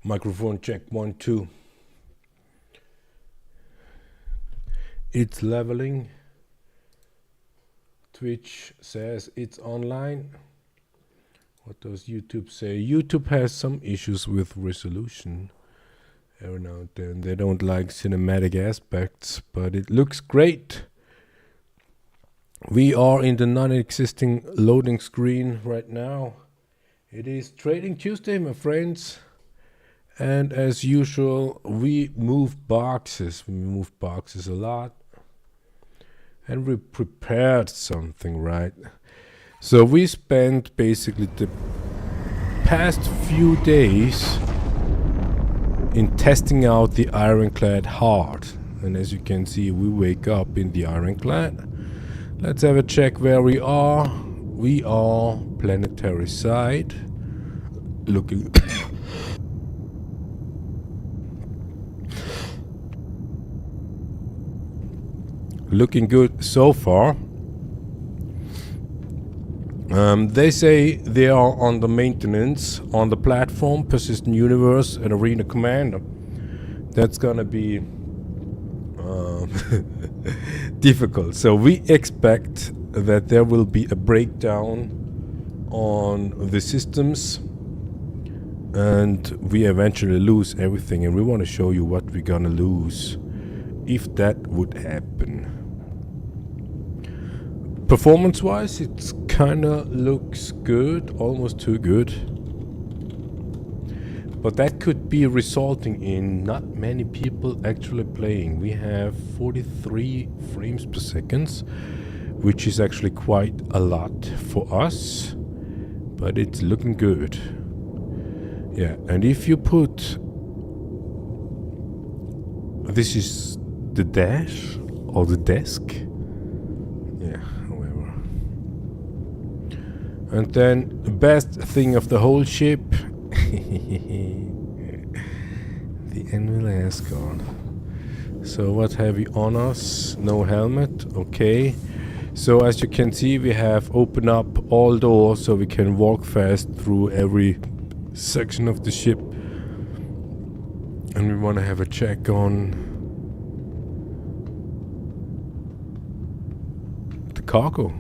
Microphone check 1 2. It's leveling. Twitch says it's online. What does YouTube say? YouTube has some issues with resolution. Every now and then they don't like cinematic aspects, but it looks great. We are in the non-existing loading screen right now. It is Trading Tuesday, my friends. And as usual, we move boxes. We move boxes a lot. And we prepared something, right? So we spent basically the past few days in testing out the Ironclad hard. And as you can see, we wake up in the Ironclad. Let's have a check where we are. We are planetary side. Looking looking good so far. They say they are on the maintenance on the platform, Persistent Universe and Arena Commander. That's gonna be difficult. So we expect that there will be a breakdown on the systems and we eventually lose everything, and we want to show you what we're gonna lose if that would happen. Performance wise, it's kinda looks good, almost too good, but that could be resulting in not many people actually playing. We have 43 frames per second, which is actually quite a lot for us, but it's looking good. Yeah, and if you put, this is the dash or the desk, yeah, whatever. And then the best thing of the whole ship, the Anvil Asgard. So what have we on us? No helmet, okay. So as you can see, we have opened up all doors so we can walk fast through every section of the ship. And we want to have a check on the cargo.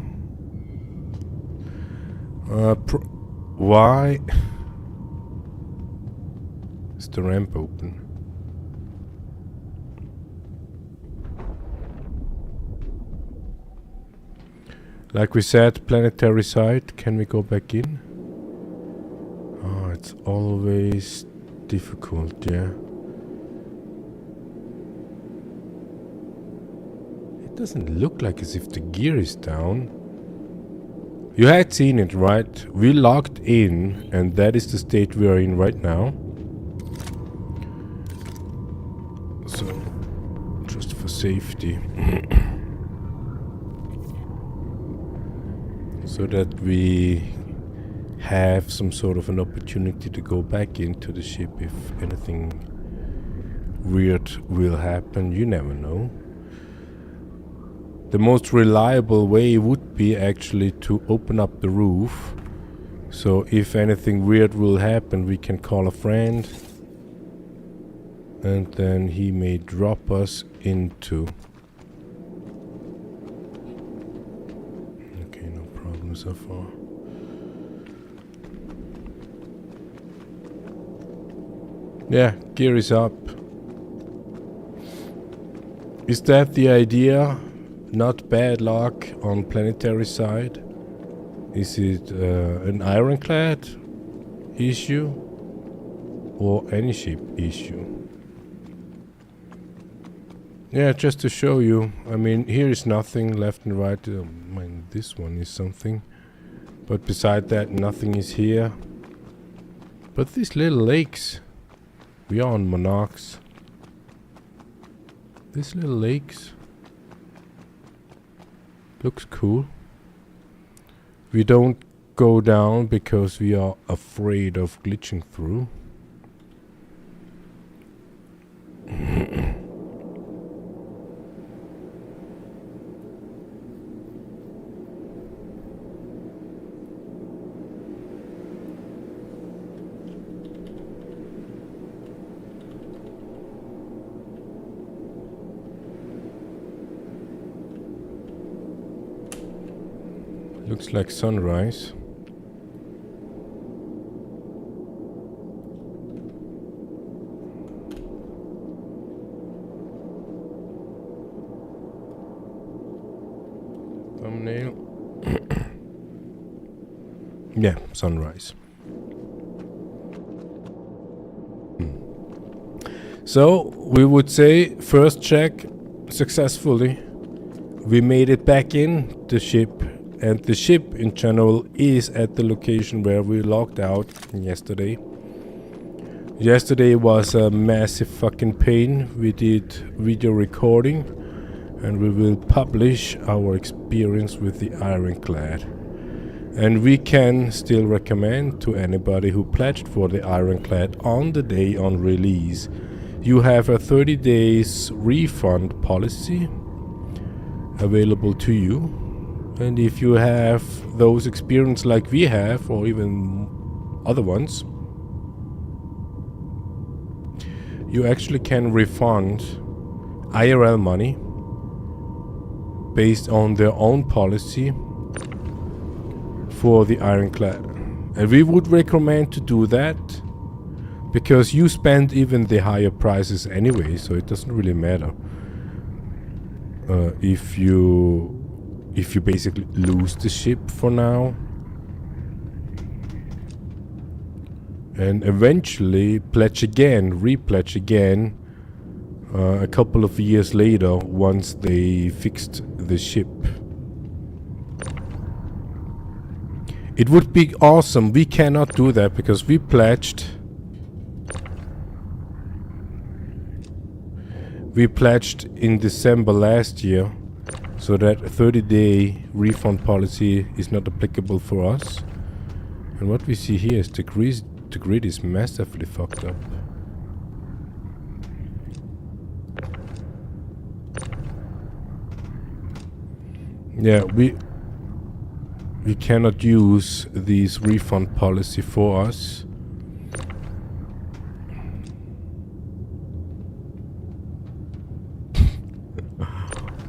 Why is the ramp open? Like we said, planetary side. Can we go back in? Oh, it's always difficult, yeah. It doesn't look like as if the gear is down. You had seen it, right? We logged in, and that is the state we are in right now. So, just for safety. So that we have some sort of an opportunity to go back into the ship if anything weird will happen. You never know. The most reliable way would be actually to open up the roof. So if anything weird will happen, we can call a friend. And then he may drop us into. Okay, no problem so far. Yeah, gear is up. Is that the idea? Not bad luck on planetary side? Is it an Ironclad issue or any ship issue? Yeah, just to show you. I mean, here is nothing left and right. I mean, this one is something, but beside that, nothing is here. But these little lakes, we are on Monarchs. These little lakes looks cool. We don't go down because we are afraid of glitching through. Looks like sunrise. Thumbnail. Yeah, sunrise. So we would say first check successfully. We made it back in the ship, and the ship in general is at the location where we logged out yesterday. Yesterday was a massive fucking pain. We did video recording, and we will publish our experience with the Ironclad. And we can still recommend to anybody who pledged for the Ironclad on the day on release, you have a 30 days refund policy available to you. And if you have those experience like we have, or even other ones, you actually can refund IRL money based on their own policy for the Ironclad. And we would recommend to do that because you spend even the higher prices anyway, so it doesn't really matter if you basically lose the ship for now and eventually pledge again, repledge again a couple of years later once they fixed the ship. It would be awesome. We cannot do that because we pledged. We pledged in December last year, so that 30-day refund policy is not applicable for us. And what we see here is the grid is massively fucked up. Yeah, we cannot use this refund policy for us.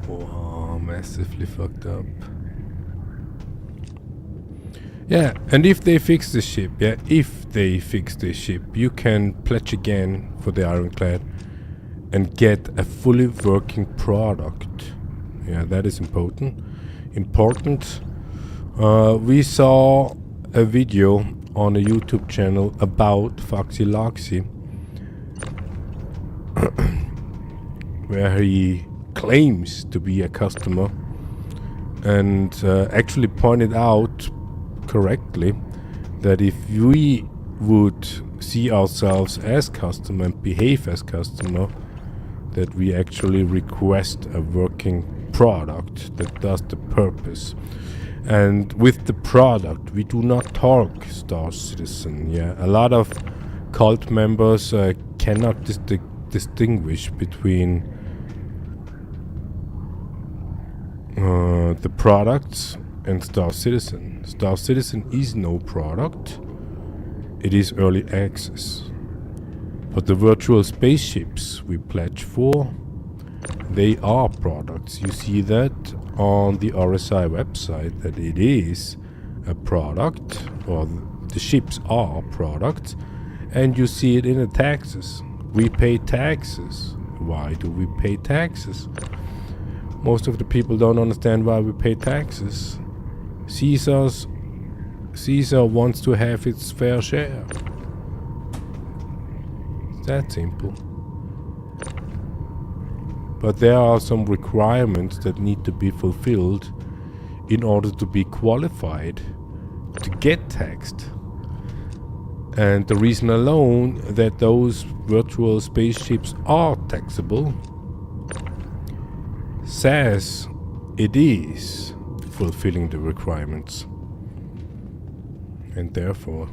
Wow, massively fucked up. Yeah, and if they fix the ship, you can pledge again for the Ironclad and get a fully working product. Yeah, that is important. We saw a video on a YouTube channel about Foxy Loxy where he claims to be a customer and actually pointed out correctly that if we would see ourselves as customer and behave as customer, that we actually request a working product that does the purpose. And with the product, we do not talk Star Citizen. Yeah, a lot of cult members cannot distinguish between the products and Star Citizen. Star Citizen is no product. It is early access. But the virtual spaceships we pledge for, they are products. You see that on the RSI website, that it is a product, or the ships are products, and you see it in the taxes. We pay taxes. Why do we pay taxes? Most of the people don't understand why we pay taxes. Caesar wants to have its fair share. It's that simple. But there are some requirements that need to be fulfilled in order to be qualified to get taxed. And the reason alone that those virtual spaceships are taxable says it is fulfilling the requirements. And therefore...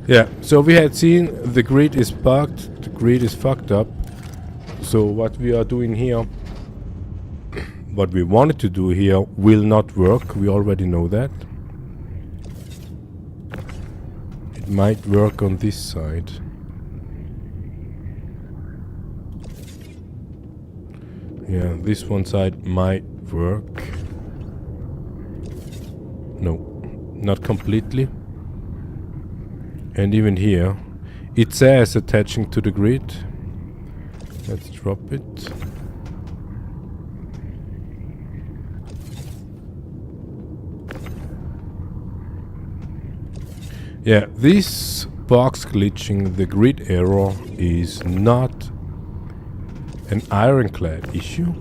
yeah, so we had seen the grid is bugged, the grid is fucked up. So what we are doing here, what we wanted to do here, will not work. We already know that. It might work on this side. Yeah, this one side might work. No, not completely. And even here, it says attaching to the grid. Let's drop it. Yeah, this box glitching, the grid error, is not an Ironclad issue.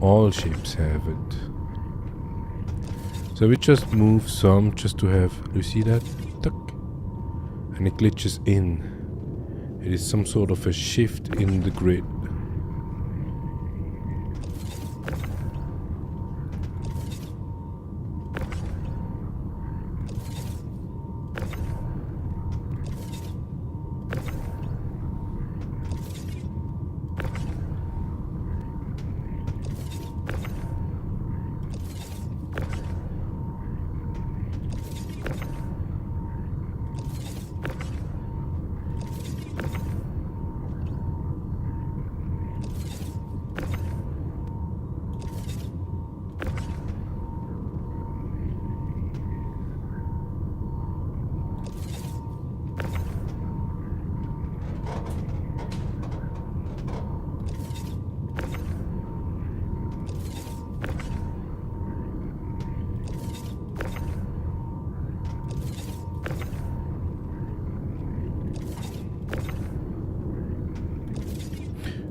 All ships have it. So we just move some just to have, you see that? Tuck. And it glitches in. It is some sort of a shift in the grid.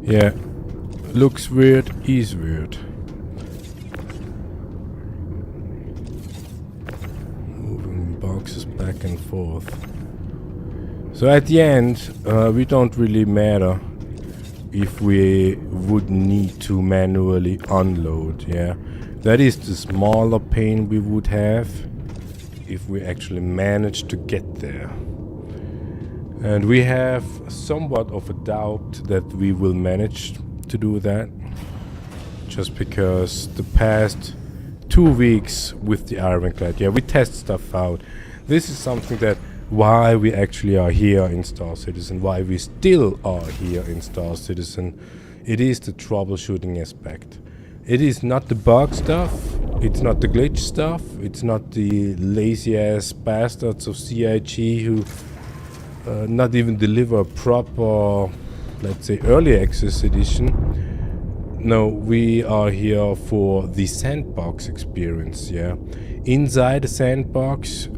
Yeah, looks weird, is weird. Moving boxes back and forth. So at the end, we don't really matter if we would need to manually unload, yeah. That is the smaller pain we would have if we actually manage to get there. And we have somewhat of a doubt that we will manage to do that, just because the past 2 weeks with the Ironclad, yeah, we test stuff out. This is something that why we actually are here in Star Citizen, why we still are here in Star Citizen. It is the troubleshooting aspect. It is not the bug stuff, it's not the glitch stuff, it's not the lazy ass bastards of CIG who not even deliver a proper, let's say, early access edition. No, we are here for the sandbox experience, yeah. Inside the sandbox,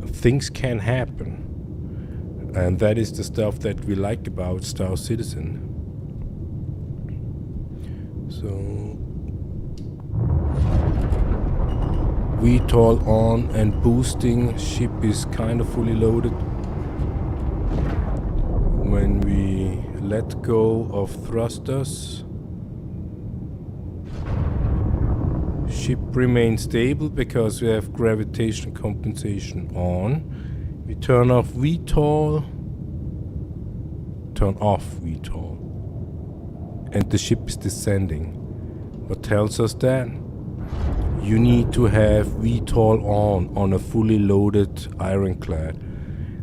things can happen. And that is the stuff that we like about Star Citizen. So, VTOL on and boosting, ship is kind of fully loaded. When we let go of thrusters, ship remains stable because we have gravitation compensation on. We turn off VTOL, turn off VTOL, and the ship is descending. What tells us that? You need to have VTOL on a fully loaded Ironclad.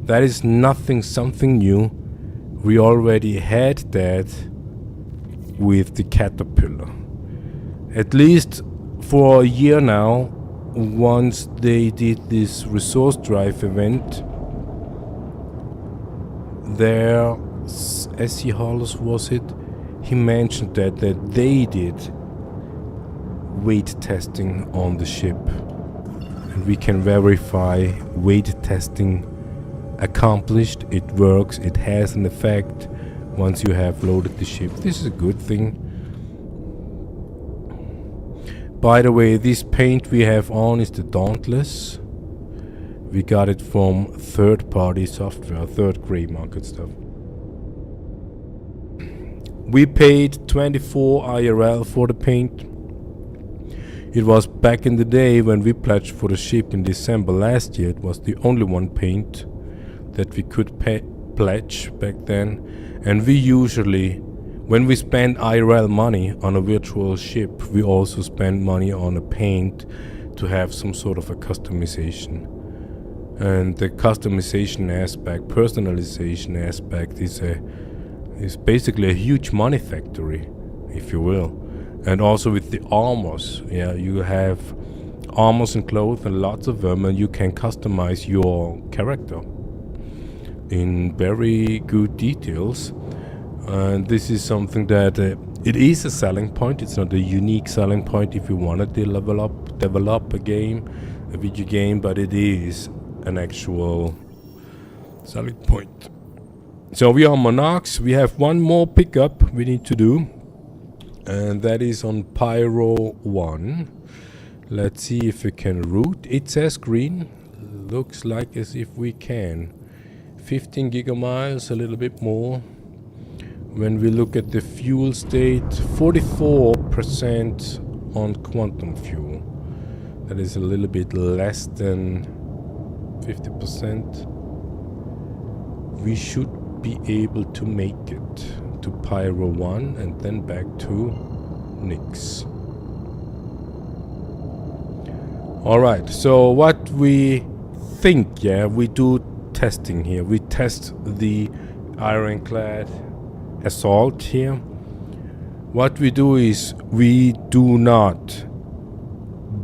That is something new. We already had that with the Caterpillar. At least for a year now, once they did this resource drive event, there, SC Hollis was it, he mentioned that they did weight testing on the ship. And we can verify weight testing accomplished, it works, it has an effect once you have loaded the ship. This is a good thing. By the way, this paint we have on is the Dauntless. We got it from third-party software, third grey market stuff. We paid 24 IRL for the paint. It was back in the day when we pledged for the ship in December last year. It was the only one paint that we could pledge back then. And we usually, when we spend IRL money on a virtual ship, we also spend money on a paint to have some sort of a customization. and the customization aspect, personalization aspect is basically a huge money factory, if you will. And also with the armors, yeah, you have armors and clothes and lots of them, and you can customize your character in very good details. And this is something that it is a selling point. It's not a unique selling point if you want to develop a video game, but it is an actual selling point. So we are Monarchs. We have one more pickup we need to do, and that is on Pyro 1. Let's see if we can root. It says green. Looks like as if we can. 15 gigamiles, a little bit more. When we look at the fuel state, 44% on quantum fuel. That is a little bit less than 50%. We should be able to make it to Pyro 1 and then back to Nix. Alright, so what we think, yeah, we do testing here. We test the Ironclad Assault here. What we do is we do not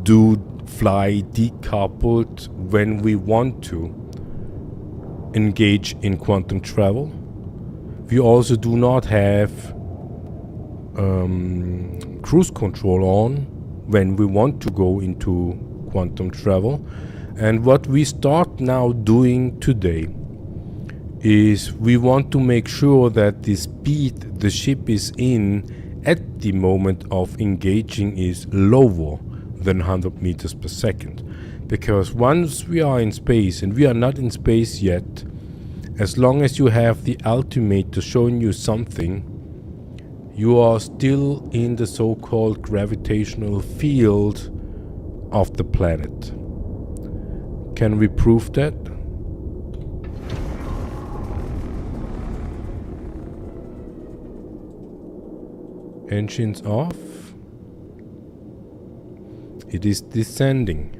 do fly decoupled when we want to engage in quantum travel. We also do not have cruise control on when we want to go into quantum travel. And what we start now doing today is we want to make sure that the speed the ship is in at the moment of engaging is lower than 100 meters per second. Because once we are in space, and we are not in space yet, as long as you have the altimeter showing you something, you are still in the so-called gravitational field of the planet. Can we prove that? Engines off. It is descending.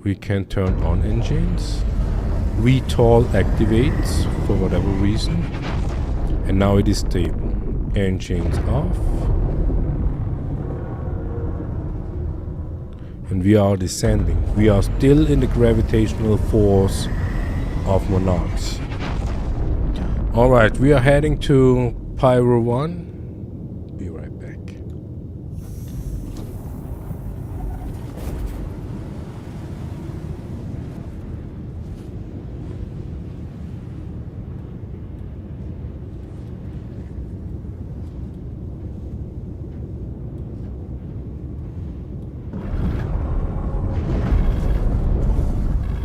We can turn on engines. VTOL activates for whatever reason. And now it is stable. Engines off. And we are descending. We are still in the gravitational force of Monarchs. Alright, we are heading to Pyro 1. Be right back.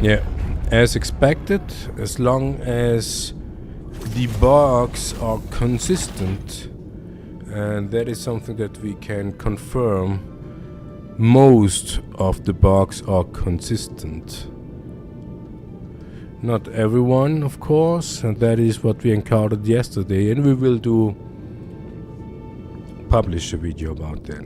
Yeah, as expected, as long as the bugs are consistent, and that is something that we can confirm, most of the bugs are consistent. Not everyone, of course, and that is what we encountered yesterday, and we will publish a video about that.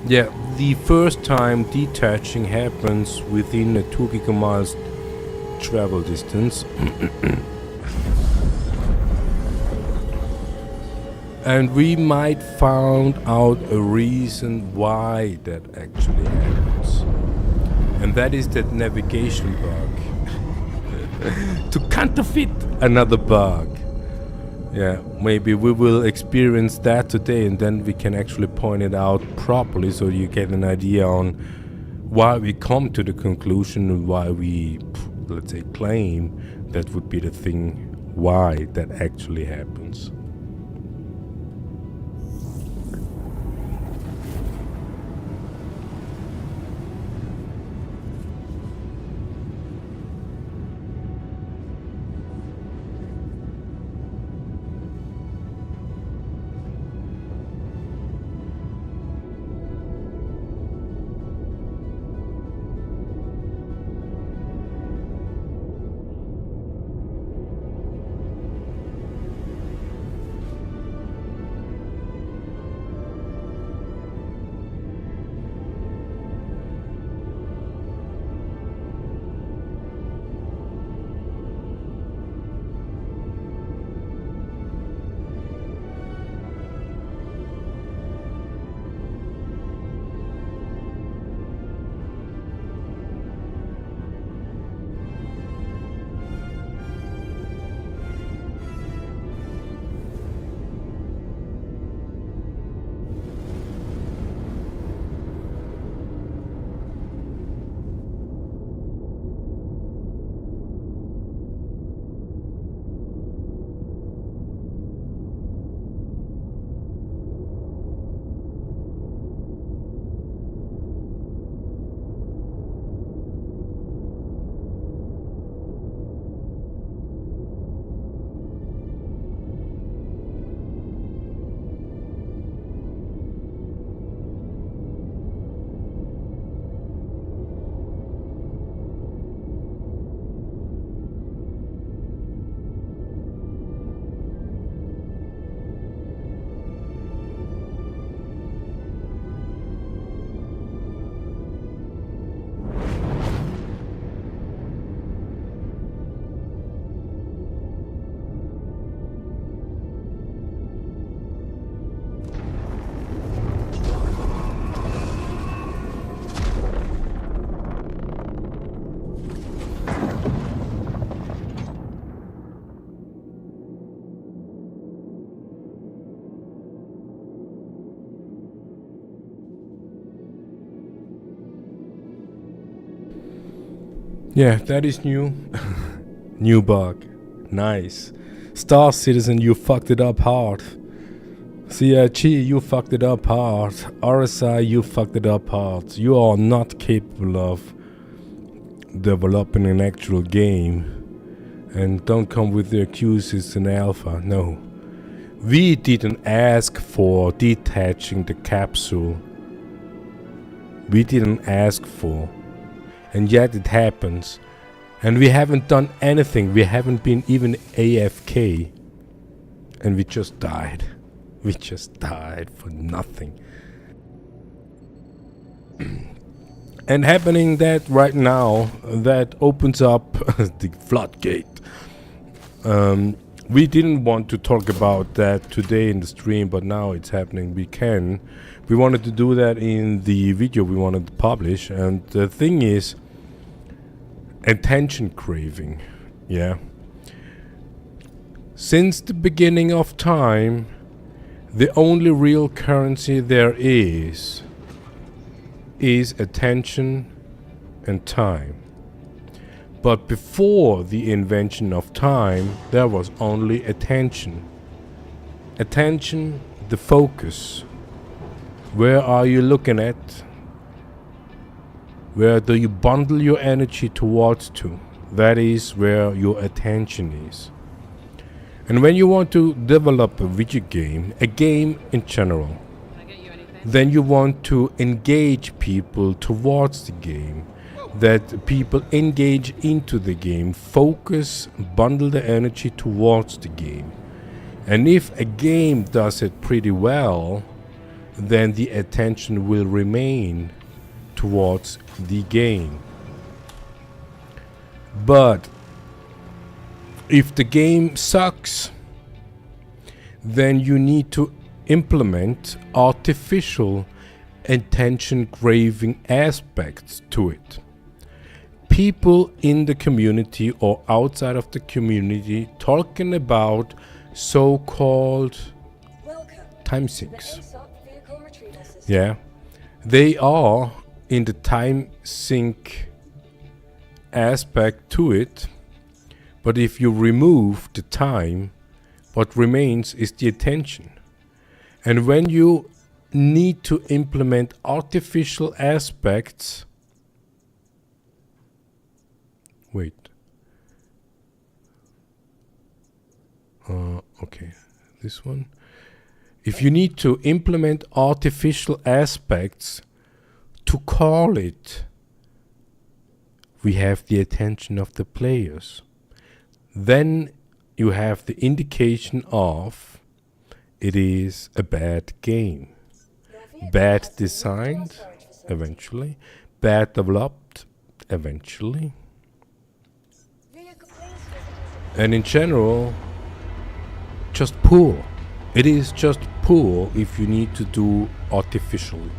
Yeah, the first time detaching happens within a 2 gigamiles travel distance. And we might find out a reason why that actually happens. And that is that navigation bug. To counterfeit another bug. Yeah, maybe we will experience that today, and then we can actually point it out properly so you get an idea on why we come to the conclusion and why we, let's say, claim that would be the thing why that actually happens. Yeah, that is new. New bug. Nice. Star Citizen, you fucked it up hard. CIG, you fucked it up hard. RSI, you fucked it up hard. You are not capable of developing an actual game. And don't come with the excuses in alpha. No. We didn't ask for detaching the capsule. We didn't ask for. And yet it happens. And we haven't done anything. We haven't been even AFK. And we just died. We just died for nothing. And happening that right now, that opens up the floodgate. We didn't want to talk about that today in the stream, but now it's happening. We can. We wanted to do that in the video we wanted to publish. And the thing is, attention craving. Yeah. Since the beginning of time, the only real currency there is attention and time. But before the invention of time, there was only attention. Attention, the focus. Where are you looking at? Where do you bundle your energy towards to? That is where your attention is. And when you want to develop a video game, a game in general, then you want to engage people towards the game, that people engage into the game, focus, bundle the energy towards the game. And if a game does it pretty well, then the attention will remain towards the game. But if the game sucks, then you need to implement artificial attention craving aspects to it. People in the community or outside of the community talking about so-called time sinks. Yeah, they are in the time sink aspect to it. But if you remove the time, what remains is the attention. And when you need to implement artificial aspects, okay, this one. If you need to implement artificial aspects to call it, we have the attention of the players. Then you have the indication of it is a bad game. Bad designed, eventually. Bad developed, eventually. And in general, just poor. It is just poor if you need to do artificially.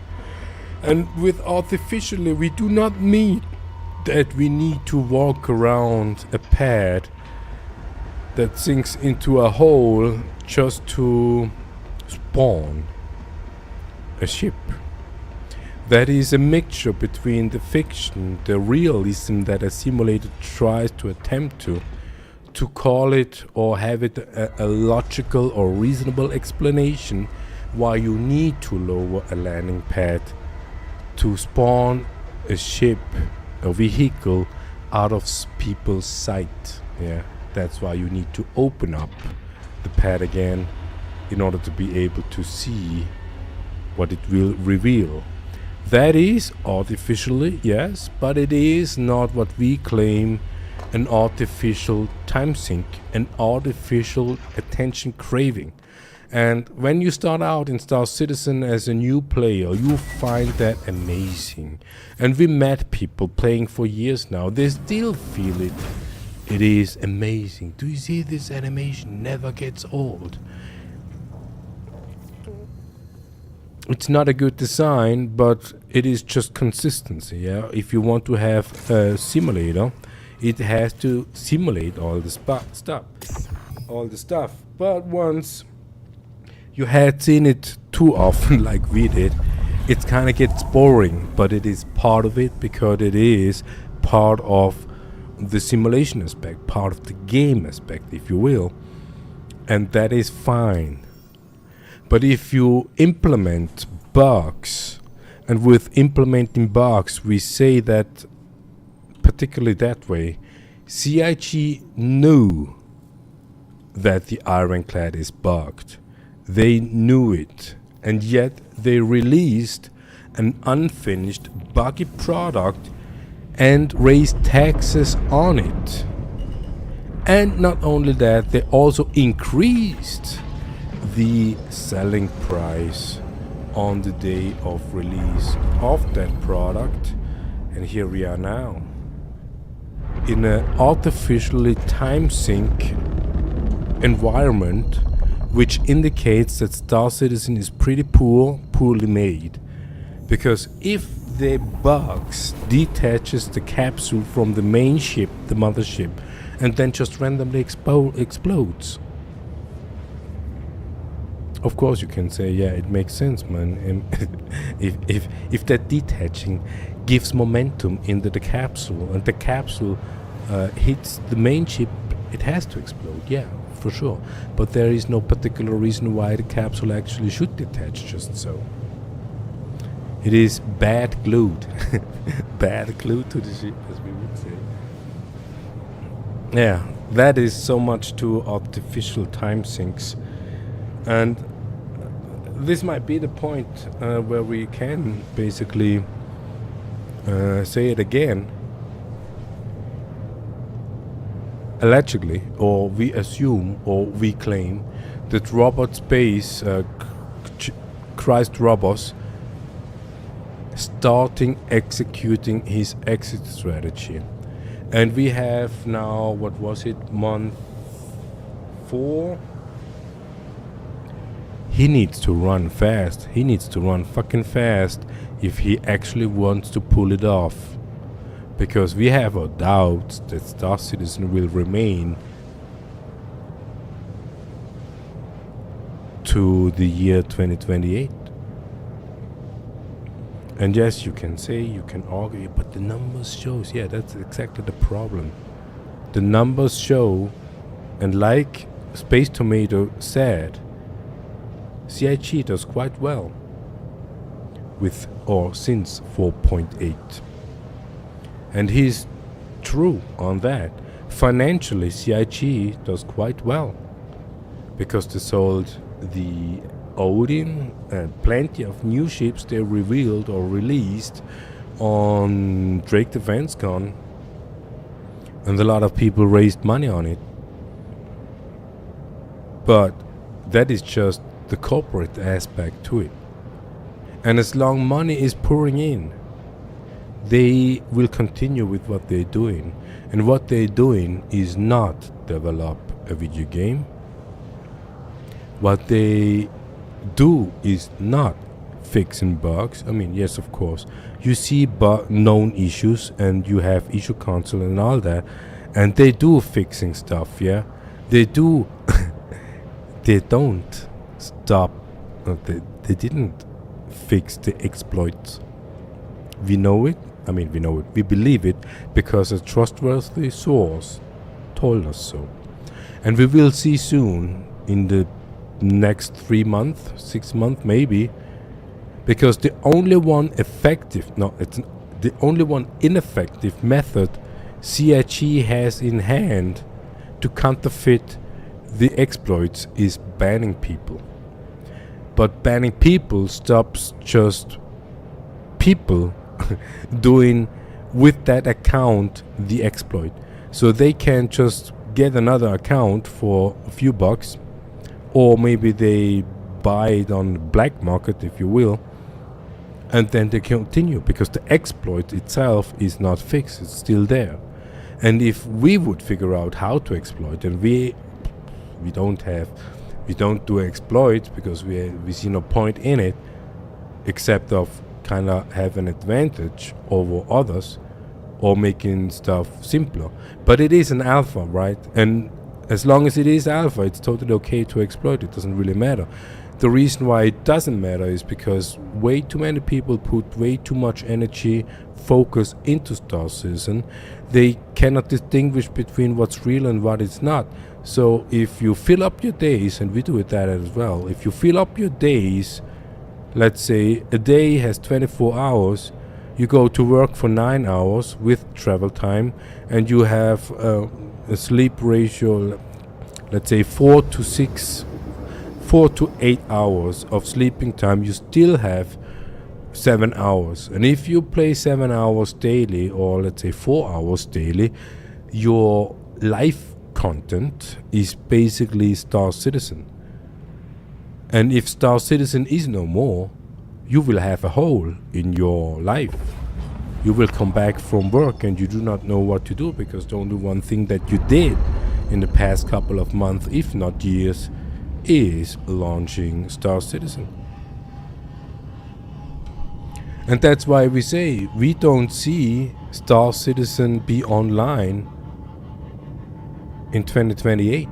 And with artificially, we do not mean that we need to walk around a pad that sinks into a hole just to spawn a ship. That is a mixture between the fiction, the realism that a simulator tries to attempt to call it or have it a logical or reasonable explanation why you need to lower a landing pad to spawn a ship, a vehicle out of people's sight. Yeah. That's why you need to open up the pad again in order to be able to see what it will reveal. That is artificially, yes, but it is not what we claim an artificial time sink, an artificial attention craving. And when you start out in Star Citizen as a new player, you find that amazing. And we met people playing for years now, they still feel it. It is amazing. Do you see this animation never gets old? It's not a good design, but it is just consistency. Yeah, if you want to have a simulator, it has to simulate all the stuff. But once you had seen it too often, like we did, it kind of gets boring. But it is part of it because it is part of the simulation aspect, part of the game aspect, if you will, and that is fine. But if you implement bugs, and with implementing bugs we say that, particularly that way, CIG knew that the Ironclad is bugged. They knew it, and yet they released an unfinished buggy product and raised taxes on it. And not only that, they also increased the selling price on the day of release of that product. And here we are now in an artificially time sync environment, which indicates that Star Citizen is pretty poorly made. Because if the bugs detaches the capsule from the main ship, the mothership, and then just randomly explodes. Of course you can say, yeah, it makes sense, man. if that detaching gives momentum into the capsule, and the capsule hits the main ship, it has to explode, yeah, for sure. But there is no particular reason why the capsule actually should detach just so. It is bad glued. Bad glued to the ship, as we would say. Yeah, that is so much to artificial time sinks. And this might be the point where we can basically say it again. Allegedly, or we assume, or we claim, that Robot Space, Christ Robos, starting executing his exit strategy. And we have now, what was it, month 4? He needs to run fast. He needs to run fucking fast if he actually wants to pull it off. Because we have our doubts that Star Citizen will remain to the year 2028. And yes, you can say, you can argue, but the numbers shows, yeah, that's exactly the problem. The numbers show, and like Space Tomato said, CIG does quite well with or since 4.8. And he's true on that. Financially, CIG does quite well because they sold the Odin and plenty of new ships they revealed or released on Drake Defense Con, and a lot of people raised money on it. But that is just the corporate aspect to it. And as long money is pouring in, they will continue with what they're doing. And what they're doing is not develop a video game. What they do is not fixing bugs. I mean, yes, of course, you see known issues and you have issue console and all that, and they do fixing stuff, yeah. They do. They don't stop. They didn't fix the exploits. We know it. I mean, we know it. We believe it because a trustworthy source told us so. And we will see soon in the next 3 months, 6 months maybe, because the only one effective, no, it's the only one ineffective method CIG has in hand to counterfeit the exploits is banning people. But banning people stops just people doing with that account the exploit. So they can just get another account for a few bucks, or maybe they buy it on the black market, if you will, and then they continue because the exploit itself is not fixed, it's still there. And if we would figure out how to exploit, and we don't do exploits because we see no point in it, except of kind of have an advantage over others or making stuff simpler. But it is an alpha, right? And as long as it is alpha, it's totally okay to exploit. It doesn't really matter. The reason why it doesn't matter is because way too many people put way too much energy, focus into Star Citizen. They cannot distinguish between what's real and what is not. So if you fill up your days, and we do it that as well, if you fill up your days, let's say a day has 24 hours, you go to work for 9 hours with travel time, and you have a sleep ratio, let's say 4 to 8 hours of sleeping time, you still have 7 hours. And if you play 7 hours daily, or let's say 4 hours daily, your life content is basically Star Citizen. And if Star Citizen is no more, you will have a hole in your life. You will come back from work and you do not know what to do, because the only one thing that you did in the past couple of months, if not years, is launching Star Citizen. And that's why we say we don't see Star Citizen be online in 2028.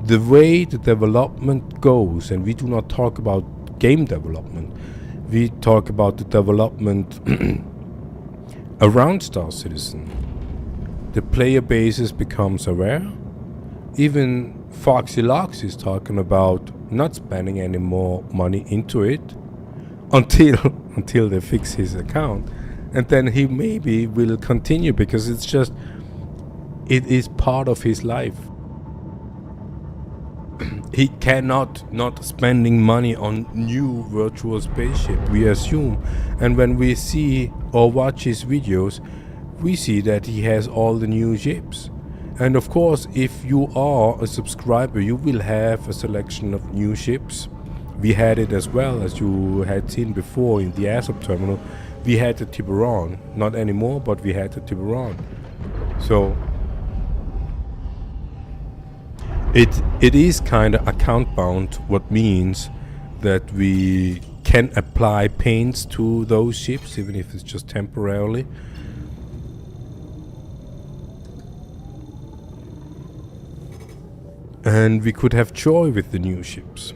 The way the development goes, and we do not talk about game development, we talk about the development around Star Citizen. The player bases becomes aware. Even Foxy Locks is talking about not spending any more money into it until they fix his account, and then he maybe will continue, because it is part of his life. He cannot not spending money on new virtual spaceship, we assume. And when we see or watch his videos, we see that he has all the new ships. And of course, if you are a subscriber, you will have a selection of new ships. We had it as well, as you had seen before in the ASUS terminal. We had the Tiburon, not anymore, but we had the Tiburon. So it is kind of account bound, what means that we can apply paints to those ships, even if it's just temporarily. And we could have joy with the new ships.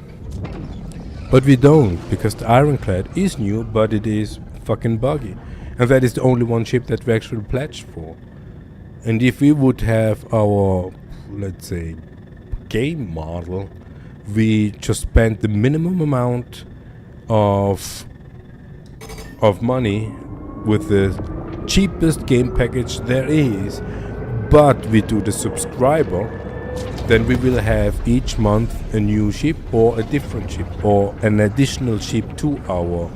But we don't, because the Ironclad is new, but it is fucking buggy. And that is the only one ship that we actually pledged for. And if we would have our, let's say, game model, we just spent the minimum amount of money with the cheapest game package there is, but we do the subscriber, then we will have each month a new ship or a different ship or an additional ship to our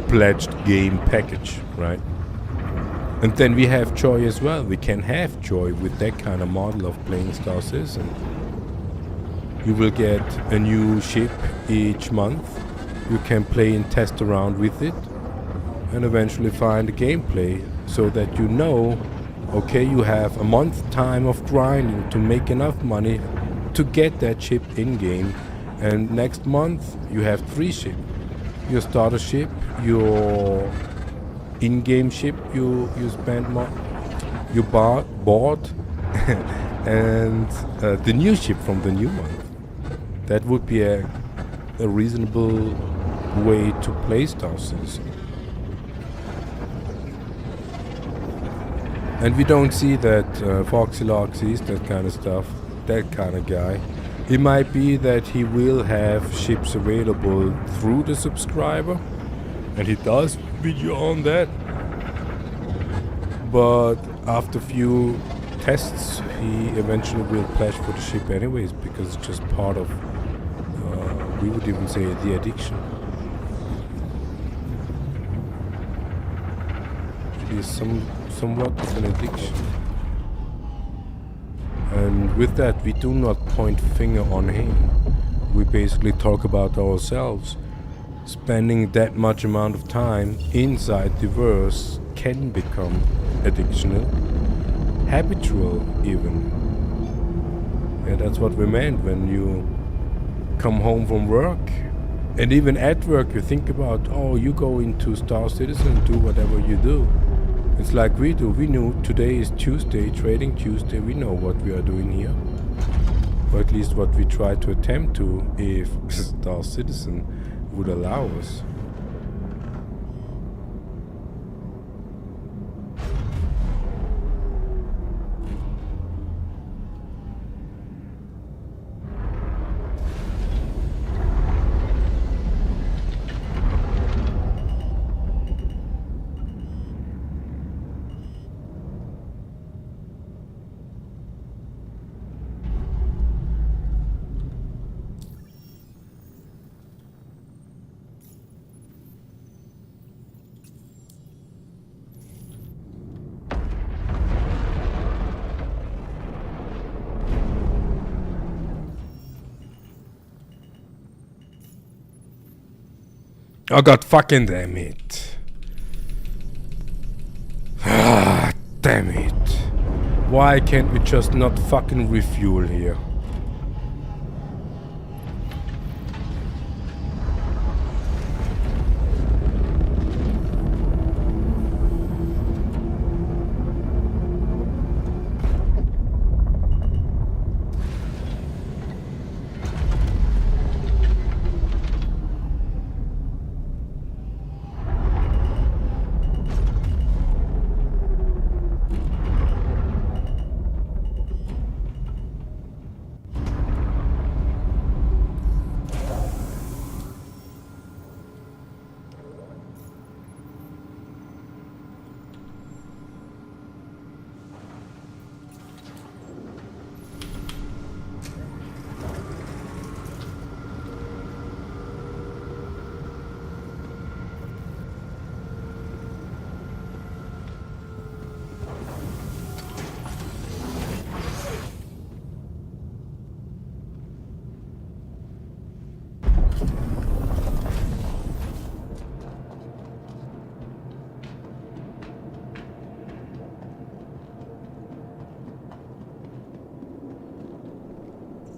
pledged game package, right? And then we have joy as well. We can have joy with that kind of model of playing Star Citizen. You will get a new ship each month. You can play and test around with it, and eventually find the gameplay, so that you know, okay, you have a month time of grinding to make enough money to get that ship in game, and next month you have 3 ships. Your starter ship, your in-game ship you spent more, you bought and the new ship from the new month. That would be a reasonable way to play Star Citizen. And we don't see that Foxy Locks sees that kind of stuff, that kind of guy. It might be that he will have ships available through the subscriber, and he does video on that. But after few tests, he eventually will pledge for the ship anyways, because it's just part of, we would even say, the addiction. It is somewhat of an addiction. And with that, we do not point finger on him. We basically talk about ourselves. Spending that much amount of time inside the verse can become addictional, habitual even. And that's what we meant when you come home from work. And even at work you think about, oh, you go into Star Citizen, do whatever you do. It's like we do. We knew today is Tuesday, Trading Tuesday. We know what we are doing here. or at least what we try to attempt to, if Star Citizen would allow us. Oh god fucking damn it. Ah, damn it. Why can't we just not fucking refuel here?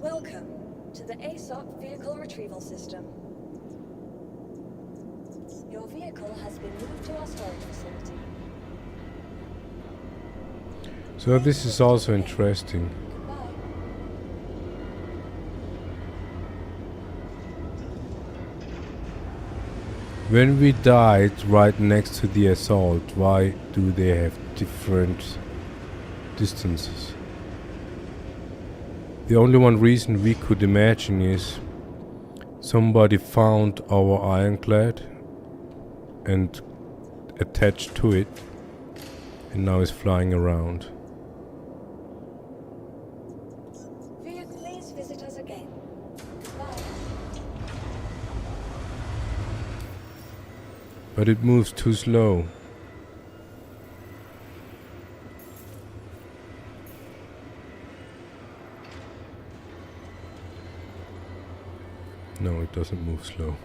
Welcome to the ASUS Vehicle Retrieval System. Your vehicle has been moved to our storage facility. So this is also interesting. Goodbye. When we died right next to the assault, why do they have different distances? The only one reason we could imagine is somebody found our Ironclad and attached to it and now is flying around. Please visit us again. Goodbye. But it moves too slow. No, it doesn't move slow.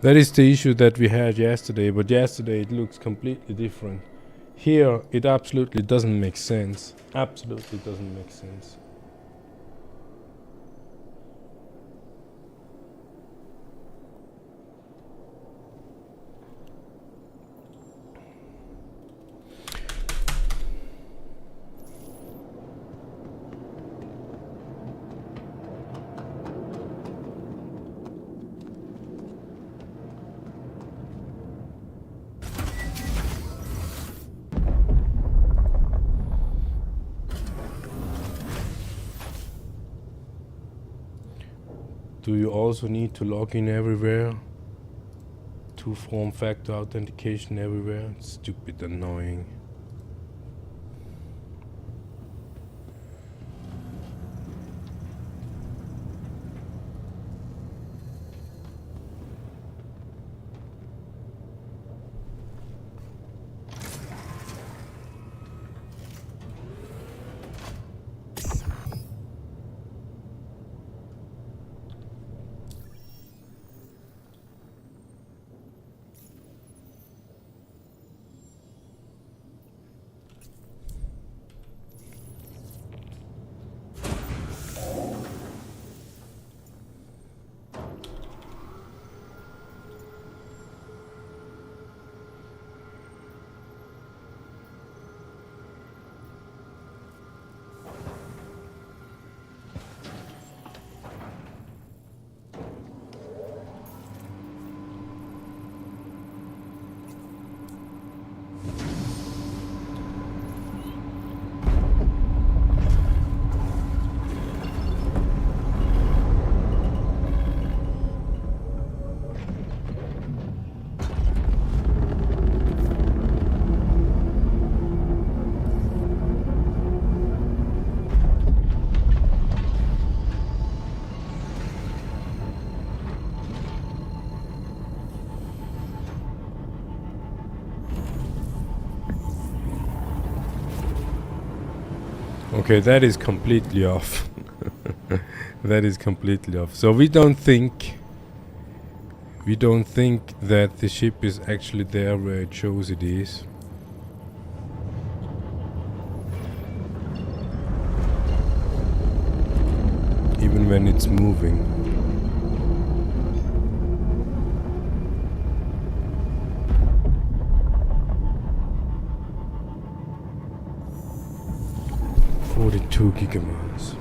That is the issue that we had yesterday, but yesterday it looks completely different. Here it absolutely doesn't make sense. Absolutely doesn't make sense. Do you also need to log in everywhere? Two-form factor authentication everywhere? Stupid annoying. Okay, that is completely off. That is completely off. So we don't think that the ship is actually there where it shows it is. Even when it's moving. Two gigamiles.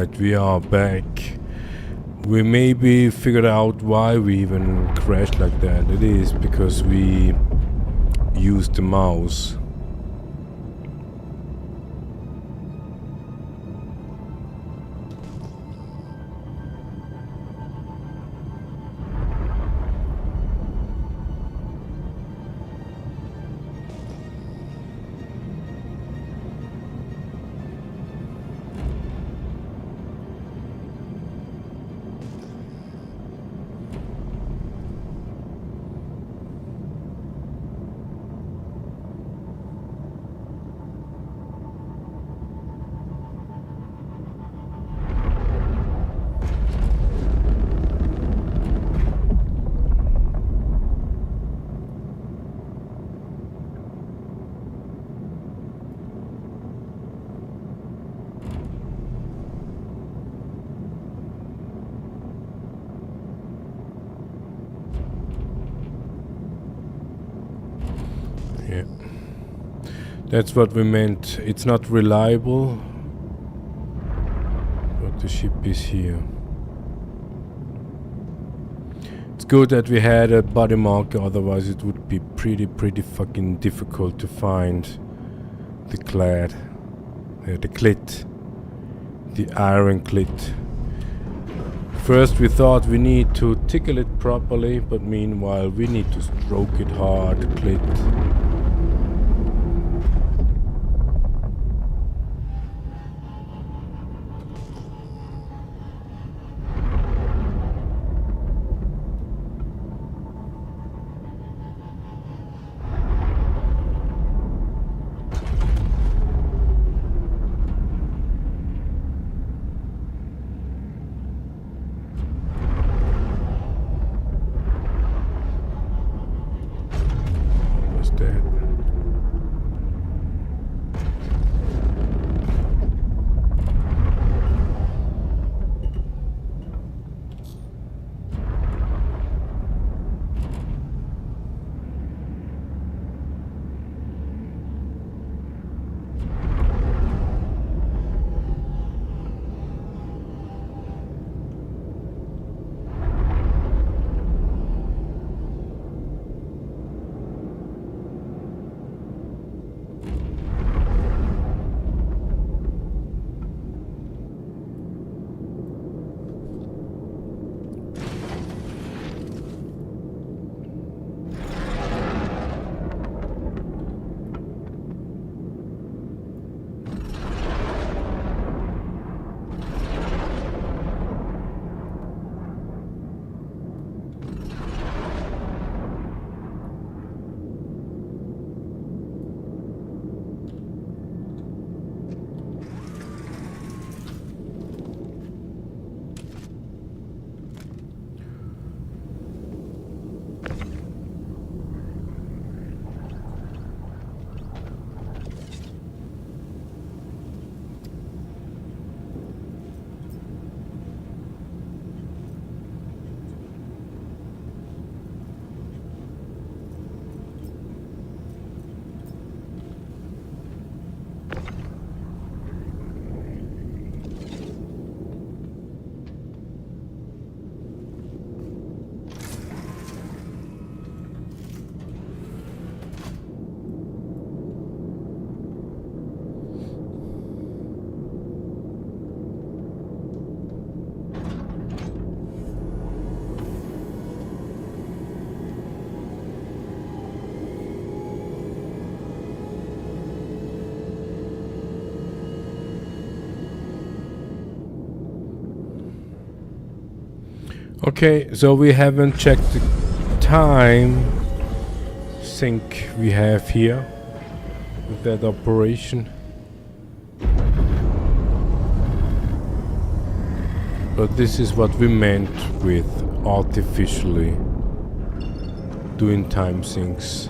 Alright, we are back. We maybe figured out why we even crashed like that. It is because we used the mouse. Yeah, that's what we meant. It's not reliable, but the ship is here. It's good that we had a body marker, otherwise it would be pretty fucking difficult to find the clit, the Ironclit. First we thought we need to tickle it properly, but meanwhile we need to stroke it hard, clit. Okay, so we haven't checked the time sync we have here with that operation. But this is what we meant with artificially doing time syncs.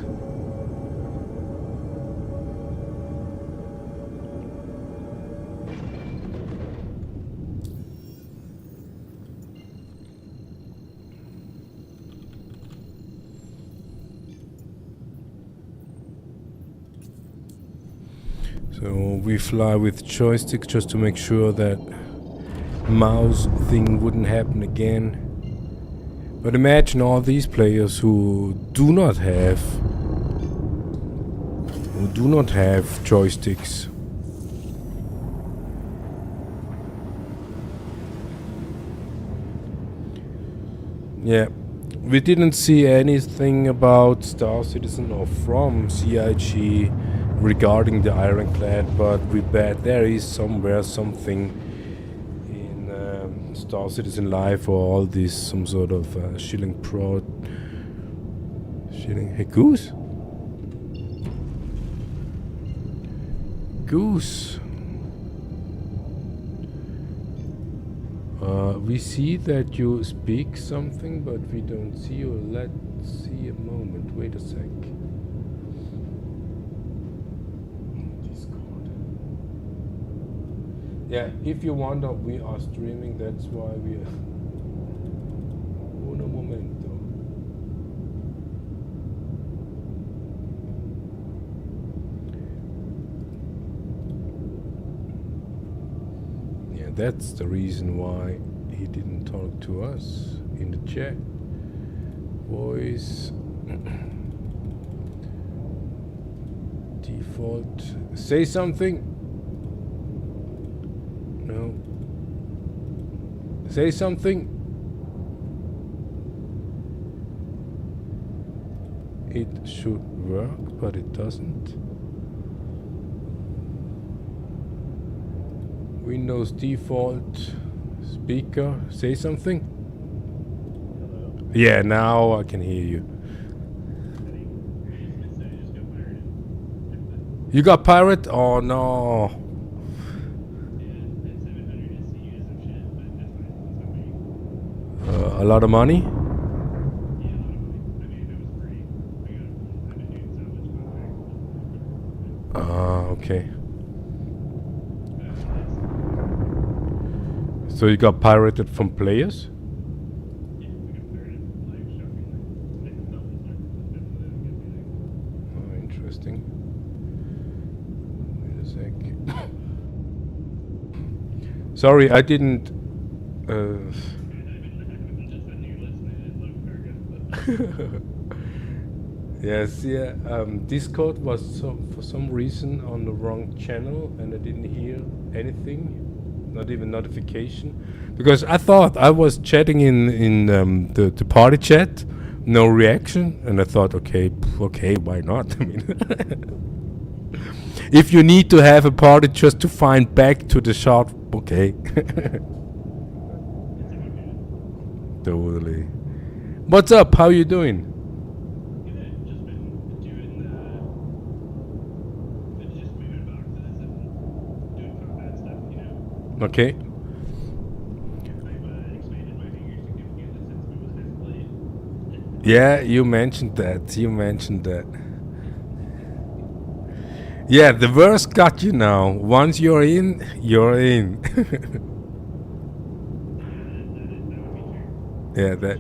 So we fly with joystick just to make sure that mouse thing wouldn't happen again. But imagine all these players who do not have joysticks. Yeah, we didn't see anything about Star Citizen or from CIG regarding the Ironclad, but we bet there is somewhere something in Star Citizen Live or all this, some sort of shilling pro. Shilling. Hey, Goose? Goose. We see that you speak something, but we don't see you. Let's see a moment. Wait a sec. Discord. Yeah, if you wonder, we are streaming. That's why we are. Uno momento. Yeah, that's the reason why he didn't talk to us in the chat. Voice. Default. Say something. No. Say something. It should work, but it doesn't. Windows default speaker. Say something. Hello? Yeah, now I can hear you. You got pirate? Oh no. A lot of money? Ah, okay. So you got pirated from players? Oh, interesting. Wait a sec. Sorry, I didn't. Yes, yeah. Discord was for some reason on the wrong channel, and I didn't hear anything. Not even notification, because I thought I was chatting in the party chat, no reaction, and I thought, okay, why not? I mean, if you need to have a party just to find back to the shot, okay. Totally. What's up? How you doing? Okay. Yeah, you mentioned that. Yeah, the worst got you now. Once you're in, you're in. Yeah, that.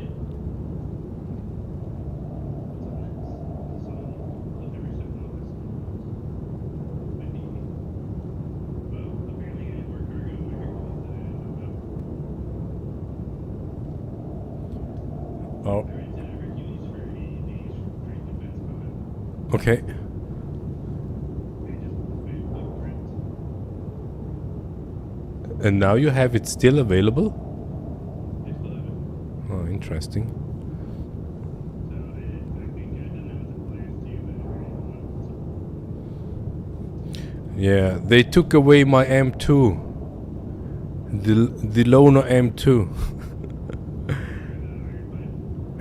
Oh. Okay. And now you have it still available? Oh, interesting. Yeah, they took away my M2. The loaner M2.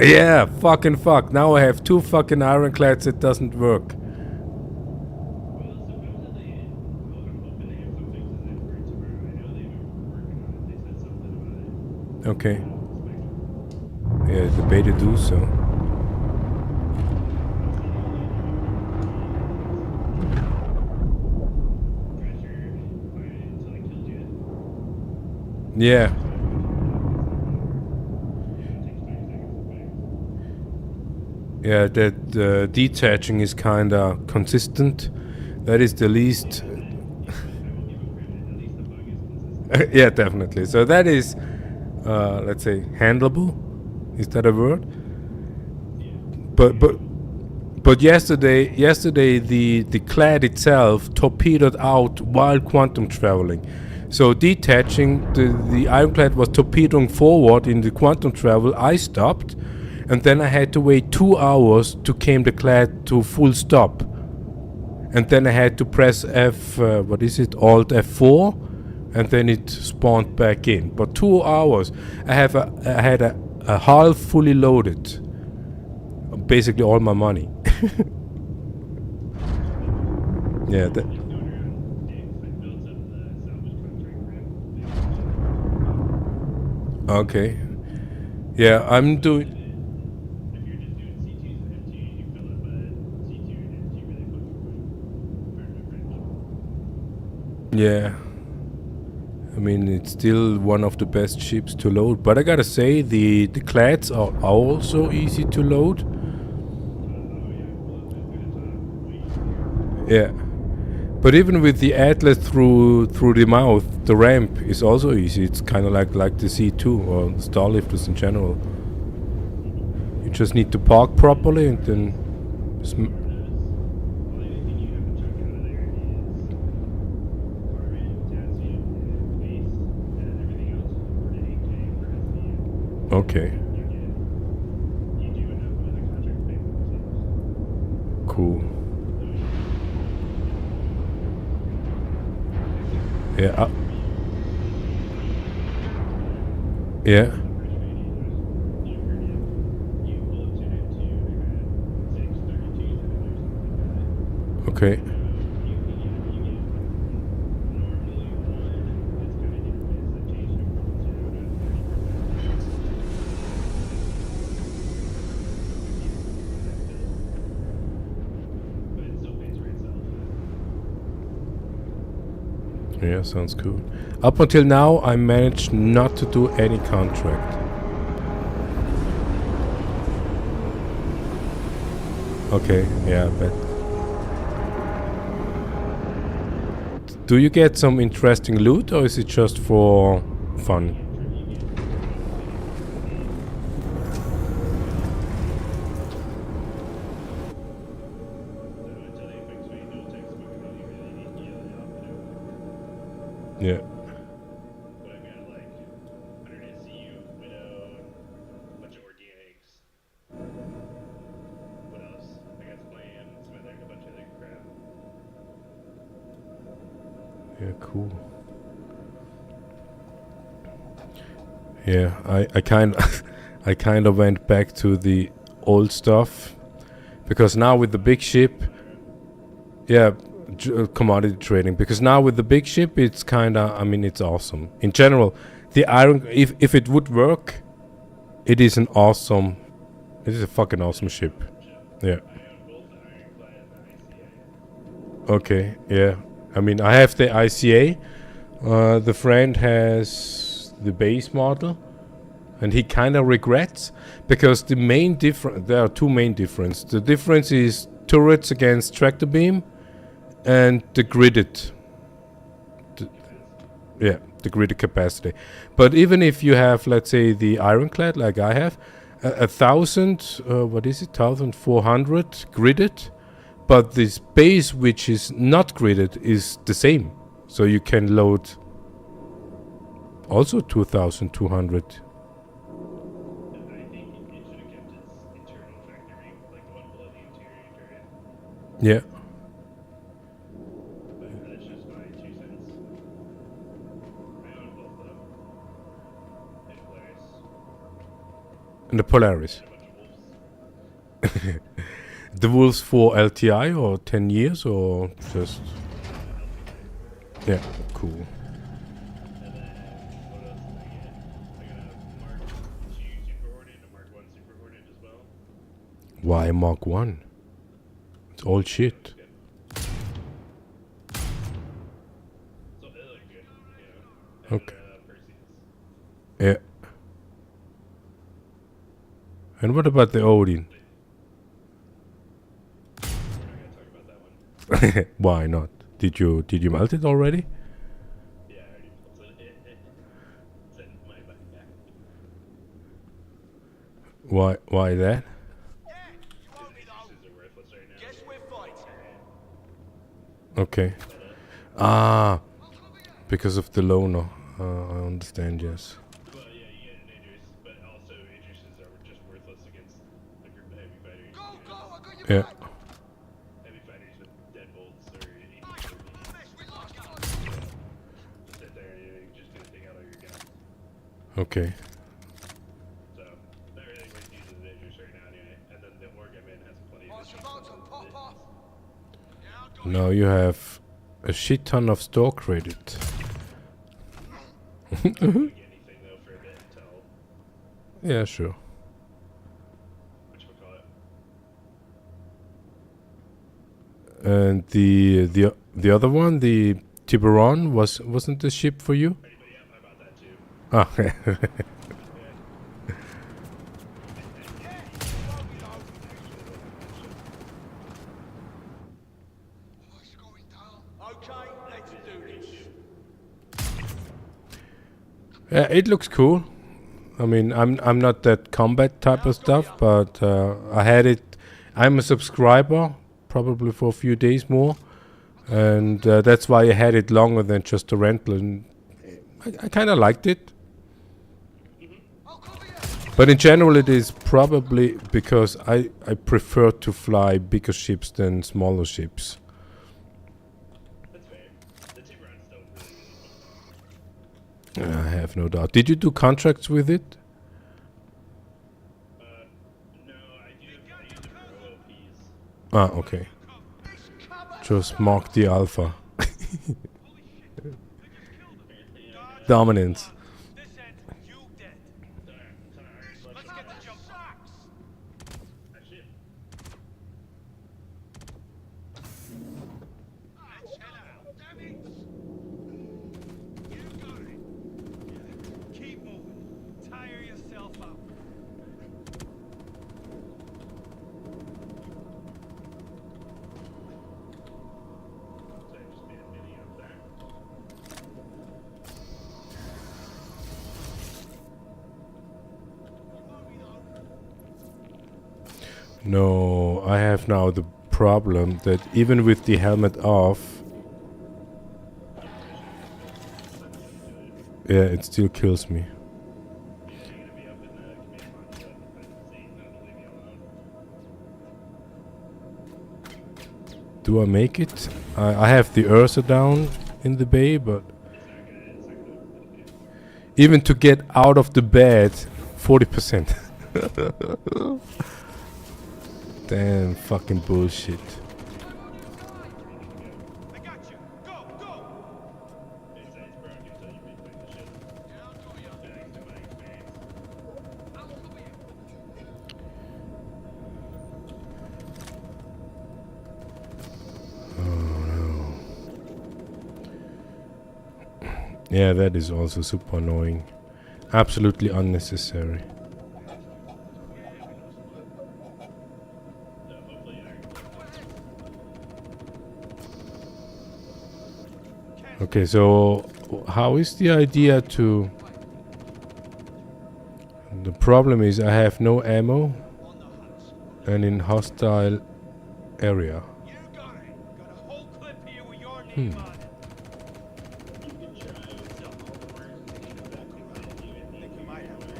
Yeah, fucking fuck. Now I have 2 fucking ironclads that doesn't work. Okay. Yeah, the beta do so. Yeah. Yeah, that detaching is kinda consistent. That is the least. Yeah, definitely. So that is, let's say, handleable. Is that a word? But yesterday the clad itself torpedoed out while quantum traveling. So detaching, the ironclad was torpedoing forward in the quantum travel. I stopped, and then I had to wait 2 hours to came the clad to full stop. And then I had to press what is it, Alt F4, and then it spawned back in. But 2 hours, I had a hull fully loaded, basically all my money. Yeah. Okay. Yeah, I'm doing. Yeah. I mean, it's still one of the best ships to load, but I gotta say the clads are also easy to load. Yeah. But even with the Atlas through the mouth, the ramp is also easy. It's kind of like the C2 or the Starlifters in general. You just need to park properly and then. Okay. Cool. Yeah. Yeah. Okay. Yeah, sounds cool. Up until now, I managed not to do any contract. Okay, yeah, but do you get some interesting loot, or is it just for fun? Yeah. But I've got like 100 SCU, Widow, a bunch of organics. What else? I got some land, some other, a bunch of other crap. Yeah, cool. Yeah, I kind of I kind of went back to the old stuff because now with the big ship, yeah, commodity trading. Because now with the big ship, it's kind of, I mean, it's awesome. In general, the iron, if it would work, it is an awesome, it is a fucking awesome ship. Yeah. I own both the Ironclad and the ICA. Okay. Yeah. I mean, I have the ICA. The friend has the base model, and he kind of regrets because the main difference. There are two main differences. The difference is turrets against tractor beam, and the gridded. Yeah, the gridded capacity. But even if you have, let's say, the Ironclad, like I have, 1,000. What is it? 1,400 gridded. But this base, which is not gridded, is the same. So you can load also 2,200. I think it should have kept its internal factory, like the one below the interior turret. Yeah. But that's just my 2 cents. I own both of them. And Polaris. And the Polaris. And a bunch of wolves. The Wolves for LTI or 10 years or just. Yeah, cool. And then, what else did I get? I got a Mark 2 Super Hornet and a Mark 1 Super Hornet as well. Why Mark 1? It's all shit. Good. So they look good, you know. Okay. And Perseus. Yeah. And what about the Odin? We're not gonna talk about that one. Why not? Did you melt it already? Yeah, I already melted it. Why that? His agencies are worthless right now. Guess we're fighting. Okay. Ah, because of the loaner. I understand. Yes. Well, yeah, you get an Idris, but also Idrises are just worthless against a group of heavy fighters. Go, go, I got your Yeah. back. Heavy fighters with deadbolts or anything. We lost you. Just sit there and you're just gonna take out all your guns. Okay. So, not really worth using the Idris right now anyway. And then the org I'm in has plenty of Pass your issues mountain, with pop it. off. Yeah, I got Now you have a shit ton of store credit. Don't get anything though for a bit until Yeah, sure. whatchamacallit. And the other one, the Tiburon, wasn't the ship for you? But yeah, I bought that too. Ah, What's going down? Okay, let's do this. yeah, it looks cool. I mean, I'm not that combat type of stuff, but I had it. I'm a subscriber, probably for a few days more, and that's why I had it longer than just a rental. And I kind of liked it. I'll cover you. But in general, it is probably because I prefer to fly bigger ships than smaller ships. That's fair. The Tiburon's still really good. I have no doubt. Did you do contracts with it? No, I use it for OOPs. Ah, okay. Just mark the alpha. Dominance. This end, you dead. Let's get the jump sacks. Shit. Let's head out. Damn it. You got it. Keep moving. Tire yourself out. So I just made a mini up there. No, I have now the problem that even with the helmet off, yeah, it still kills me. Yeah, you're gonna be up in the command module at the seat, not to leave you alone. Do I make it? I have the Ursa down in the bay, but even to get out of the bed, 40%. Damn fucking bullshit. I got you. Go, go. It's broken until you replay the shit. Yeah, I'll cover you. Thanks to my experience. I'll cover you. Yeah, that is also super annoying. Absolutely unnecessary. So hopefully Okay, so how is the idea to... The problem is I have no ammo On the hunt. and in hostile area. You got it. Got a whole clip here with your name on it. you can try with some homework and get it back to you and Think you might have to.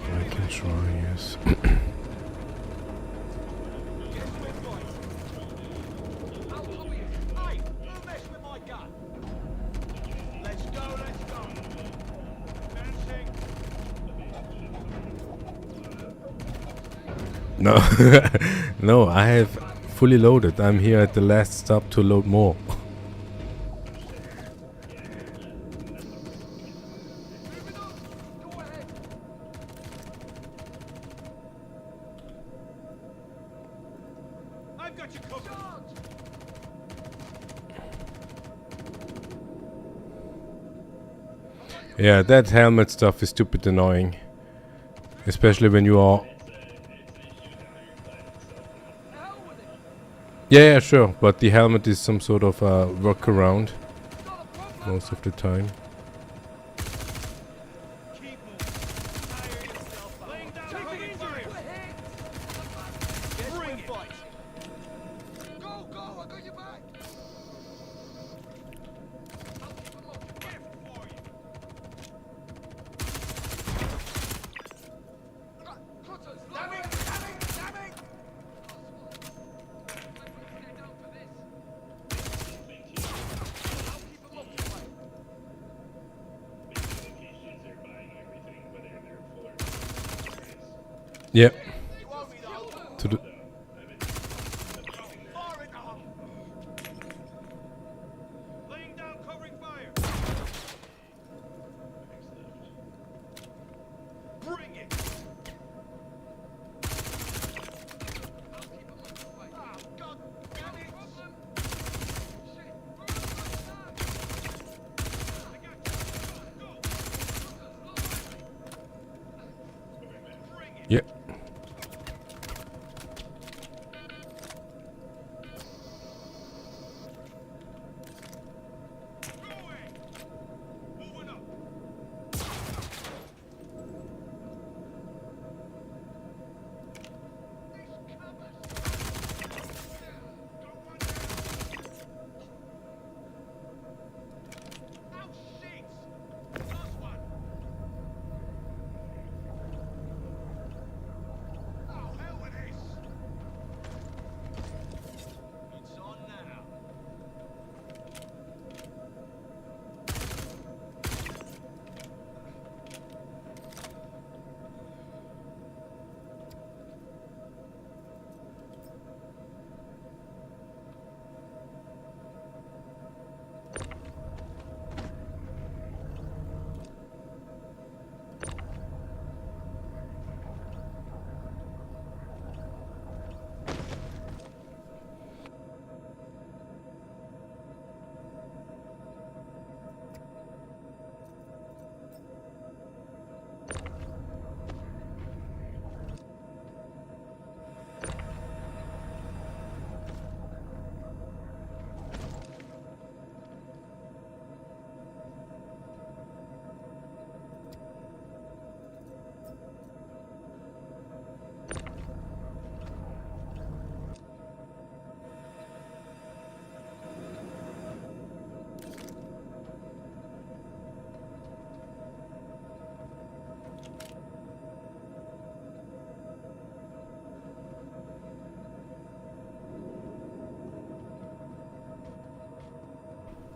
I can try, yes. Guess we're fighting. I'll cover you. Hey, don't mess with my gun. Let's go, let's go. Dancing. No, no, I have fully loaded. I'm here at the last stop to load more. Moving on. Go ahead. I've got you covered. Yeah, that helmet stuff is stupid annoying. Especially when you are... It's an issue with Ironclit itself. Yeah, sure. But the helmet is some sort of workaround Not a problem. most of the time. Keep moving. Tire yourself out. Laying down covering fire. Bring it. Go, go, I got your back. I'll keep them up. Gift for you. Cutters, damning, damning, damning. Stay down for this. I'll keep them up your way. Locations are buying everything, whether they're full or not. Yeah. You owe me though. To the Fire in the hole. Laying down covering fire. Bring it. I'll keep them up your way. Ah, God damn it. Shit. I got you. Go, go. Bring it. yeah. Going. Moving up. These covers. Got one down. Out sheets. Last one. Oh, hell with this. It's on now.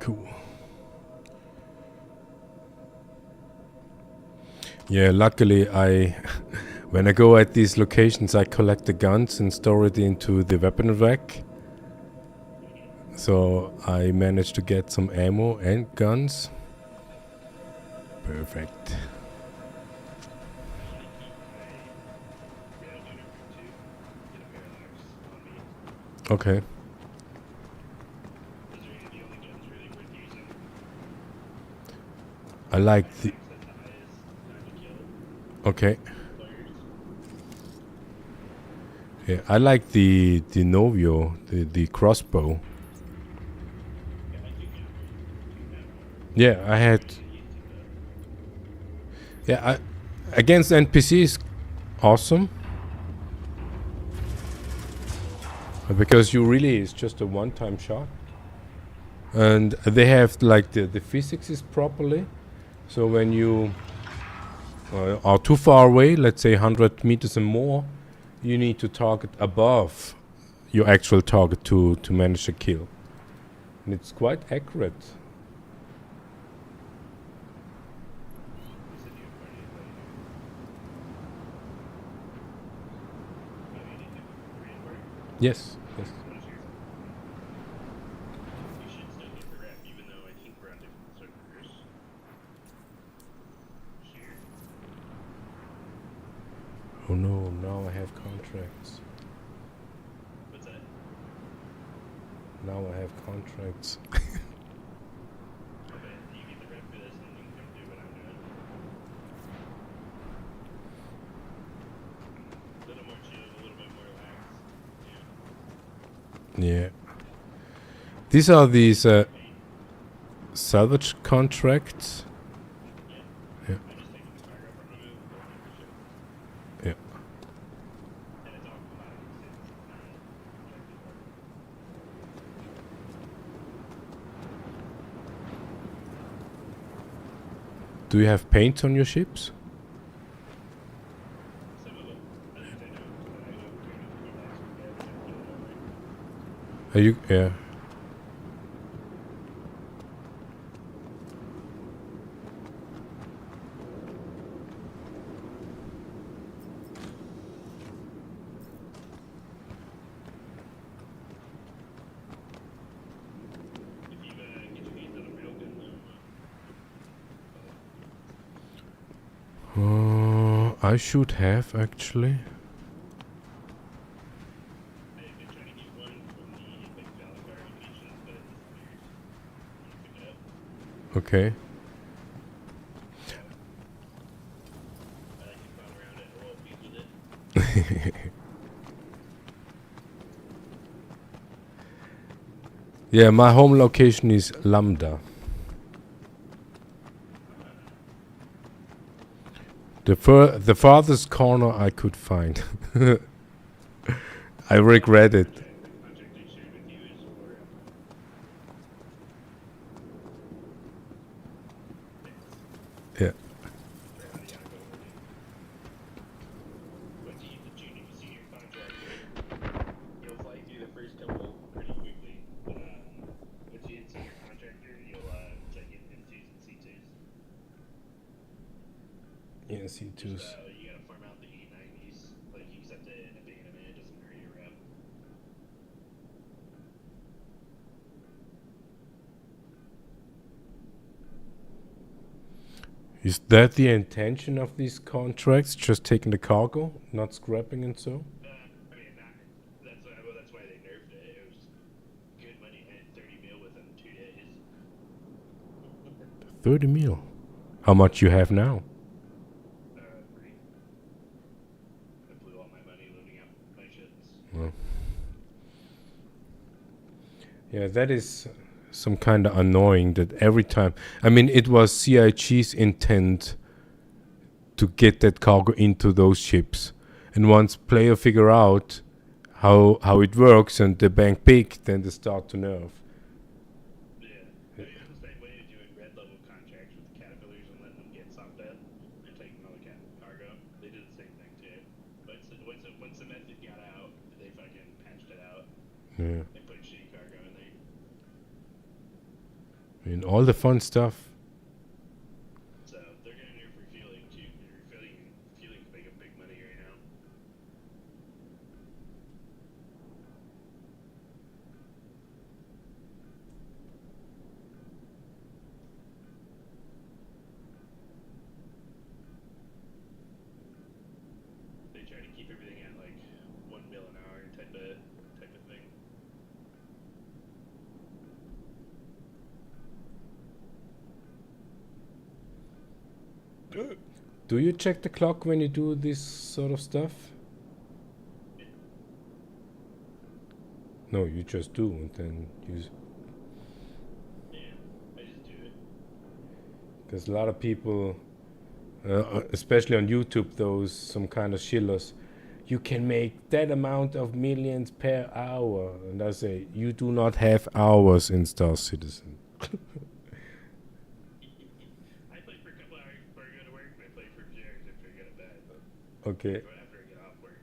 Cool. Yeah, luckily when I go at these locations, I collect the guns and store it into the weapon rack. So I managed to get some ammo and guns. Perfect. Okay. I like the... Okay. Yeah, I like the Novio, the crossbow. Yeah, I had... Yeah, against NPCs, awesome. Because you really, it's just a one-time shot. And they have like the physics is properly. So when you are too far away, let's say 100 meters and more, you need to target above your actual target to manage a kill. And it's quite accurate. Yes, yes. You should still get the rep, even though I think we're on different servers. Share. Oh no, now I have contracts. What's that? Now I have contracts. Okay, you get the rep for this and you can come do what I'm doing. A little more chill, a little bit more relaxed. Yeah. Yeah. These are these salvage contracts. Yeah. I just taken the cargo from them and going into the ship. Yeah. And it's all commodities. It's non-contracted cargo. Do you have paint on your ships? Some of them. Others I don't. But I know we're going to go last week. I haven't put it over. Are you? Yeah. If you get your hands on a railgun, I should have actually. I have been trying to get one from the Vulgar location, but it disappeared. You pick it up. Okay. I like to clown around it or roll feet with it. Yeah, my home location is Lambda. The farthest corner I could find. I regret it. The contract I shared with you is for Yeah. for how the ongoing will do. Once you get the junior to senior contractor, you'll fly through the first couple pretty quickly. But once you hit senior contractor, you'll start getting M2s and C2s. Yeah, C2s. You gotta farm out the 8090s. Like, you accept it and abandon it. It doesn't hurt your rep. Is that the intention of these contracts? Just taking the cargo, not scrapping and so? I mean, that's why they nerfed it. It was good money. I had 30 mil within 2 days. 30 mil. How much you have now? 3. I blew all my money loading up my ships. Well. Yeah, that is some kind of annoying that every time. I mean, it was CIG's intent to get that cargo into those ships. And once player figure out how it works and the bank pick, then they start to nerf. Yeah. I mean, it was the same way of doing red level contracts with the caterpillars and letting them get soft death and taking all the cargo. They did the same thing too. But once the method got out, they fucking patched it out. Yeah. They put shitty cargo in there. I mean, all the fun stuff. So they're gonna nerf refueling too. Refueling's making big money right now. They try to keep everything at like 1 mil an hour type of thing. Do you check the clock when you do this sort of stuff? No, you just do and then use. Yeah, I just do it. Because a lot of people, especially on YouTube, those some kind of shillers, you can make that amount of millions per hour. And I say, you do not have hours in Star Citizen. I play for a couple hours before I go to work, and I play for a few hours after I get to bed. Okay. After I get off work.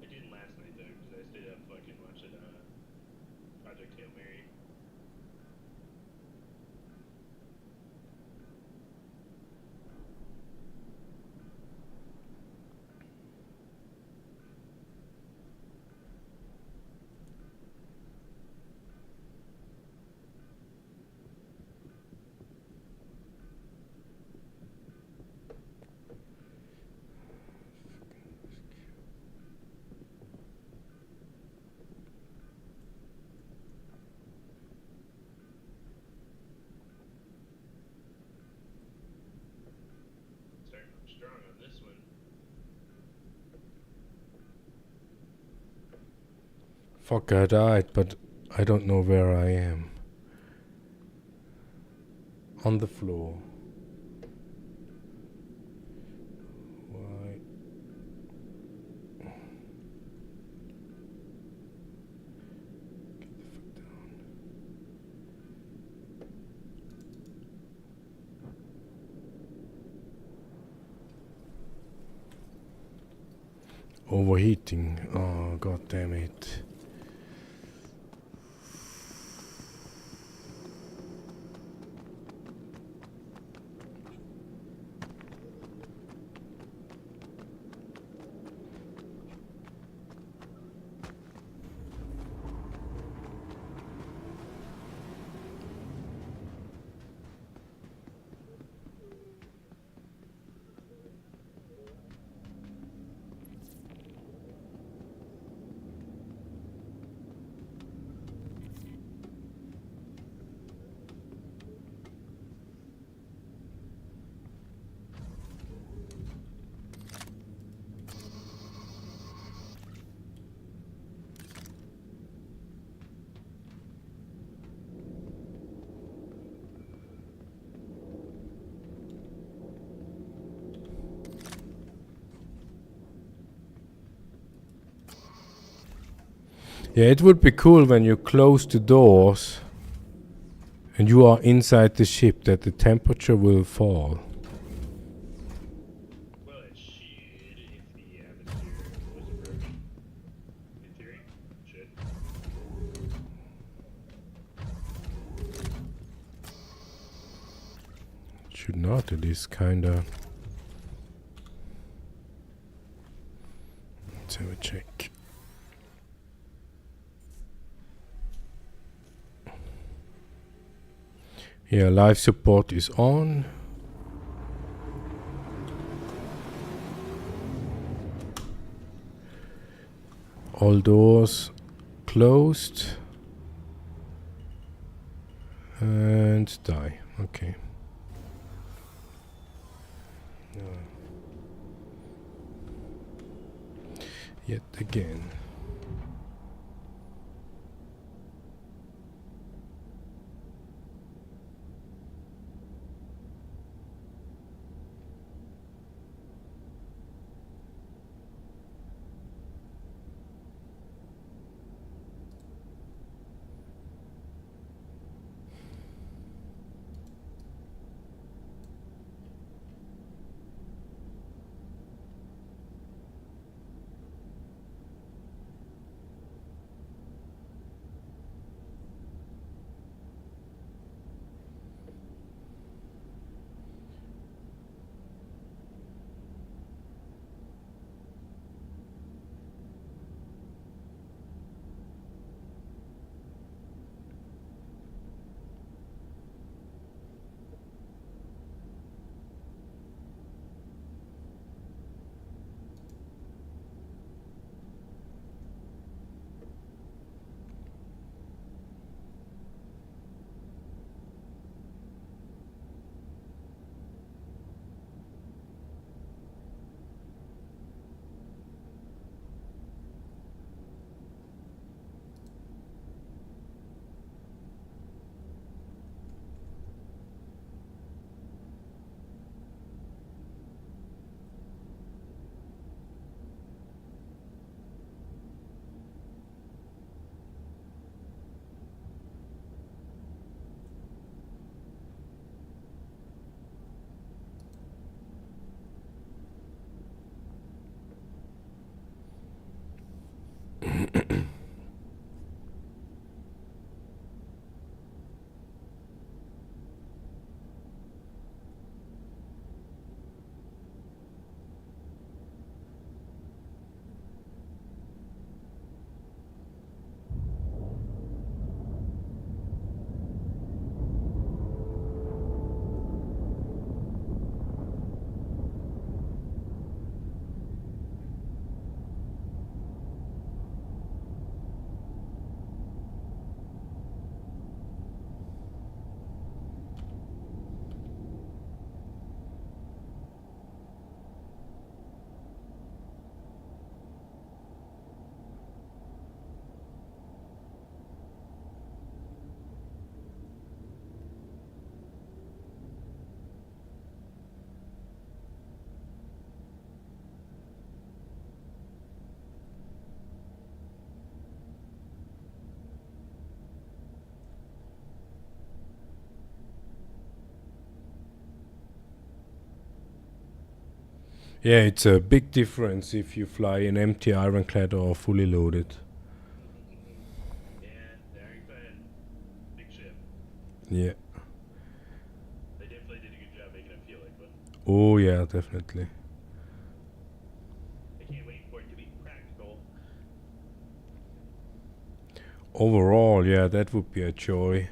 I didn't last night though, because I stayed up fucking watching Project Hail Mary. Fuck, I died, but I don't know where I am. On the floor. Why? Get the fuck down. Overheating. Oh, god damn it. Yeah, it would be cool when you close the doors and you are inside the ship that the temperature will fall. Well, it should if the atmosphere wasn't broken. In theory, should. Should not, it is kinda... Let's have a check. Yeah, life support is on. All doors closed. And die. Okay. Yet again. Yeah, it's a big difference if you fly an empty Ironclad or fully loaded. Yeah, the Ironclad, big ship. Yeah. They definitely did a good job making it feel like one. Oh yeah, definitely. I can't wait for it to be practical. Overall, yeah, that would be a joy.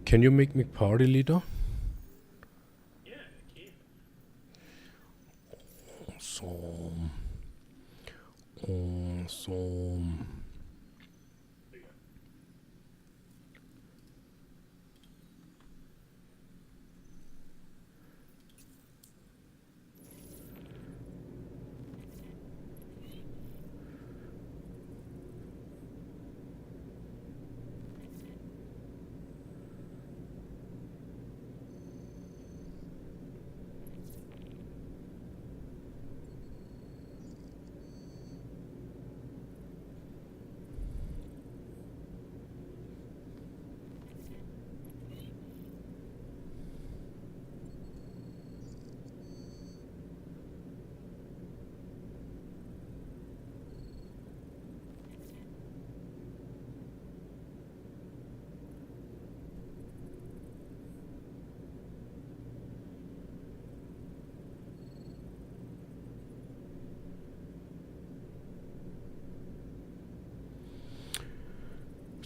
Can you make me party leader? Yeah, keep. Awesome. Awesome. There you go.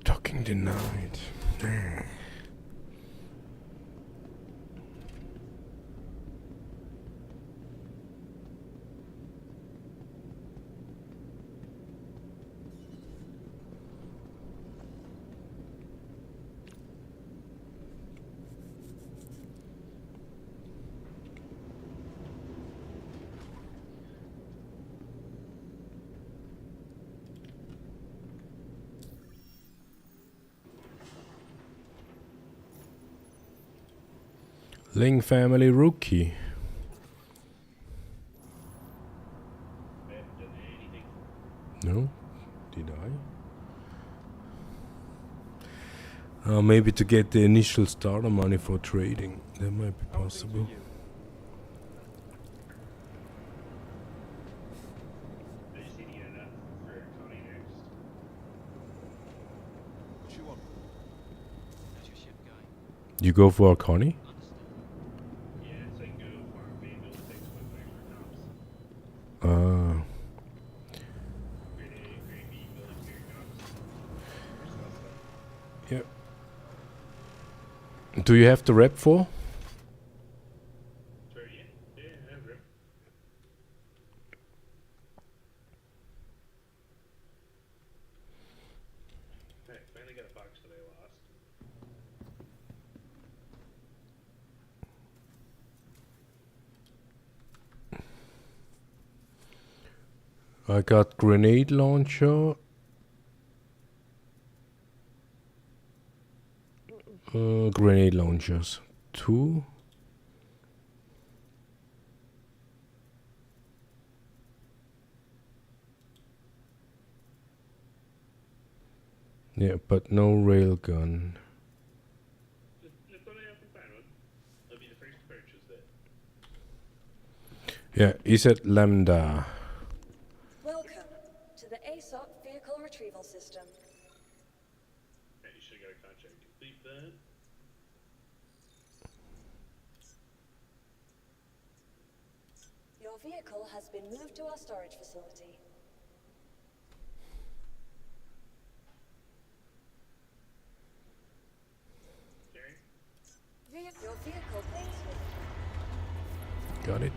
Talking denied. Ling family rookie. I haven't done anything. Did I? Maybe to get the initial starter money for trading. That might be possible. I just need to get enough for Connie next. What you want? How's your ship going? You go for a Connie? Yeah, it's like go farm Vandal 6 with extra comps. Grade A, grade B, military comps. Yep. Do you have the rep for? Sorry, yeah, I have rip. Alright, finally got a box that I lost. I got grenade launcher. Grenade launchers. 2. Yeah, but no railgun. That's what I have to find one. I'll be the first to purchase it. Yeah, is it Lambda? Welcome to the ASUS Vehicle Retrieval System. Alright, you should have got a contract complete then. Your vehicle has been moved to our storage facility. Jerry? Your vehicle brings with it. Got it.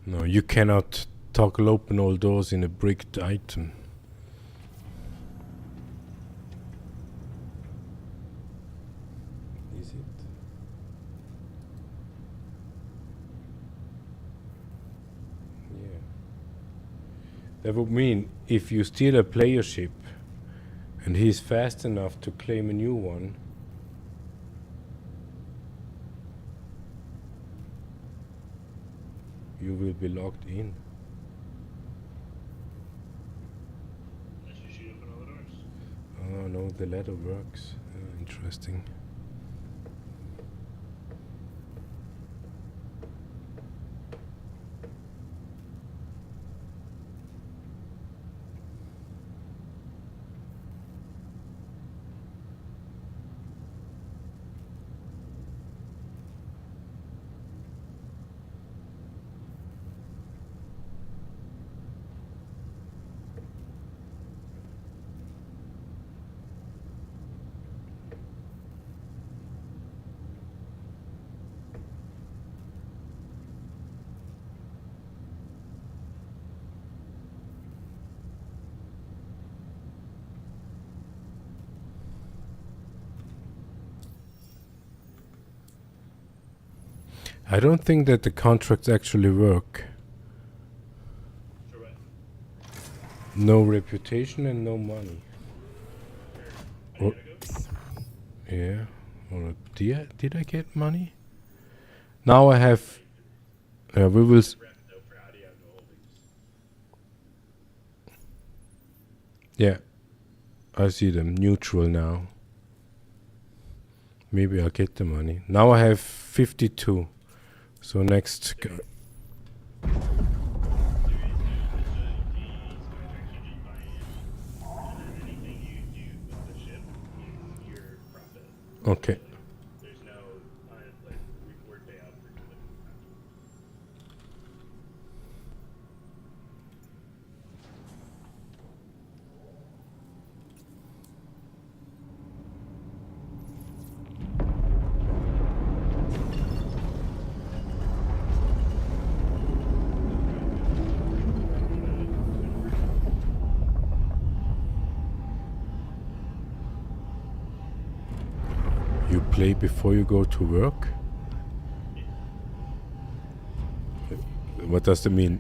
No, you cannot toggle open all doors in a bricked item. Is it? Yeah. That would mean if you steal a player ship and he's fast enough to claim a new one, you will be locked in. Unless you shoot open all the doors. Oh no, the ladder works. Interesting. I don't think that the contracts actually work. For what? No reputation and no money. I Or, gotta go? yeah. Or did I get money? Now I have. We will. Wrap it up for audio and holdings. Yeah. I see them neutral now. Maybe I'll get the money. Now I have 52. So next. Okay. There's no like reward payout for completing the contract. You play before you go to work? What does that mean?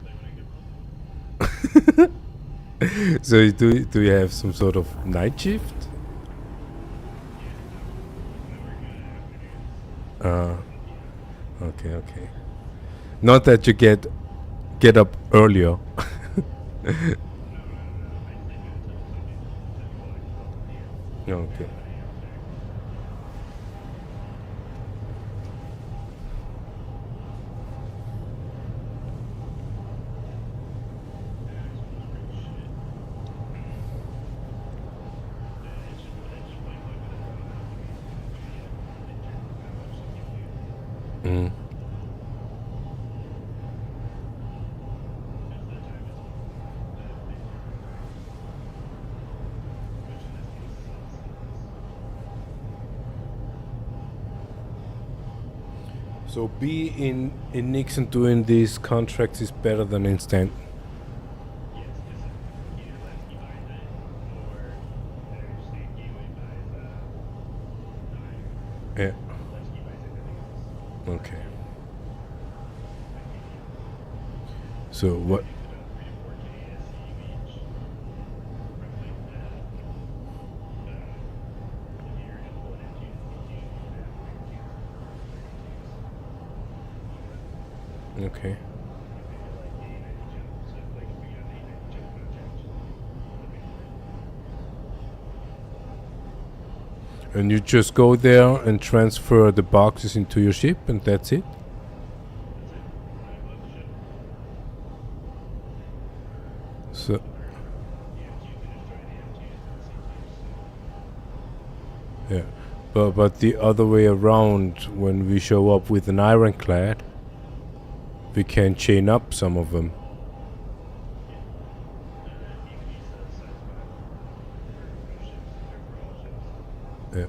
So do you have some sort of night shift? Okay. Not that you get up earlier. Okay. Mm. So be in Nixon doing these contracts is better than instant. Yes, because either lefty buys it or their state gateway buys the Yeah. lefty buys everything else. Okay. So what? About 3 to 4K ASU each. Roughly that. If you're gonna pull an M2 to C2, you're gonna have to Okay. like A90 jump. So like if we got an A90 jump contract, that'd be great. And you just go there and transfer the boxes into your ship, and that's it. So. Yeah, but the other way around, when we show up with an Ironclad, we can chain up some of them. Yeah.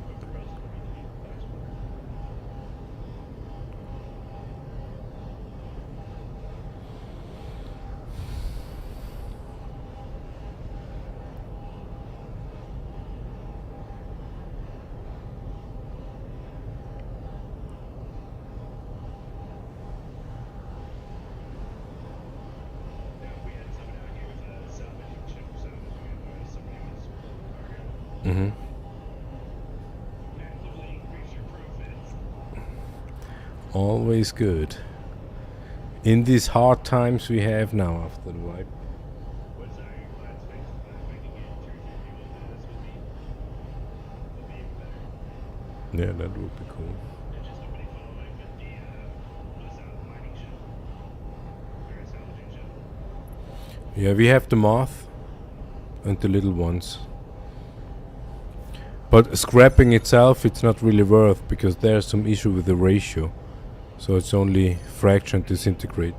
Mm-hmm. Always good. In these hard times we have now after the wipe. Yeah, that would be cool. Yeah, we have the moth and the little ones. But scrapping itself, it's not really worth, because there's some issue with the ratio. So it's only fraction disintegrate.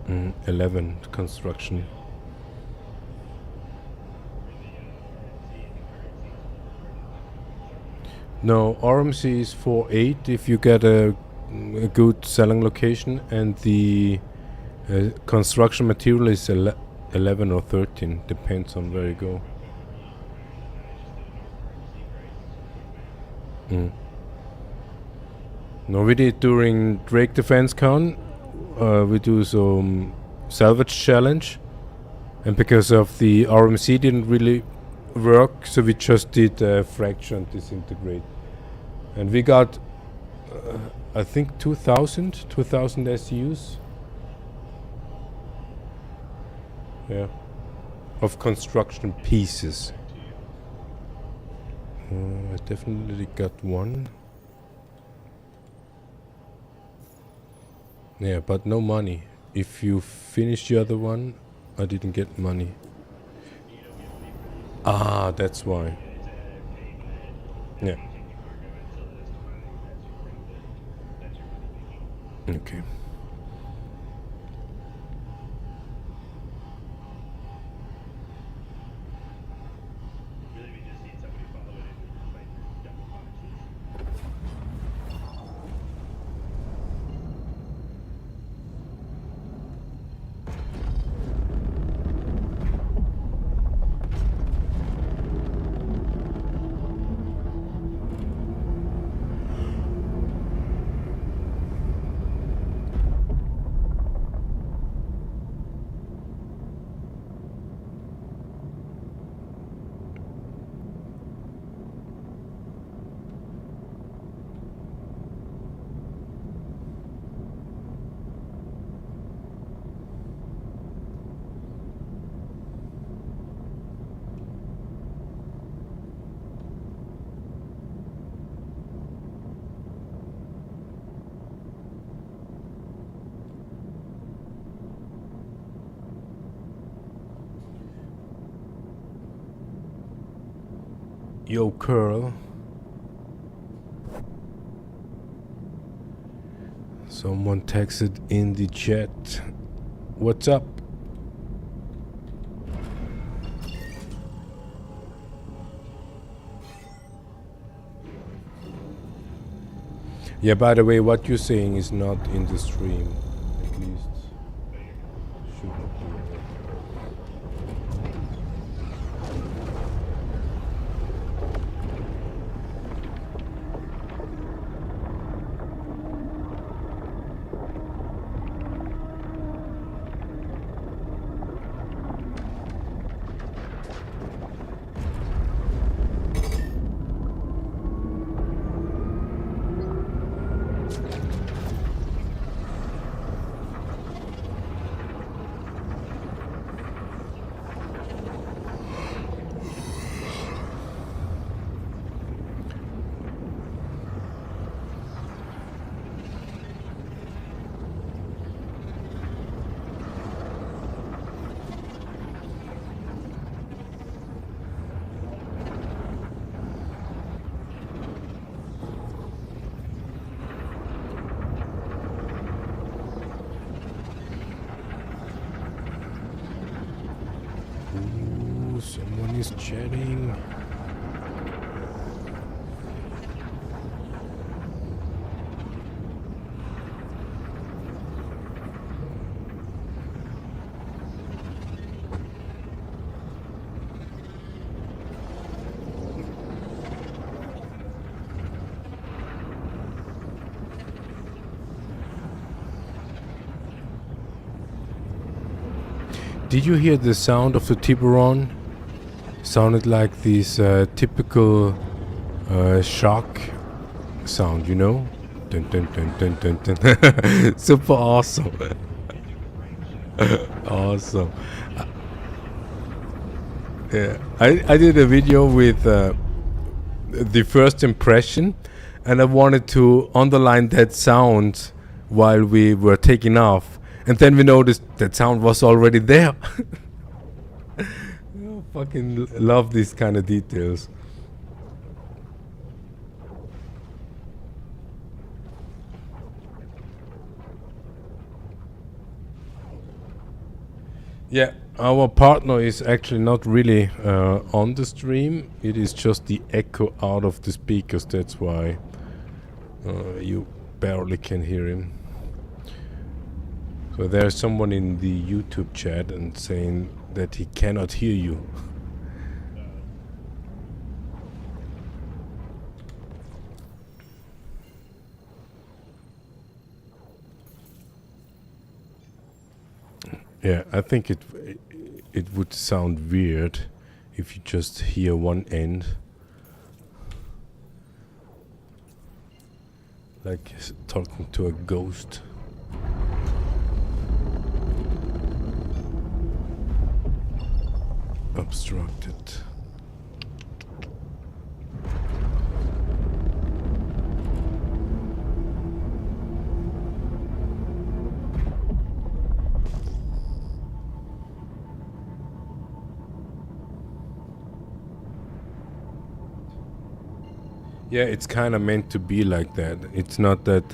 Mm, 11 construction. No, RMC is for 8 if you get a good selling location, and the Construction material is 11 or 13, depends on where you go. No, we did during Drake Defense Con. We do some salvage challenge, and because of the RMC didn't really work, so we just did fracture and disintegrate, and we got I think 2000 SUs, yeah, of construction pieces. I definitely got one. Yeah, but no money. If you finish the other one, I didn't get money. Ah, that's why. Yeah. Okay. Yo, Curl. Someone texted in the chat. What's up? Yeah, by the way, what you're saying is not in the stream. At least should not be. Someone is chatting. Did you hear the sound of the Tiburon? Sounded like this typical shark sound, you know? Dun, dun, dun, dun, dun, dun. Super awesome. Awesome. Yeah, I did a video with the first impression, and I wanted to underline that sound while we were taking off. And then we noticed that sound was already there. I fucking love these kind of details. Yeah, our partner is actually not really on the stream. It is just the echo out of the speakers. That's why you barely can hear him. So there's someone in the YouTube chat and saying that he cannot hear you. Yeah, I think it would sound weird if you just hear one end, like talking to a ghost. Obstructed. Yeah, it's kind of meant to be like that. It's not that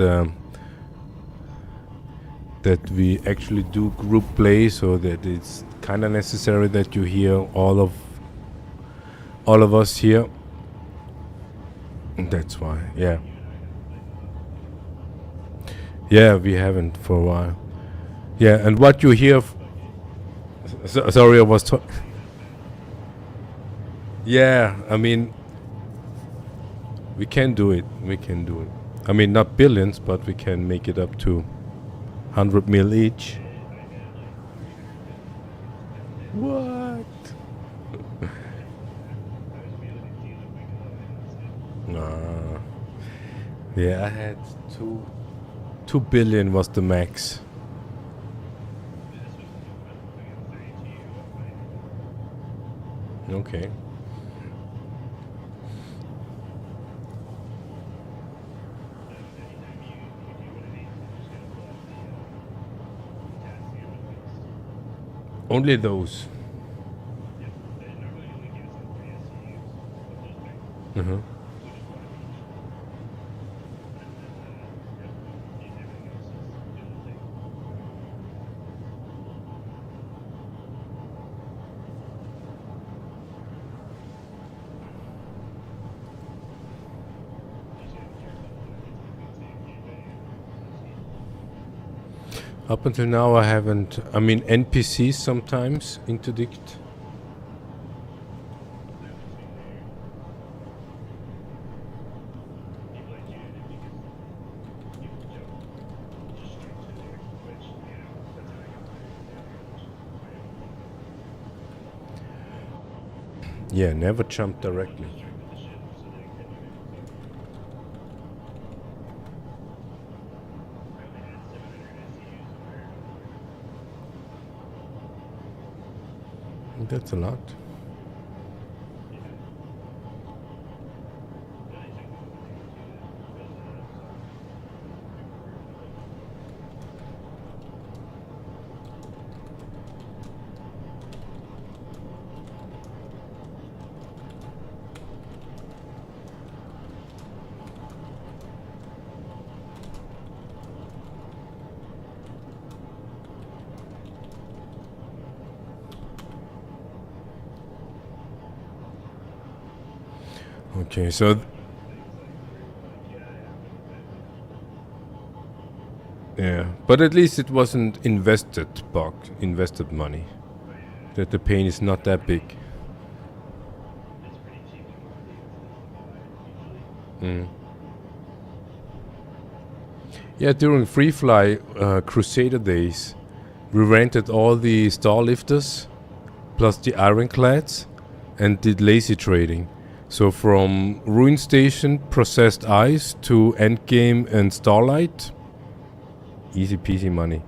that we actually do group play, so that it's kind of necessary that you hear all of us here. That's why, yeah. Yeah, we haven't for a while. Yeah, and what you hear... sorry, I was talking... Yeah, I mean... We can do it. We can do it. I mean, not billions, but we can make it up to 100 mil each. What? Nah. Yeah, I had 2 billion was the max. Okay. Only those. Uh-huh. Up until now I haven't, I mean NPCs sometimes interdict. Yeah, never jump directly. That's a lot. Okay, so yeah, but at least it wasn't invested money. That the pain is not that big. Yeah, during Free Fly Crusader days, we rented all the star lifters plus the Ironclads and did lazy trading. So from Ruin Station, Processed Ice to Endgame and Starlight, easy peasy money.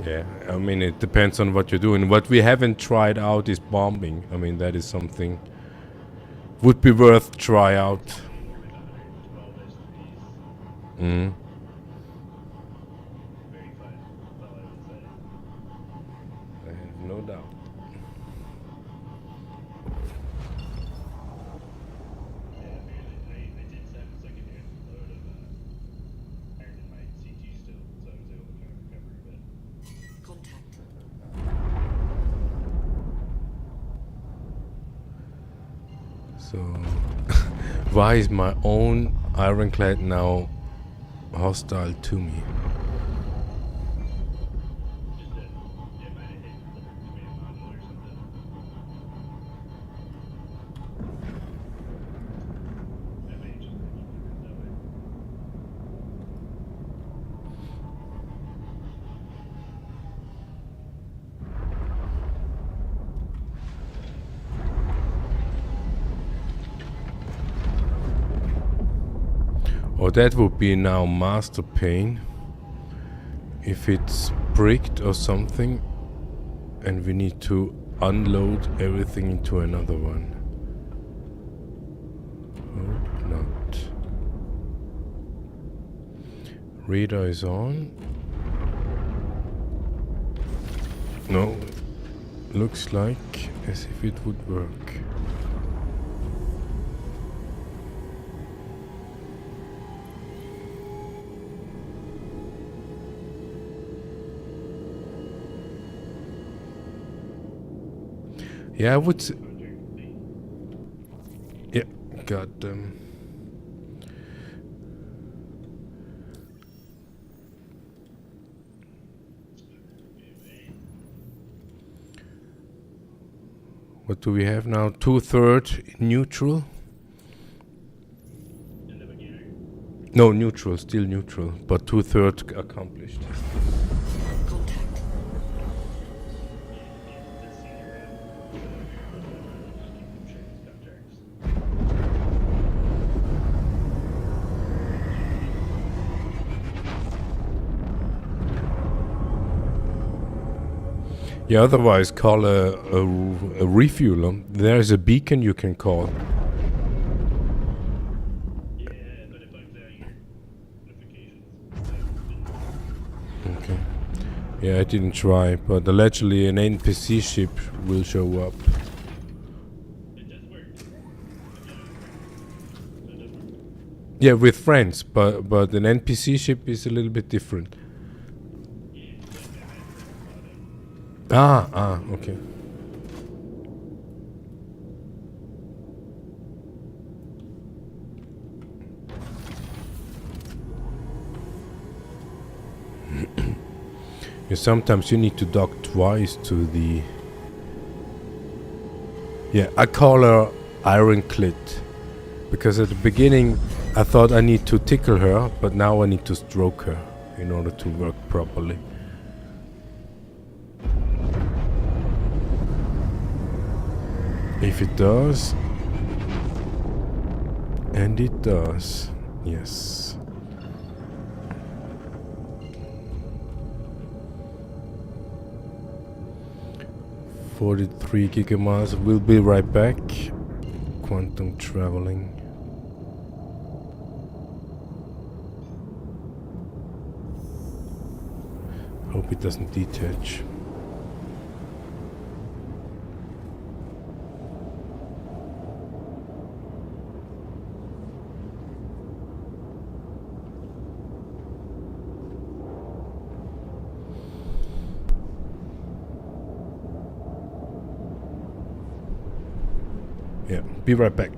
Yeah, I mean it depends on what you're doing. What we haven't tried out is bombing. I mean that is something would be worth try out. Mm. I have no doubt. So, why is my own Ironclad now hostile to me? Just that it might have hit the command module or something. That may just make it that way. Or that would be now master pane. If it's bricked or something, and we need to unload everything into another one. Hope not. Radar is on. No, looks like as if it would work. Yeah, I would say. Yeah, got them. What do we have now? 2/3 neutral? In the beginner. No, neutral, still neutral, but 2/3 accomplished. Contact. The senior rep. Just keep sharing these contracts. Yeah, otherwise call a refueler. There's a beacon you can call. Yeah, but it bugs out your notifications. Okay. Yeah, I didn't try, but allegedly an NPC ship will show up. It does work. It does work. Yeah, with friends, but an NPC ship is a little bit different. Yeah, I had friends about it. Okay. Yeah, sometimes you need to dock twice to the... Yeah, I call her Ironclit, because at the beginning I thought I need to tickle her, but now I need to stroke her in order to work properly. If it does, and it does, yes. $43 gigamiles. We'll be right back. Quantum traveling. Hope it doesn't detach. Yeah, be right back.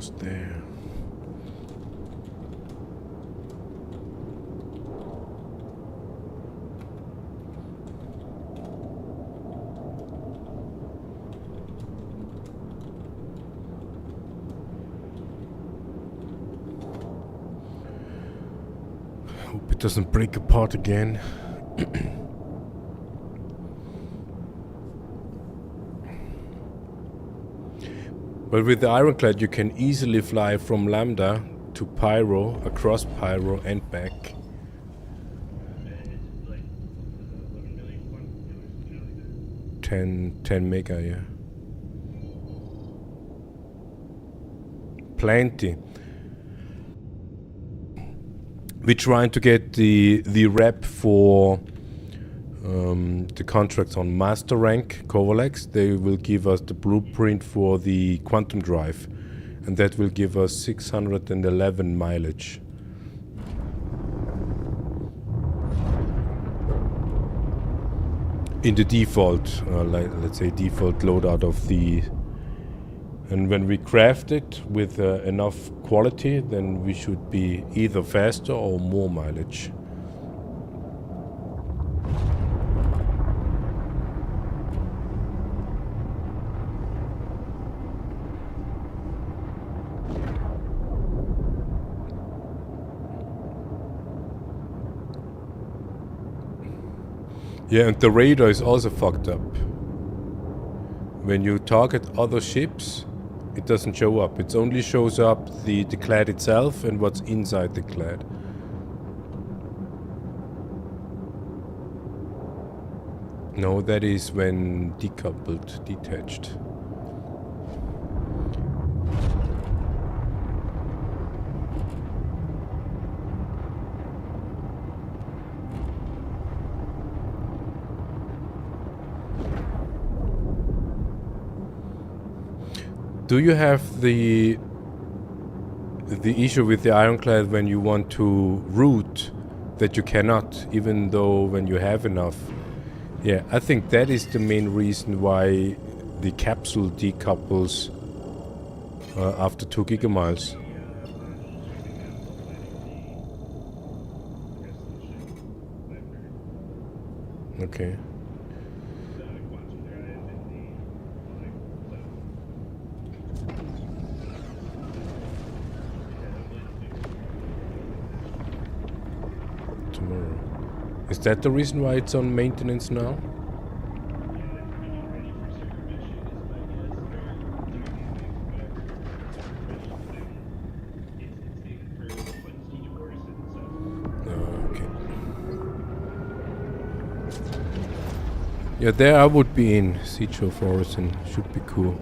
Almost there. Hope it doesn't break apart again. But with the Ironclad you can easily fly from Lambda to Pyro, across Pyro and back. It's like 11 million, 10 mega, yeah. Plenty. We're trying to get the rep for the contracts on Master Rank Kovalex. They will give us the blueprint for the quantum drive, and that will give us 611 mileage. In the default, let's say default loadout of the. And when we craft it with enough quality, then we should be either faster or more mileage. Yeah, and the radar is also fucked up. When you target other ships, it doesn't show up. It only shows up the clad itself and what's inside the clad. No, that is when decoupled, detached. Do you have the issue with the Ironclad when you want to route that you cannot, even though when you have enough? Yeah, I think that is the main reason why the capsule decouples after 2 gigamiles. Okay. Tomorrow. Is that the reason why it's on maintenance now? Okay. Yeah, there I would be in Siege of Horizon. Should be cool.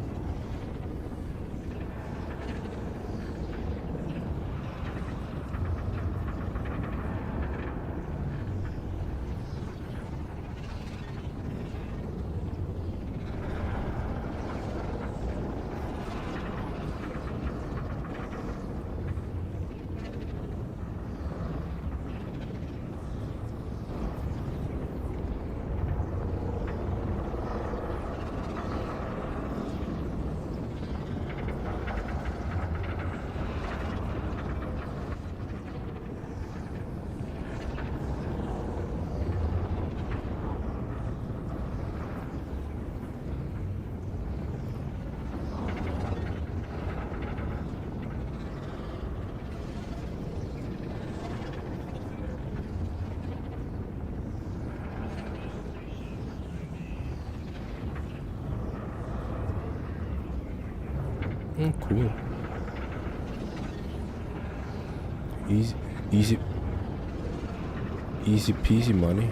Oh, cool. Easy peasy money.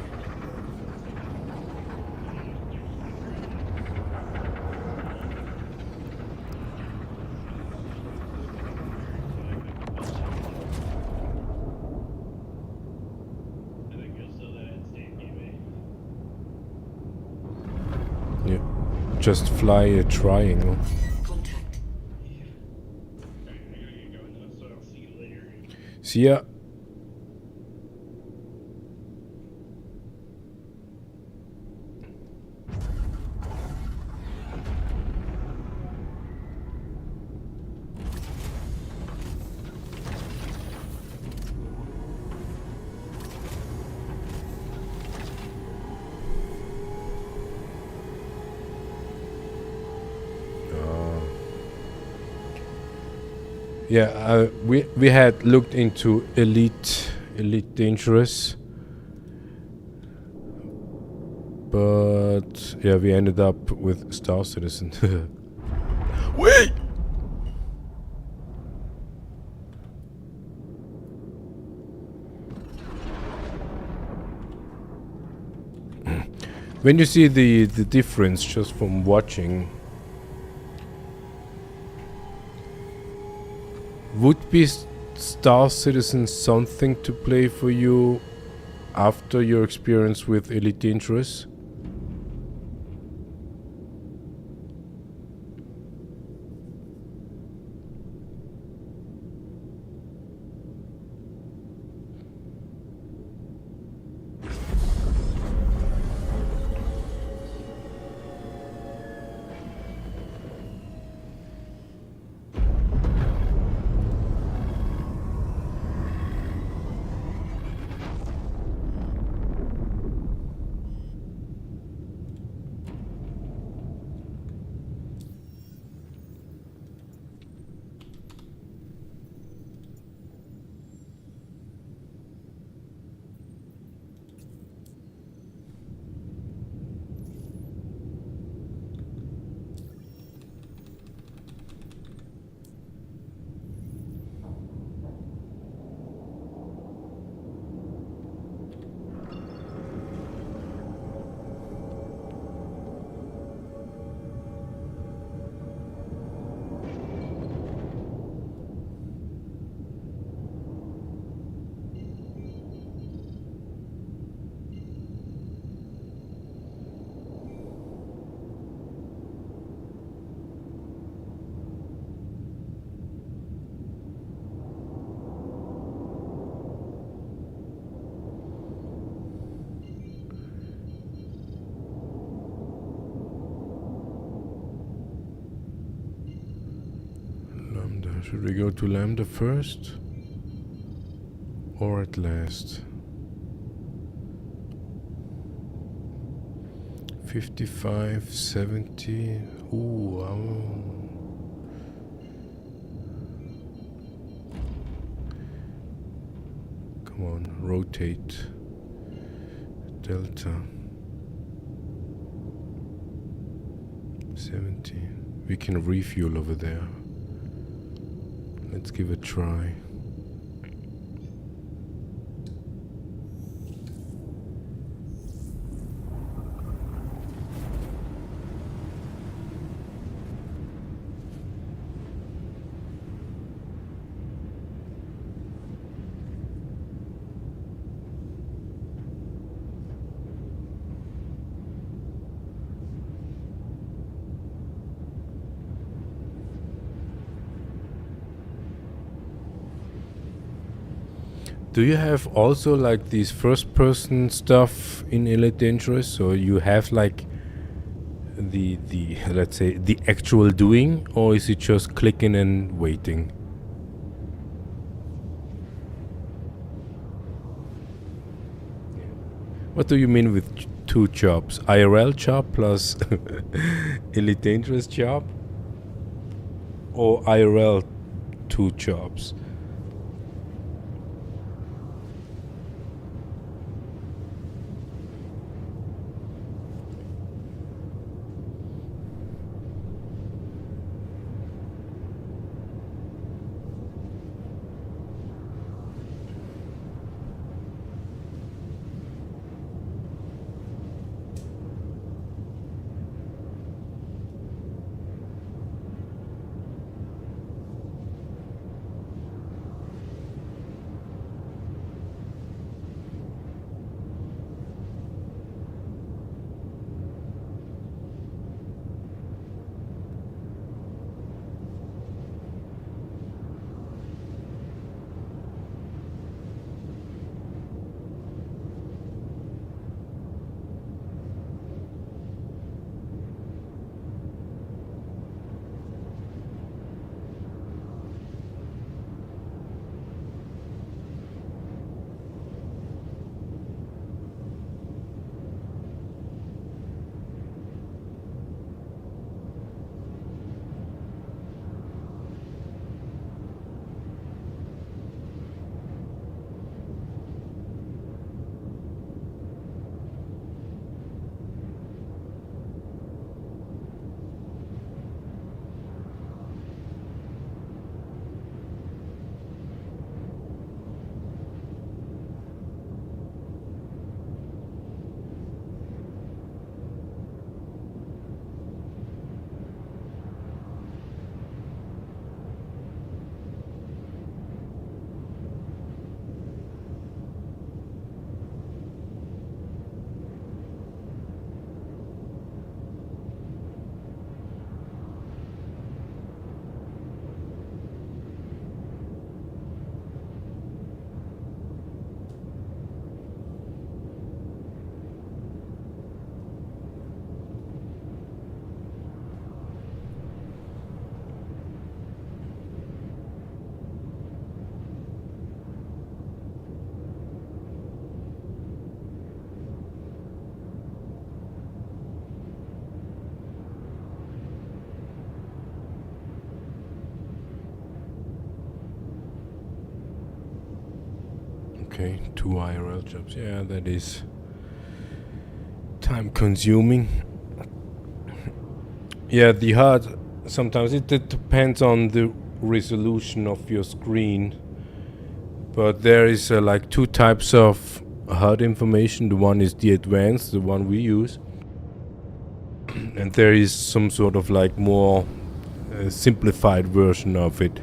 Yeah, just fly a triangle. See ya. Yeah, we had looked into Elite Dangerous, but yeah, we ended up with Star Citizen. Wait! When you see the difference just from watching, would be Star Citizen something to play for you after your experience with Elite Dangerous? Should we go to Lambda first? Or at last? 55, 70. Ooh, come on, rotate. Delta. 70. We can refuel over there. Let's give it a try. Do you have also like these first person stuff in Elite Dangerous? So you have like the let's say the actual doing, or is it just clicking and waiting? What do you mean with two jobs? IRL job plus Elite Dangerous job? Or IRL two jobs? Okay, 2 IRL jobs. Yeah, that is time consuming. Yeah, the HUD, sometimes it depends on the resolution of your screen. But there is like 2 types of HUD information. The one is the advanced, the one we use. And there is some sort of like more simplified version of it.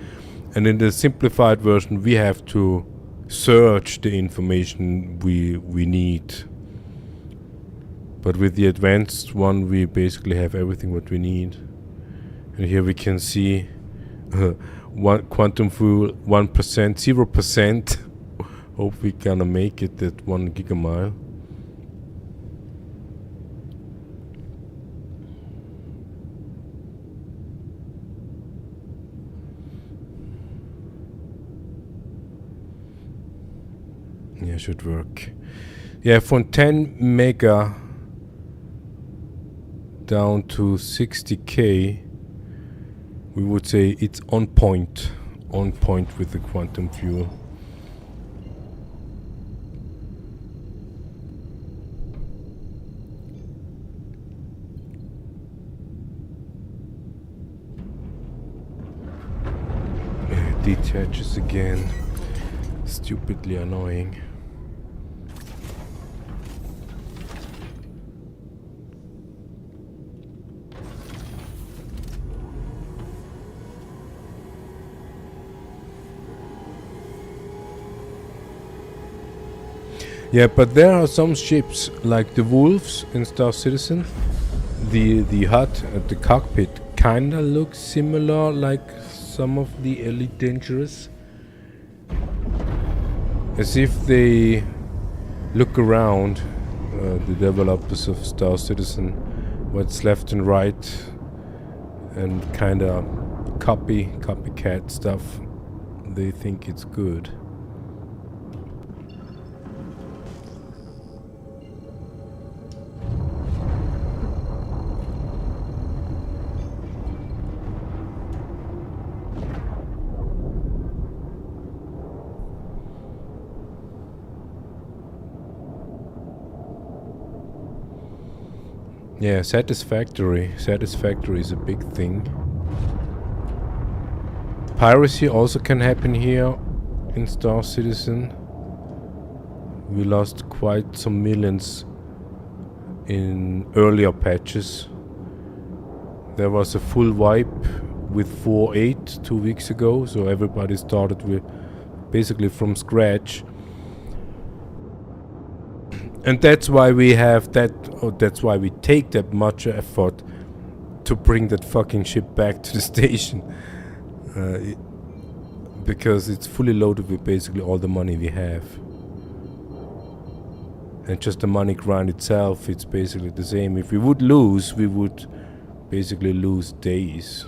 And in the simplified version we have to search the information we need. But with the advanced one we basically have everything what we need. And here we can see one quantum fuel 1%, 0%. Hope we gonna make it at 1 gigamile. Yeah, should work. Yeah, from 10 mega down to 60k, we would say it's on point with the quantum fuel. It detaches again. Stupidly annoying. Yeah, but there are some ships like the Wolves in Star Citizen. The HUD at the cockpit kinda looks similar like some of the Elite Dangerous. As if they look around, the developers of Star Citizen, what's left and right, and kinda copycat stuff. They think it's good. Yeah, satisfactory. Satisfactory is a big thing. Piracy also can happen here in Star Citizen. We lost quite some millions in earlier patches. There was a full wipe with 4.8 2 weeks ago, so everybody started with basically from scratch. And that's why we have that, or that's why we take that much effort to bring that fucking ship back to the station. Because it's fully loaded with basically all the money we have. And just the money grind itself, it's basically the same. If we would lose, we would basically lose days.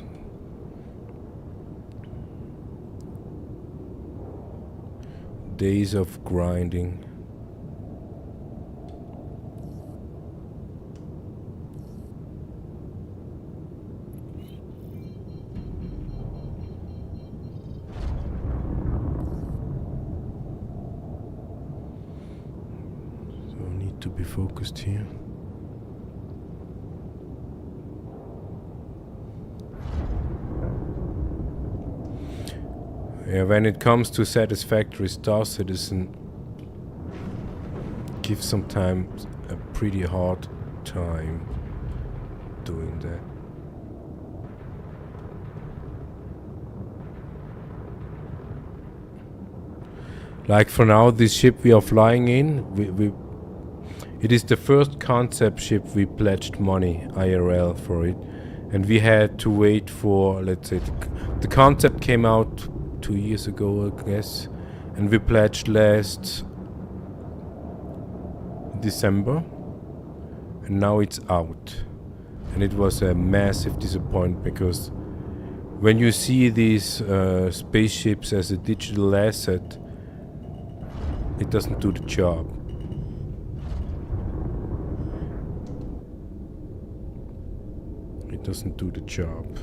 Days of grinding. To be focused here. Yeah, when it comes to satisfactory Star Citizen, give sometimes a pretty hard time doing that. Like for now, this ship we are flying in, it is the first concept ship we pledged money, IRL, for it. And we had to wait for, let's say, the concept came out 2 years ago, I guess. And we pledged last December. And now it's out. And it was a massive disappointment because when you see these spaceships as a digital asset, it doesn't do the job. Doesn't do the job.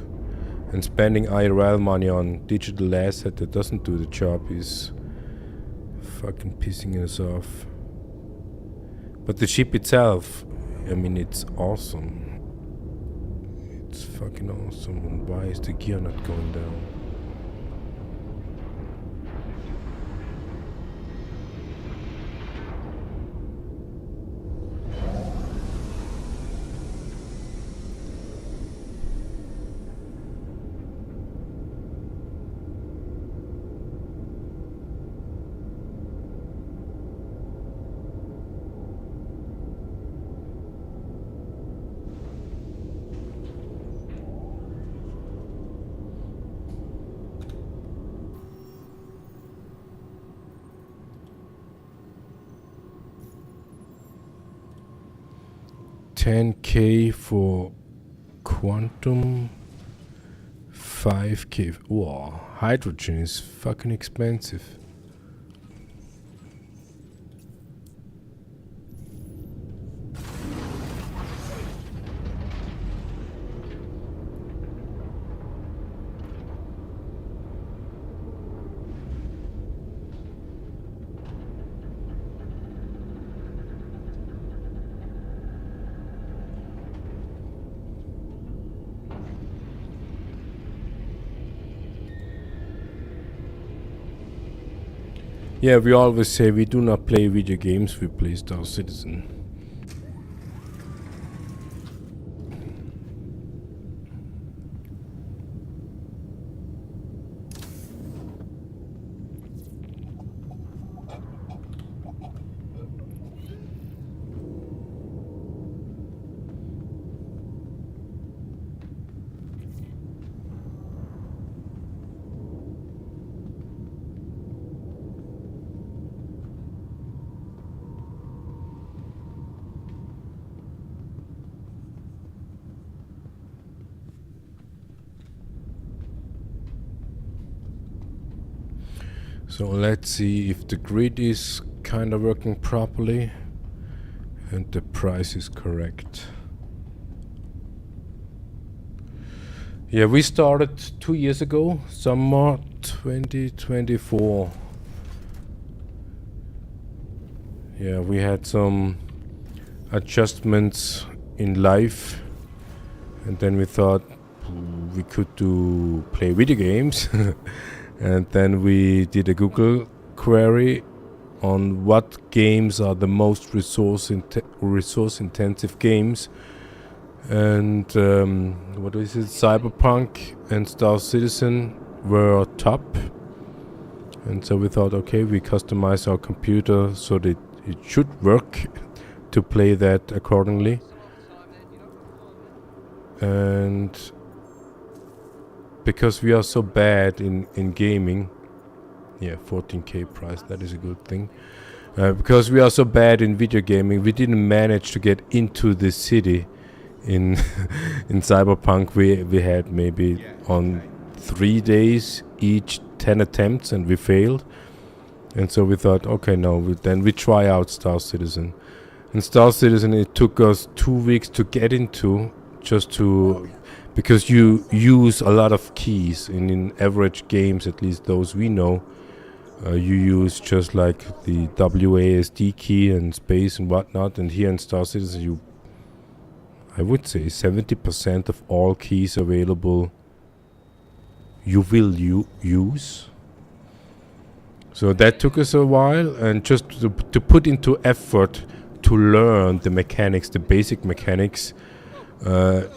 And spending IRL money on digital asset that doesn't do the job is fucking pissing us off. But the ship itself, I mean, it's awesome. It's fucking awesome. And why is the gear not going down? $10K for quantum, 5K. Wow, hydrogen is fucking expensive. Yeah, we always say we do not play video games, we play Star Citizen. So let's see if the grid is kind of working properly and the price is correct. Yeah, we started 2 years ago, summer 2024. Yeah, we had some adjustments in life, and then we thought we could play video games. And then we did a Google query on what games are the most resource intensive games, and what is it? Cyberpunk and Star Citizen were top. And so we thought, okay, we customize our computer so that it should work to play that accordingly. And because we are so bad in gaming, yeah, 14K price, that is a good thing. Because we are so bad in video gaming, we didn't manage to get into the city in in Cyberpunk. We had maybe on 3 days each 10 attempts, and we failed. And so we thought, okay, no, then we try out Star Citizen. And Star Citizen, it took us 2 weeks to get into, just to... Because you use a lot of keys, and in average games, at least those we know, you use just like the WASD key and space and whatnot. And here in Star Citizen, I would say 70% of all keys available you will use. So that took us a while, and just to put into effort to learn the mechanics, the basic mechanics,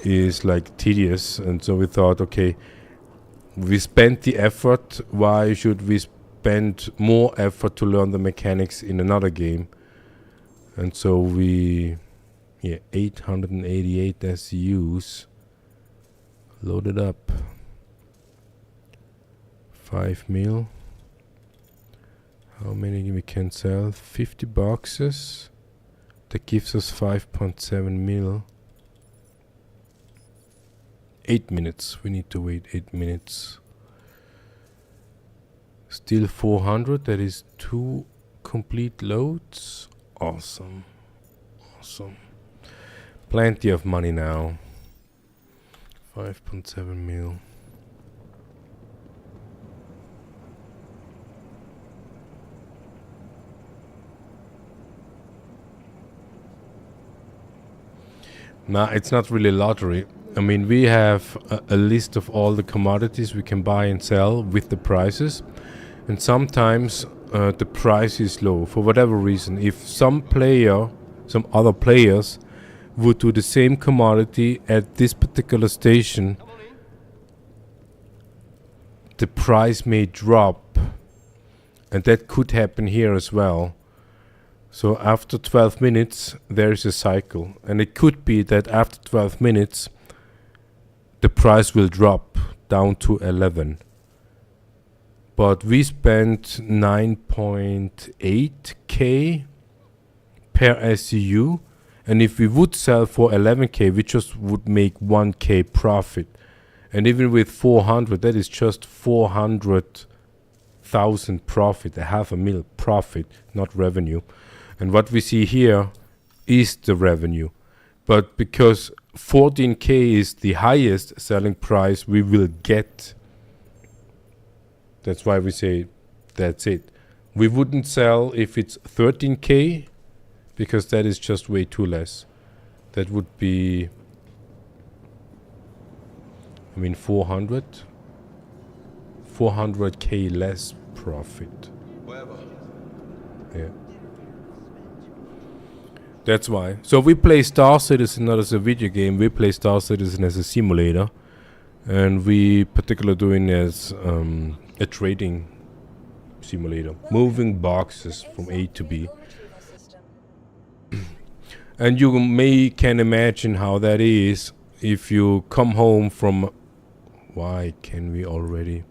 is like tedious. And so we thought, okay, we spent the effort, why should we spend more effort to learn the mechanics in another game? And so we 888 SUs loaded up. 5 mil. How many we can sell? 50 boxes. That gives us 5.7 mil. 8 minutes. We need to wait 8 minutes. Still 400. That is 2 complete loads. Awesome. Awesome. Plenty of money now. 5.7 mil. Nah, it's not really lottery. I mean, we have a list of all the commodities we can buy and sell with the prices, and sometimes the price is low for whatever reason. If some other players would do the same commodity at this particular station, the price may drop, and that could happen here as well. So after 12 minutes there is a cycle, and it could be that after 12 minutes the price will drop down to 11. But we spent 9.8k per SCU, and if we would sell for 11k, we just would make 1k profit. And even with 400, that is just 400,000 profit, $500,000 profit, not revenue. And what we see here is the revenue. But because 14k is the highest selling price we will get, that's why we say that's it. We wouldn't sell if it's 13k, because that is just way too less. That would be, I mean, 400k less profit. Yeah. That's why. So we play Star Citizen not as a video game, we play Star Citizen as a simulator. And we particularly doing as a trading simulator. Moving boxes from A to B. And you can imagine how that is if you come home from... Why can we already?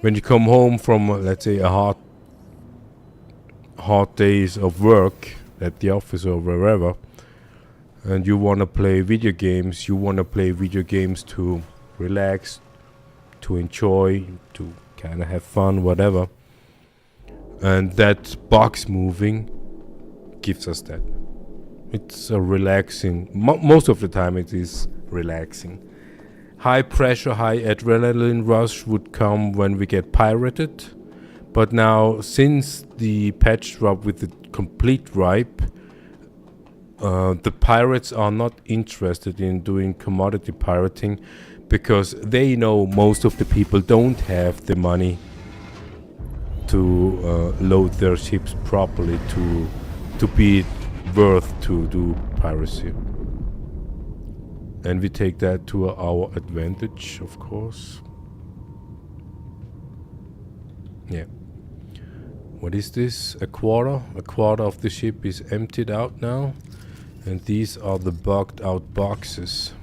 When you come home from, let's say, a hard days of work at the office or wherever, and you want to play video games, to relax, to enjoy, to kind of have fun, whatever. And that box moving gives us that. It's a relaxing, most of the time it is relaxing. High pressure, high adrenaline rush would come when we get pirated. But now, since the patch drop with the complete ripe, the pirates are not interested in doing commodity pirating, because they know most of the people don't have the money to load their ships properly to be worth to do piracy. And we take that to our advantage, of course. Yeah. What is this? A quarter? A quarter of the ship is emptied out now. And these are the bugged out boxes.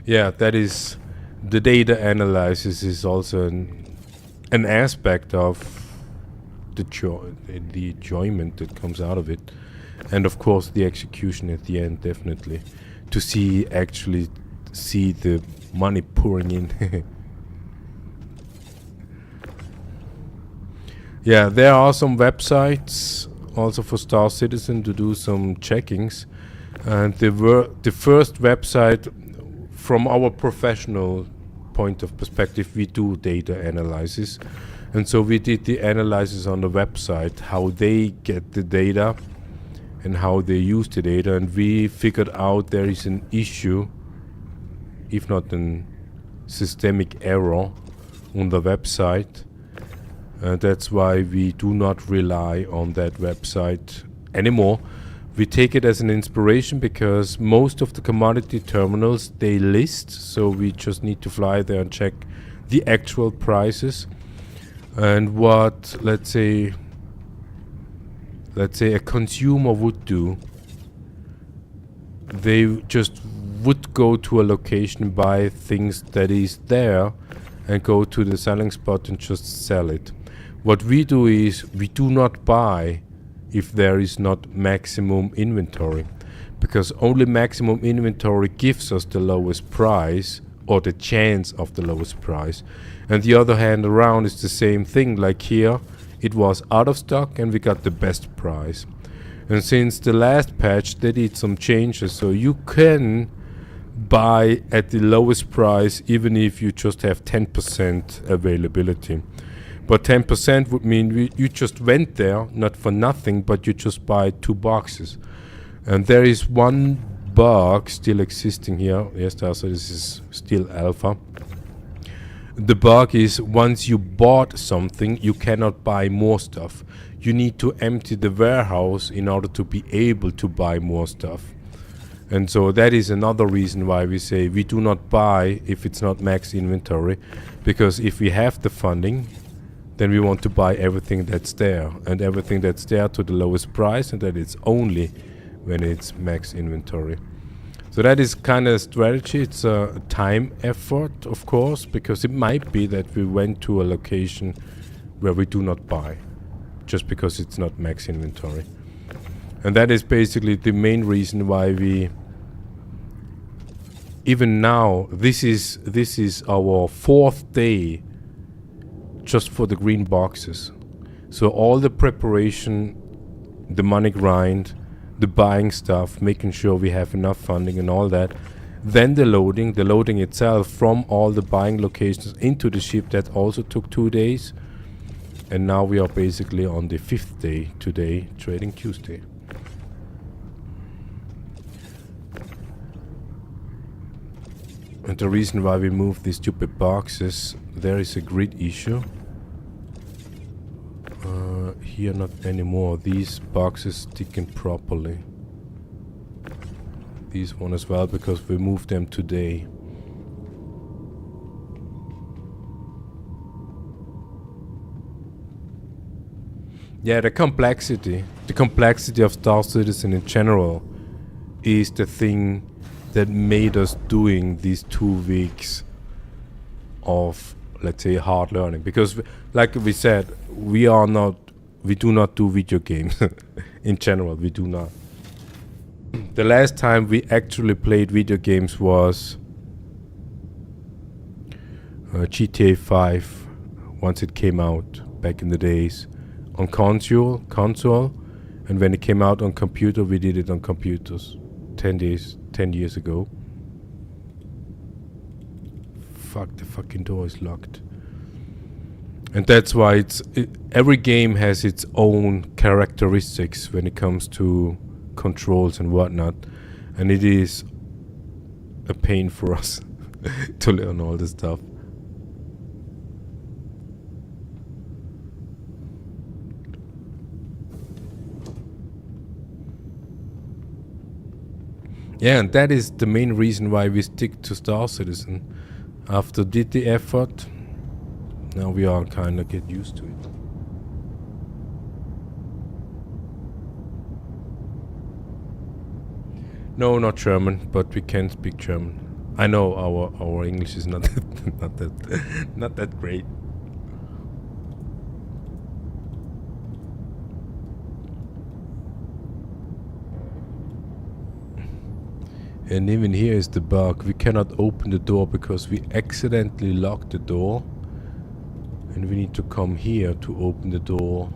Yeah, that is... The data analysis is also an aspect of the enjoyment that comes out of it. And of course the execution at the end, definitely. To actually see the money pouring in. Yeah, there are some websites also for Star Citizen to do some checkings. And the first website, from our professional point of perspective, we do data analysis. And so we did the analysis on the website, how they get the data and how they use the data, and we figured out there is an issue, if not a systemic error on the website. That's why we do not rely on that website anymore. We take it as an inspiration because most of the commodity terminals, they list, so we just need to fly there and check the actual prices. And what, let's say a consumer would do, they just would go to a location, buy things that is there, and go to the selling spot and just sell it. What we do is, we do not buy if there is not maximum inventory, because only maximum inventory gives us the lowest price, or the chance of the lowest price. And the other hand around is the same thing. Like here, it was out of stock and we got the best price. And since the last patch they did some changes, so you can buy at the lowest price, even if you just have 10% availability. But 10% would mean you just went there, not for nothing, but you just buy 2 boxes. And there is one bug still existing here. Yes, also this is still alpha. The bug is once you bought something, you cannot buy more stuff. You need to empty the warehouse in order to be able to buy more stuff. And so that is another reason why we say we do not buy if it's not max inventory. Because if we have the funding, then we want to buy everything that's there. And everything that's there to the lowest price, and that it's only when it's max inventory. So that is kind of a strategy. It's a time effort, of course, because it might be that we went to a location where we do not buy, just because it's not max inventory. And that is basically the main reason why we, even now, this is our 4th day just for the green boxes. So all the preparation, the money grind, the buying stuff, making sure we have enough funding and all that. Then the loading itself from all the buying locations into the ship, that also took 2 days. And now we are basically on the 5th day today, Trading Tuesday. And the reason why we move these stupid boxes, there is a grid issue. Here not anymore. These boxes sticking properly. These one as well, because we moved them today. Yeah, the complexity of Star Citizen in general is the thing that made us doing these 2 weeks of, let's say, hard learning. Because like we said, we do not do video games. In general, we do not. The last time we actually played video games was GTA 5, once it came out back in the days, on console, and when it came out on computer, we did it on computers 10 years ago. Fuck, the fucking door is locked. And that's why every game has its own characteristics when it comes to controls and whatnot, and it is a pain for us to learn all this stuff. Yeah, and that is the main reason why we stick to Star Citizen. After did the effort, now we are kind of get used to it. No, not German, but we can speak German. I know our English is not that great. And even here is the bug. We cannot open the door because we accidentally locked the door. And we need to come here to open the door.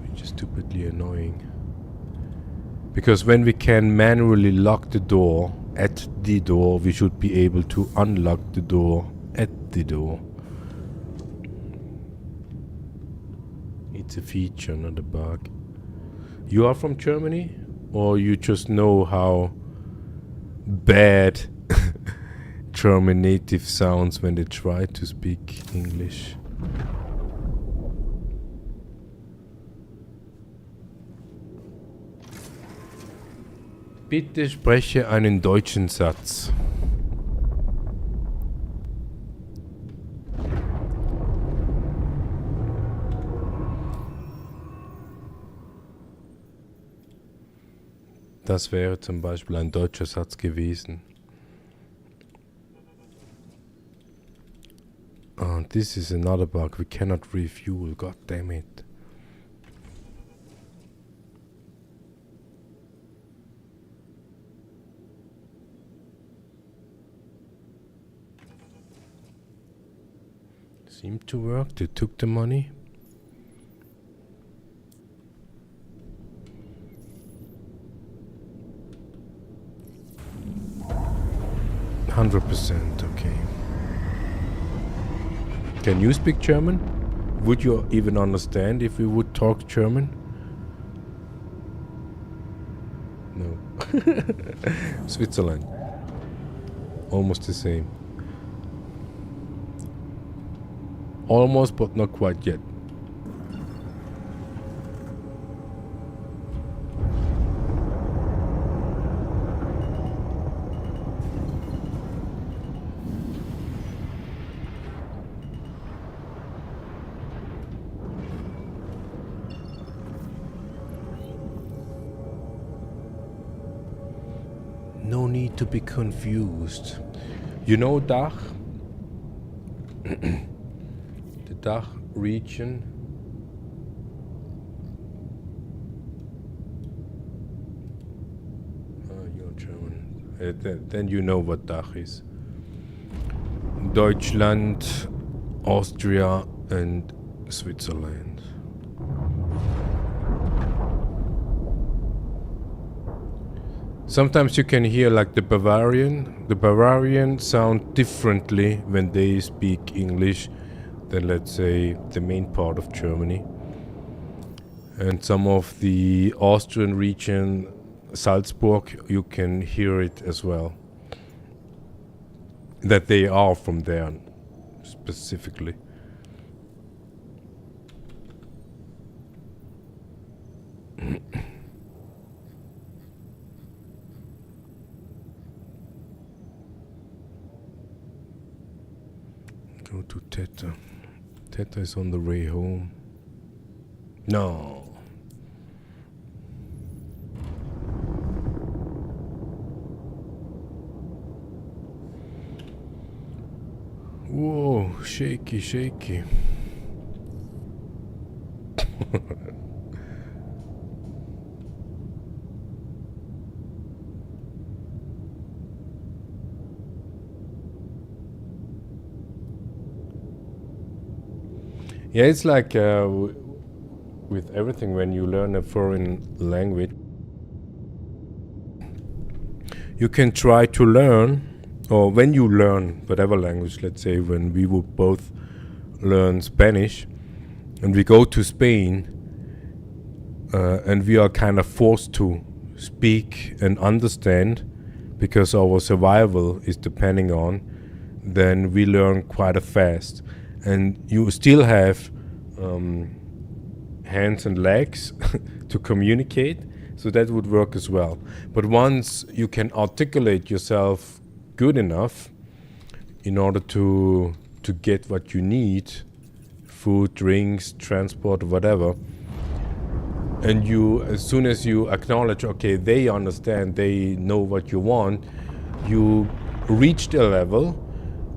Which is stupidly annoying. Because when we can manually lock the door at the door, we should be able to unlock the door at the door. It's a feature, not a bug. You are from Germany? Or you just know how bad German native sounds when they try to speak English? Bitte spreche einen deutschen Satz. Das wäre zum Beispiel ein deutscher Satz gewesen. Oh, this is another bug. We cannot refuel. God damn it. Seemed to work. They took the money. 100%, okay. Can you speak German? Would you even understand if we would talk German? No. Switzerland. Almost the same. Almost, but not quite yet. No need to be confused. You know Dach? The Dach region. Oh, you're German. Then you know what Dach is. Deutschland, Austria and Switzerland. Sometimes you can hear like the Bavarian. The Bavarian sound differently when they speak English than, let's say, the main part of Germany. And some of the Austrian region, Salzburg, you can hear it as well. That they are from there, specifically. Go to Theta. Theta is on the way home. No. Whoa, shaky, shaky. Yeah, it's like with everything when you learn a foreign language. You can try to learn, or when you learn whatever language, let's say when we would both learn Spanish, and we go to Spain, and we are kind of forced to speak and understand, because our survival is depending on, then we learn quite fast. And you still have hands and legs to communicate, so that would work as well. But once you can articulate yourself good enough in order to get what you need, food, drinks, transport, whatever, and you, as soon as you acknowledge, okay, they understand, they know what you want, you reach the level,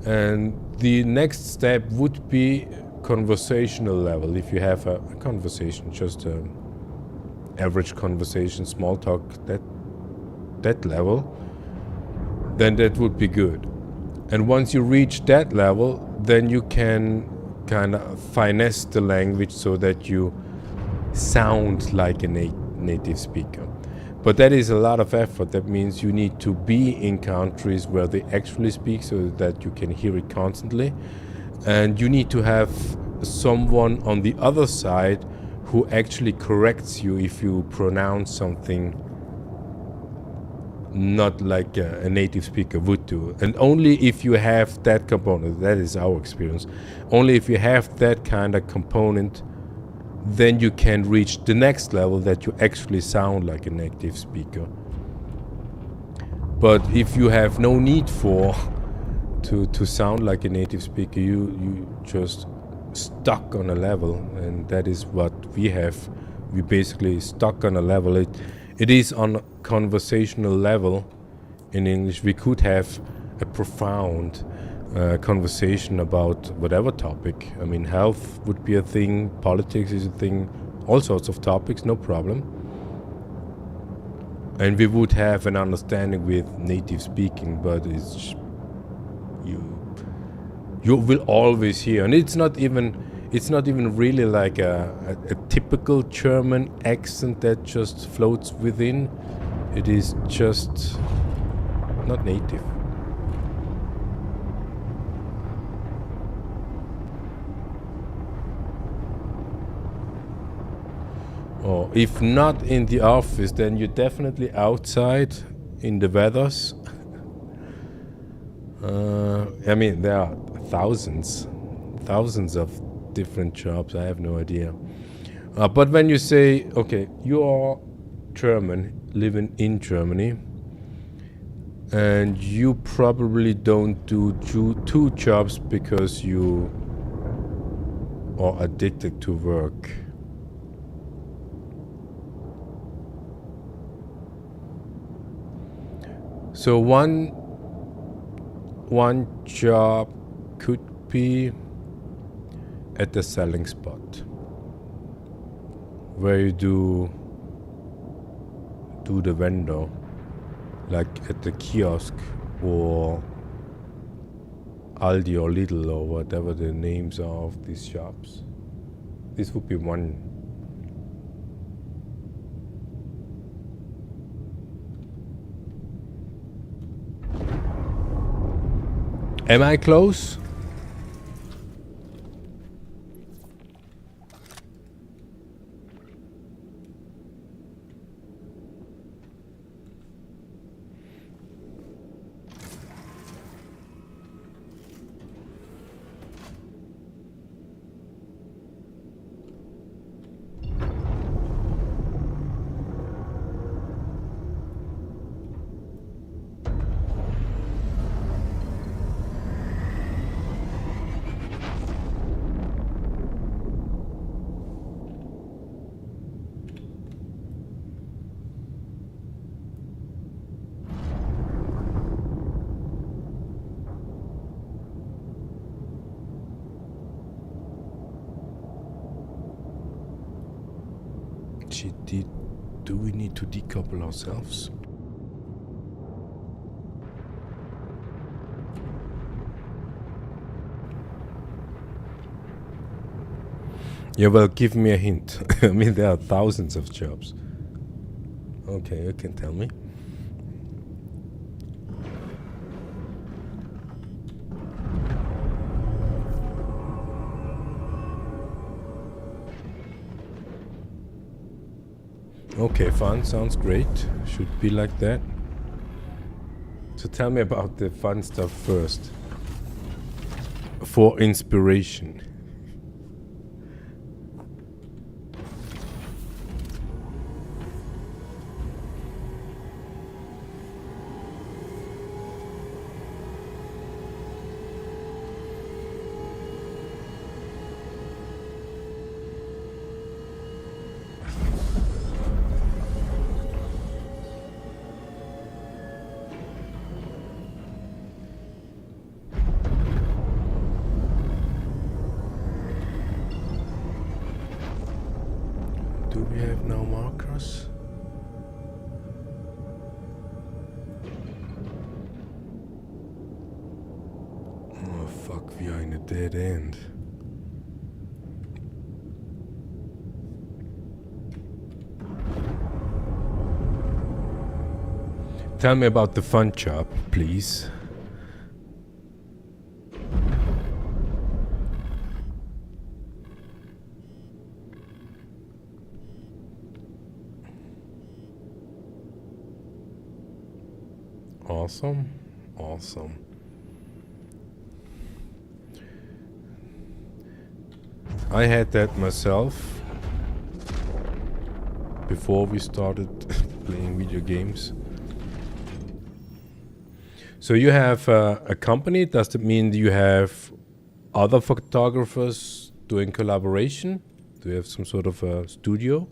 and the next step would be conversational level. If you have a conversation, just an average conversation, small talk, that level, then that would be good. And once you reach that level, then you can kind of finesse the language so that you sound like a native speaker. But that is a lot of effort. That means you need to be in countries where they actually speak so that you can hear it constantly. And you need to have someone on the other side who actually corrects you if you pronounce something not like a native speaker would do. And only if you have that component, that is our experience, only if you have that kind of component, then you can reach the next level that you actually sound like a native speaker. But if you have no need for to sound like a native speaker, you just stuck on a level, and that is what we have. We basically stuck on a level. It is on a conversational level in English. We could have a profound conversation about whatever topic. I mean, health would be a thing, politics is a thing, all sorts of topics, no problem. And we would have an understanding with native speaking, but it's you will always hear, and it's not even really like a typical German accent that just floats within. It is just not native. Or if not in the office, then you're definitely outside in the weathers. I mean, there are thousands of different jobs. I have no idea. But when you say, okay, you are German, living in Germany, and you probably don't do two jobs because you are addicted to work. So one job could be at the selling spot, where you do the vendor, like at the kiosk or Aldi or Lidl or whatever the names are of these shops. This would be one. Am I close? Do we need to decouple ourselves? Yeah, well, give me a hint. I mean, there are thousands of jobs. Okay, you can tell me. Okay, fun. Sounds great. Should be like that. So tell me about the fun stuff first. For inspiration. Do we have no markers? Oh fuck, we are in a dead end. Tell me about the fun job, please. Awesome, awesome. I had that myself before we started playing video games. So you have a company. Does that mean you have other photographers doing collaboration? Do you have some sort of a studio?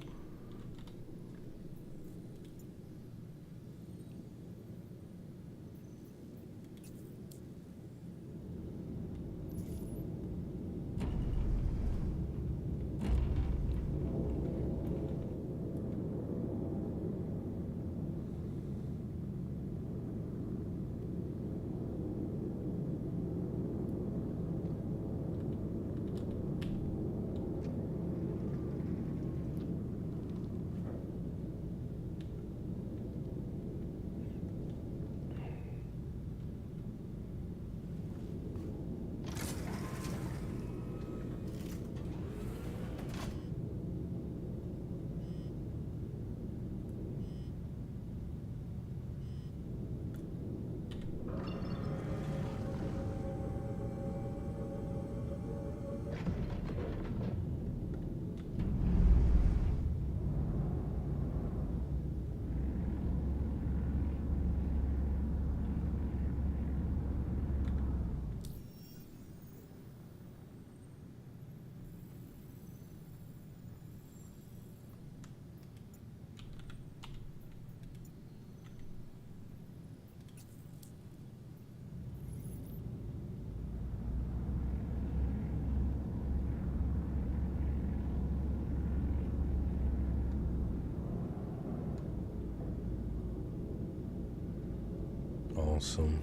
awesome.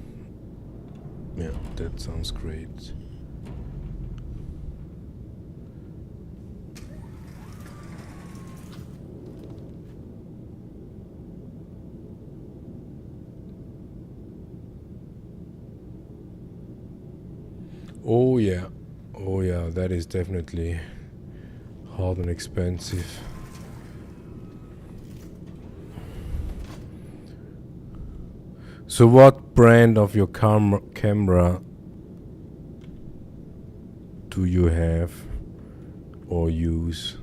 Yeah, that sounds great. Oh yeah, that is definitely hard and expensive. So what brand of your camera do you have or use?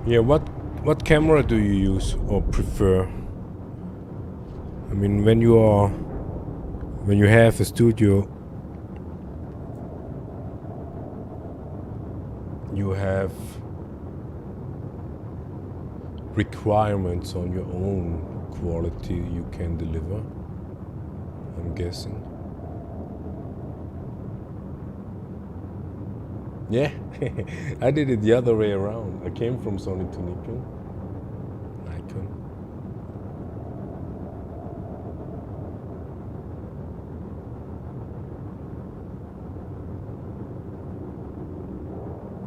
Yeah, what camera do you use or prefer? I mean, when you have a studio, you have requirements on your own quality you can deliver, I'm guessing. Yeah, I did it the other way around. I came from Sony to Nikon.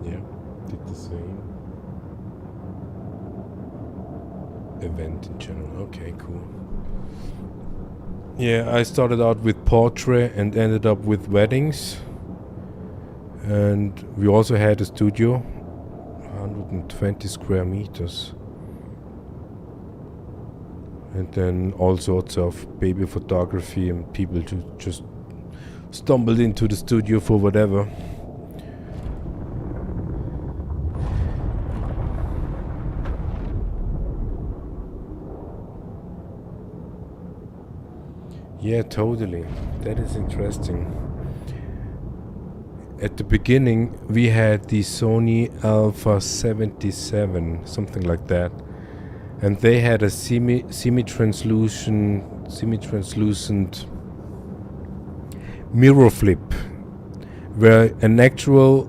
Yeah, did the same. Event in general. Okay, cool. Yeah, I started out with portrait and ended up with weddings. And we also had a studio, 120 square meters. And then all sorts of baby photography and people just stumbled into the studio for whatever. Yeah, totally. That is interesting. At the beginning, we had the Sony Alpha 77, something like that, and they had a semi-translucent mirror flip, where an actual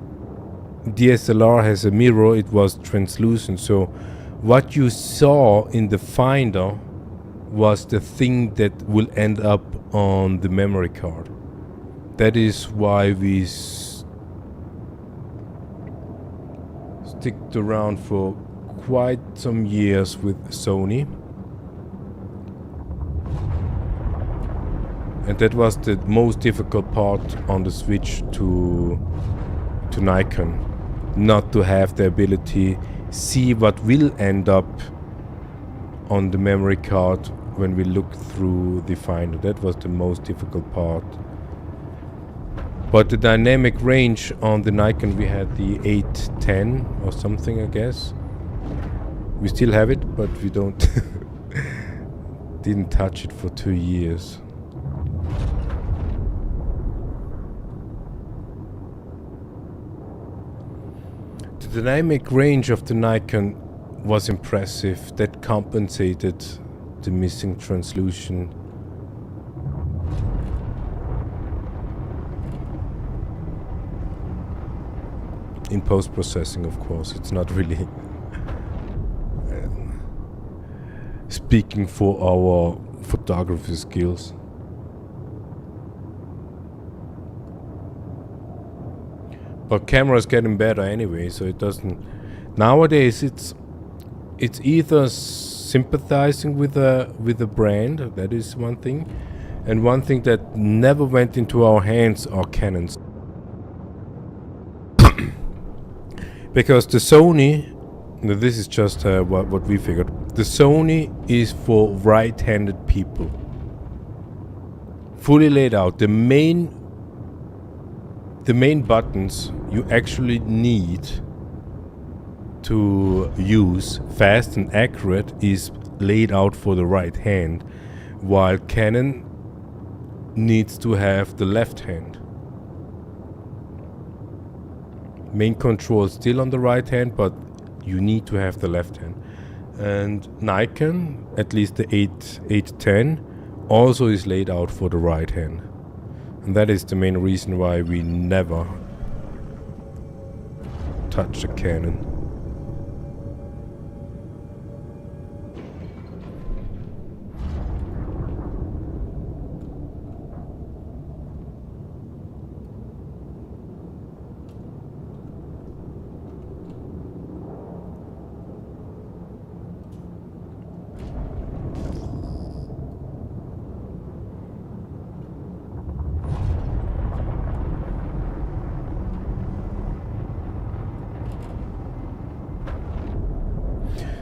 DSLR has a mirror. It was translucent, so what you saw in the finder was the thing that will end up on the memory card. That is why we sticked around for quite some years with Sony, and that was the most difficult part on the switch to Nikon, not to have the ability see what will end up on the memory card when we look through the finder. That was the most difficult part. But the dynamic range on the Nikon, we had the 810 or something, I guess. We still have it, but we don't didn't touch it for 2 years. The dynamic range of the Nikon was impressive. That compensated the missing translucent in post-processing, of course. It's not really speaking for our photography skills. But camera's getting better anyway, so it doesn't. Nowadays, it's either sympathizing with a brand, that is one thing, and one thing that never went into our hands are Canons. Because the Sony, this is just what we figured. The Sony is for right-handed people. Fully laid out. The main buttons you actually need to use fast and accurate is laid out for the right hand, while Canon needs to have the left hand. Main control is still on the right hand, but you need to have the left hand. And Nikon, at least the 810, also is laid out for the right hand. And that is the main reason why we never touch a Canon.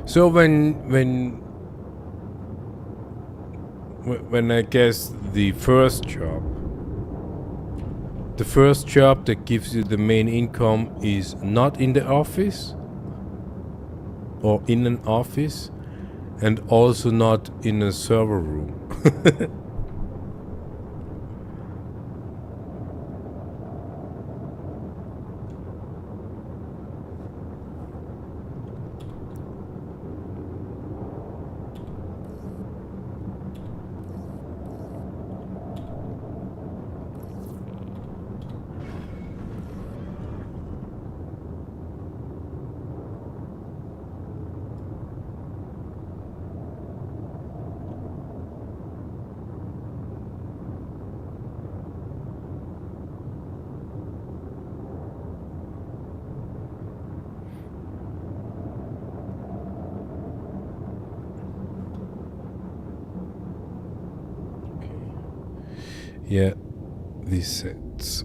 So when I guess the first job that gives you the main income is not in the office or in an office, and also not in a server room. Yeah, these sets.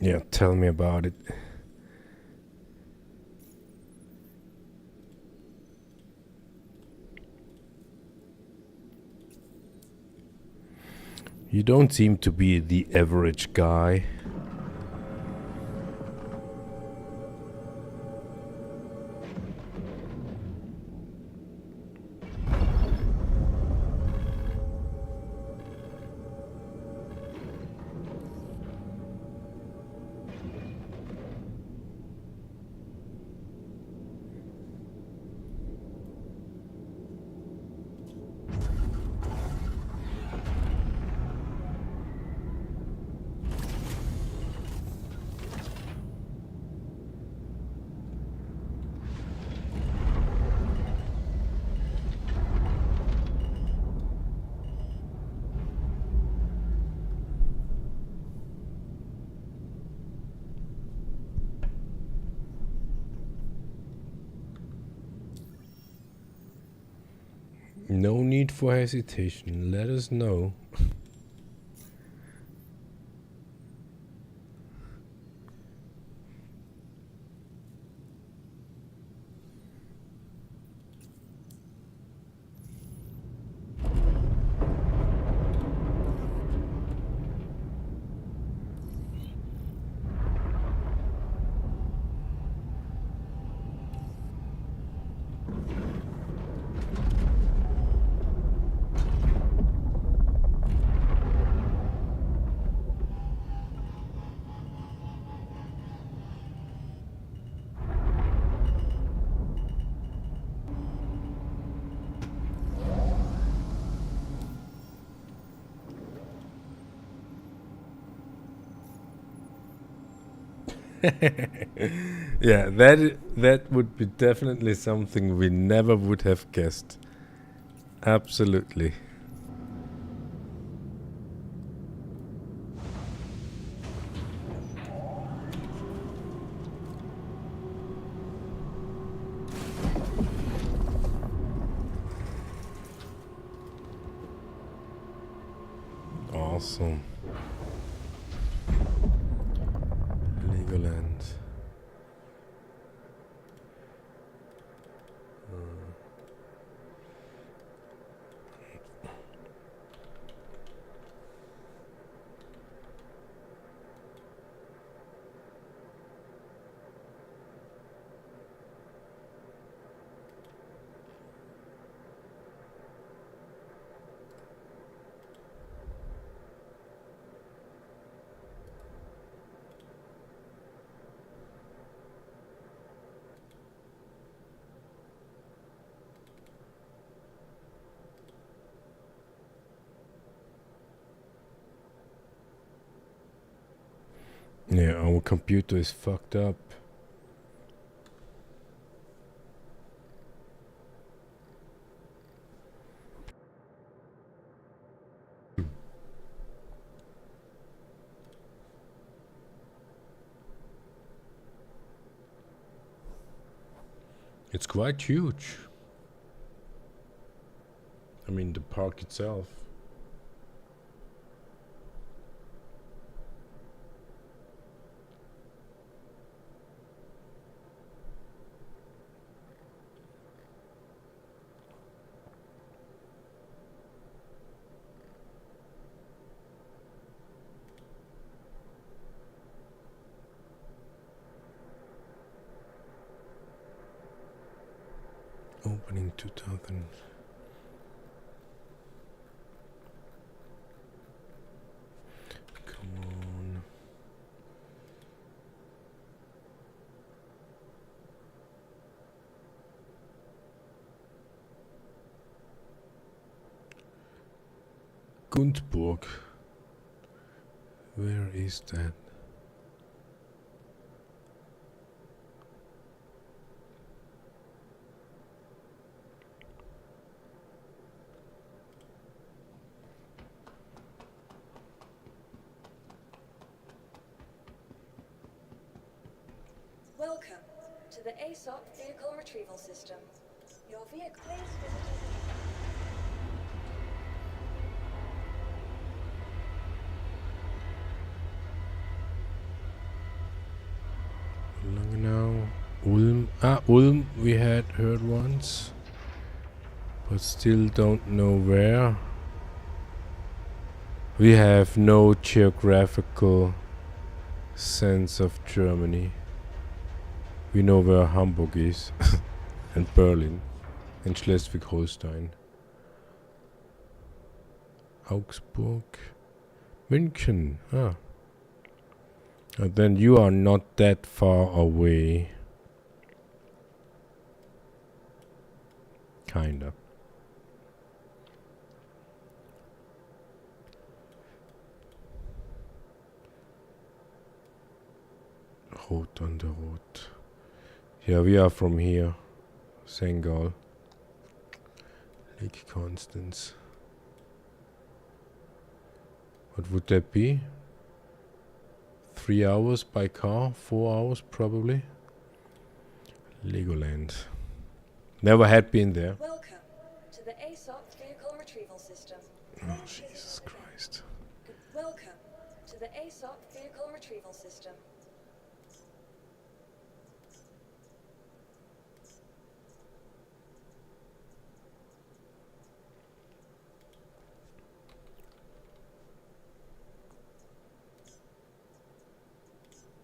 Yeah, tell me about it. You don't seem to be the average guy. No need for hesitation. Let us know. Yeah, that would be definitely something we never would have guessed. Absolutely. Awesome. Legoland. Yeah, our computer is fucked up. It's quite huge. I mean, the park itself. Opening 2000. Come on. Gundburg. Where is that? Welcome to the ASOP Vehicle Retrieval System. Your vehicle, please visit us. Langenau. Ulm. Ah, Ulm we had heard once. But still don't know where. We have no geographical sense of Germany. We know where Hamburg is. And Berlin. And Schleswig-Holstein. Augsburg. München. Ah. And then you are not that far away. Kinda. Rot on the road. Yeah, we are from here. Senegal. Lake Constance. What would that be? 3 hours by car? 4 hours probably? Legoland. Never had been there. Welcome to the ASOP Vehicle Retrieval System. Oh, Jesus Christ. Welcome to the ASOP Vehicle Retrieval System.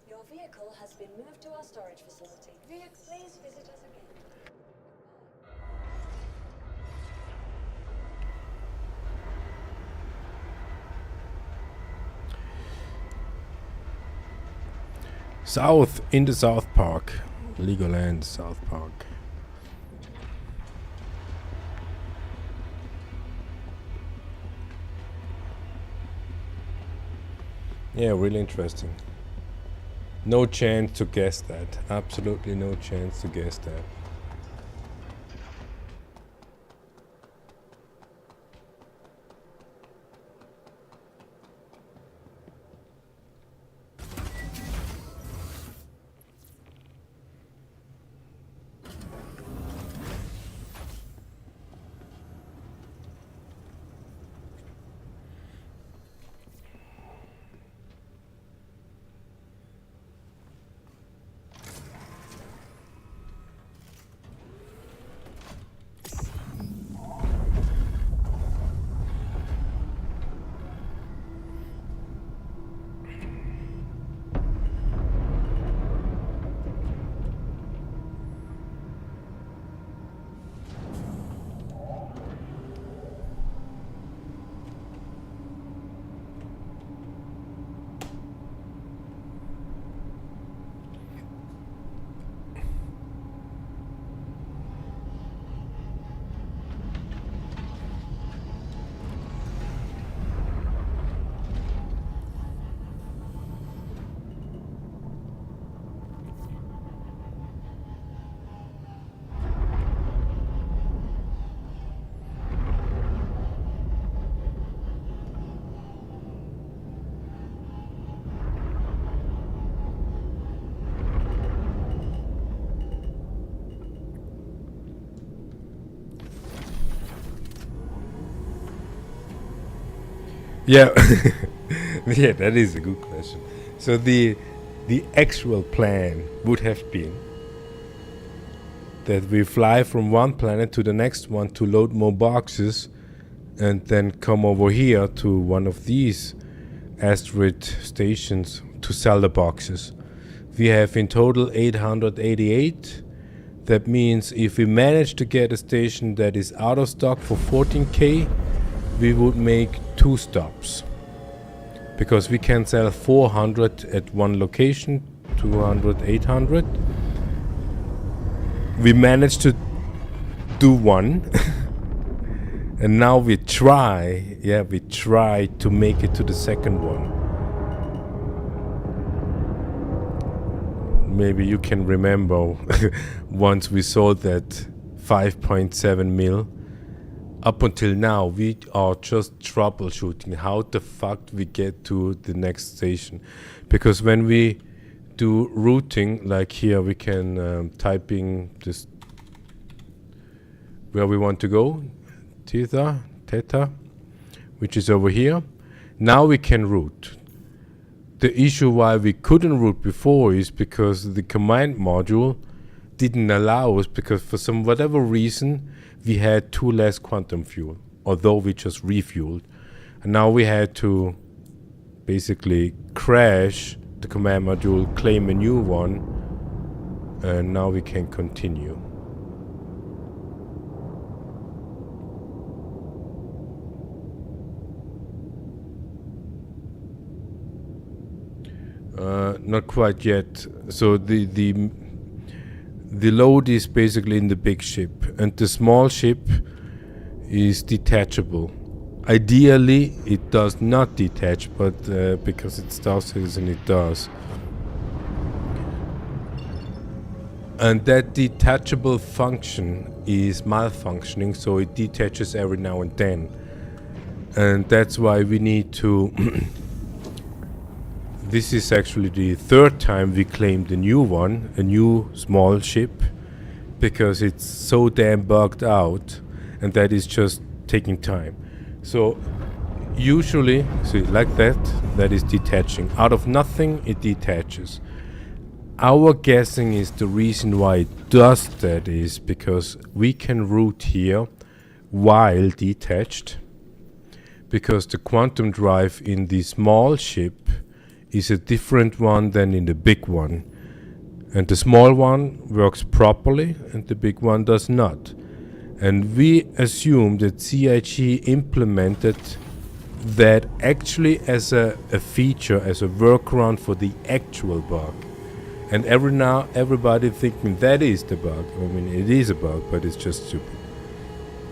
Your vehicle has been moved to our storage facility. Please visit us again. South, in the South Park. Legoland, South Park. Yeah, really interesting. No chance to guess that. Absolutely no chance to guess that. Yeah, yeah, that is a good question. So the actual plan would have been that we fly from one planet to the next one to load more boxes, and then come over here to one of these asteroid stations to sell the boxes. We have in total 888. That means if we manage to get a station that is out of stock for 14k, we would make 2 stops, because we can sell 400 at one location, 200, 800. We managed to do one and now we try to make it to the second one. Maybe you can remember once we sold that 5.7 mil. Up until now, we are just troubleshooting how the fuck we get to the next station. Because when we do routing, like here, we can type in this where we want to go, theta, which is over here. Now we can route. The issue why we couldn't route before is because the command module didn't allow us, because for some whatever reason we had 2 less quantum fuel, although we just refueled. And now we had to basically crash the command module, claim a new one, and now we can continue. Not quite yet. So the load is basically in the big ship, and the small ship is detachable. Ideally, it does not detach, but because it starts and it does. And that detachable function is malfunctioning, so it detaches every now and then. And that's why we need to... This is actually the 3rd time we claimed a new one, a new small ship, because it's so damn bugged out, and that is just taking time. So usually, see, like that is detaching. Out of nothing, it detaches. Our guessing is the reason why it does that is because we can route here while detached, because the quantum drive in the small ship is a different one than in the big one, and the small one works properly and the big one does not. And we assume that CIG implemented that actually as a feature, as a workaround for the actual bug. And everybody thinking that is the bug. I mean, it is a bug, but it's just stupid.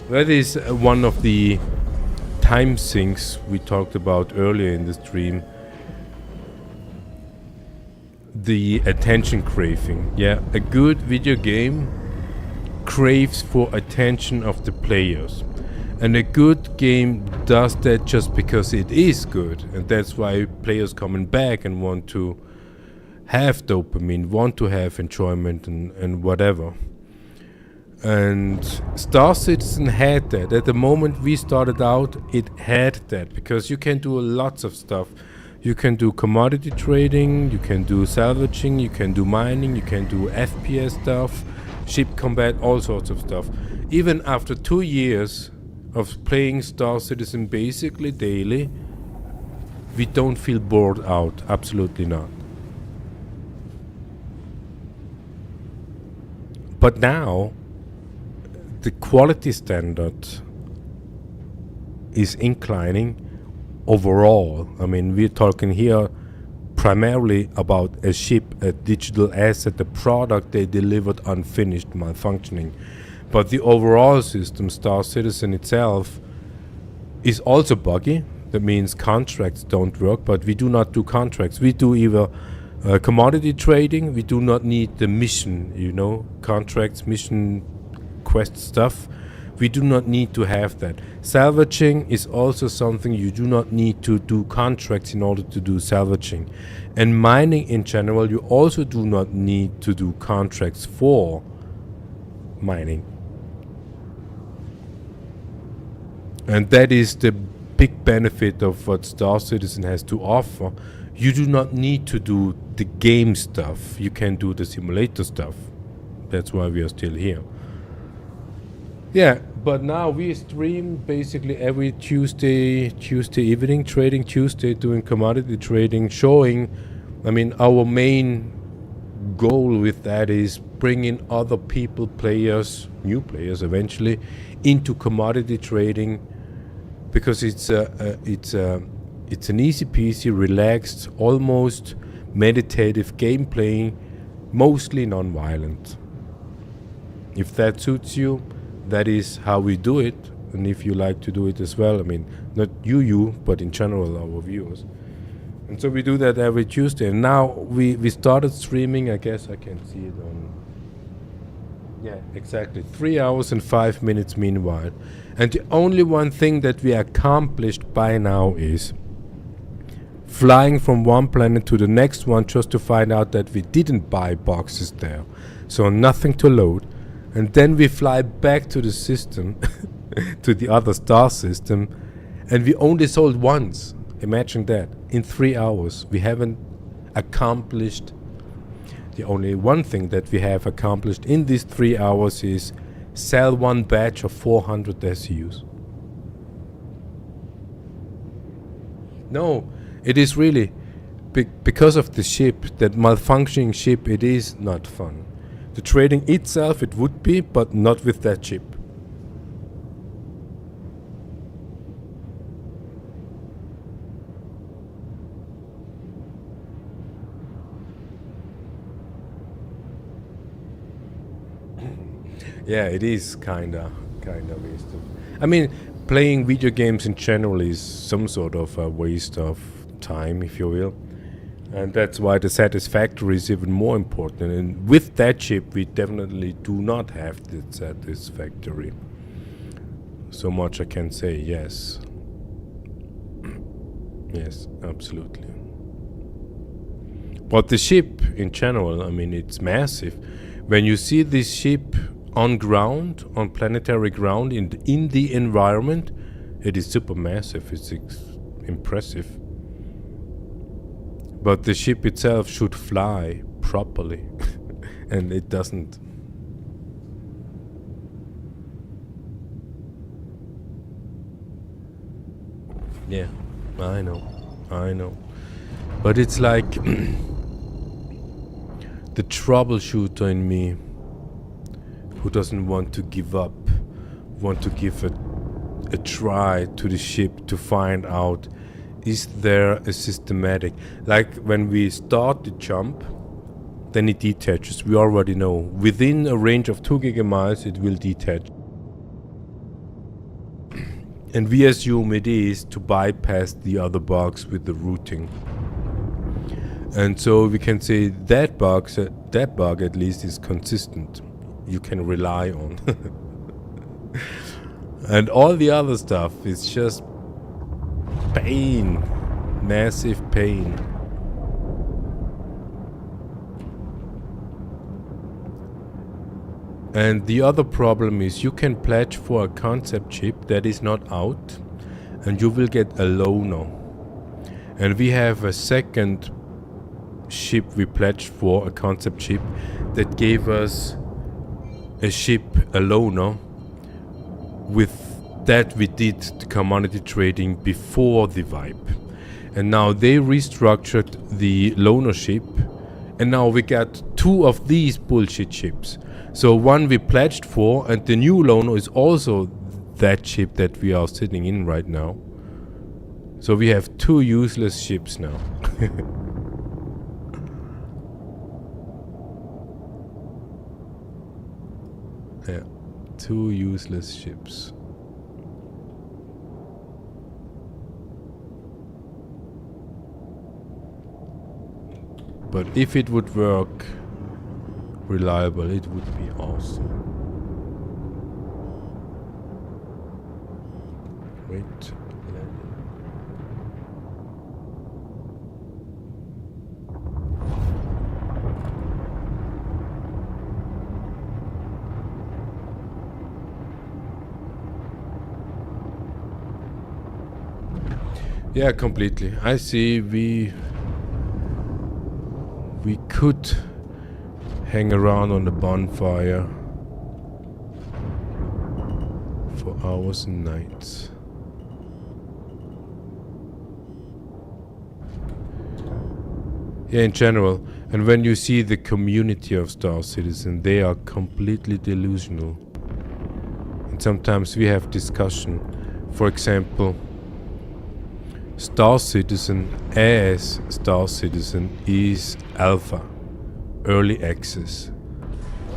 That is one of the time sinks we talked about earlier in the stream. the attention craving. Yeah, a good video game craves for attention of the players. And a good game does that just because it is good. And that's why players coming back and want to have dopamine, want to have enjoyment and whatever. And Star Citizen had that. At the moment we started out, it had that, because you can do lots of stuff. You can do commodity trading, you can do salvaging, you can do mining, you can do FPS stuff, ship combat, all sorts of stuff. Even after 2 years of playing Star Citizen basically daily, we don't feel bored out. Absolutely not. But now the quality standard is inclining overall. I mean, we're talking here primarily about a ship, a digital asset, a product they delivered unfinished, malfunctioning. But the overall system, Star Citizen itself, is also buggy. That means contracts don't work, but we do not do contracts. We do either commodity trading. We do not need the mission, you know, contracts, mission, quest stuff. We do not need to have that. Salvaging is also something you do not need to do contracts in order to do salvaging. And mining in general, you also do not need to do contracts for mining. And that is the big benefit of what Star Citizen has to offer. You do not need to do the game stuff. You can do the simulator stuff. That's why we are still here. Yeah, but now we stream basically every Tuesday evening, Trading Tuesday, doing commodity trading, showing, I mean, our main goal with that is bringing other people, players, new players eventually, into commodity trading, because it's an easy peasy, relaxed, almost meditative gameplay, mostly non-violent. If that suits you, that is how we do it. And if you like to do it as well, I mean, not you, but in general our viewers. And so we do that every Tuesday. And now we started streaming, I guess I can see it on, yeah, exactly, 3 hours and 5 minutes meanwhile. And the only one thing that we accomplished by now is flying from one planet to the next one just to find out that we didn't buy boxes there. So nothing to load. And then we fly back to the system, to the other star system, and we only sold once. Imagine that. In 3 hours, we haven't accomplished. The only one thing that we have accomplished in these 3 hours is sell one batch of 400 SUs. No, it is really because of the ship, that malfunctioning ship, it is not fun. The trading itself, it would be, but not with that chip. Yeah, it is kinda wasted. I mean, playing video games in general is some sort of a waste of time, if you will. And that's why the satisfactory is even more important. And with that chip, we definitely do not have the satisfactory. So much I can say, yes. Yes, absolutely. But the ship in general, I mean, it's massive. When you see this ship on ground, on planetary ground, in the environment, it is super massive. It's impressive. But the ship itself should fly properly, and it doesn't. Yeah, I know. But it's like the troubleshooter in me, who doesn't want to give up, want to give a try to the ship to find out, is there a systematic, like when we start the jump, then it detaches. We already know within a range of 2 gigamiles it will detach, and we assume it is to bypass the other bugs with the routing. And so we can say that bug at least is consistent. You can rely on. And all the other stuff is just pain. Massive pain. And the other problem is you can pledge for a concept chip that is not out, and you will get a loaner. And we have a second chip we pledged for, a concept chip, that gave us a loaner. With that we did the commodity trading before the wipe. And now they restructured the loaner chip, and now we got two of these bullshit chips. So one we pledged for, and the new loaner is also that chip that we are sitting in right now. So we have two useless chips now. Yeah, two useless chips. But if it would work reliable, it would be awesome. Wait. Yeah, completely. I see we could hang around on the bonfire for hours and nights. Yeah, in general. And when you see the community of Star Citizen, they are completely delusional. And sometimes we have discussion. For example, Star Citizen as Star Citizen is alpha, early access.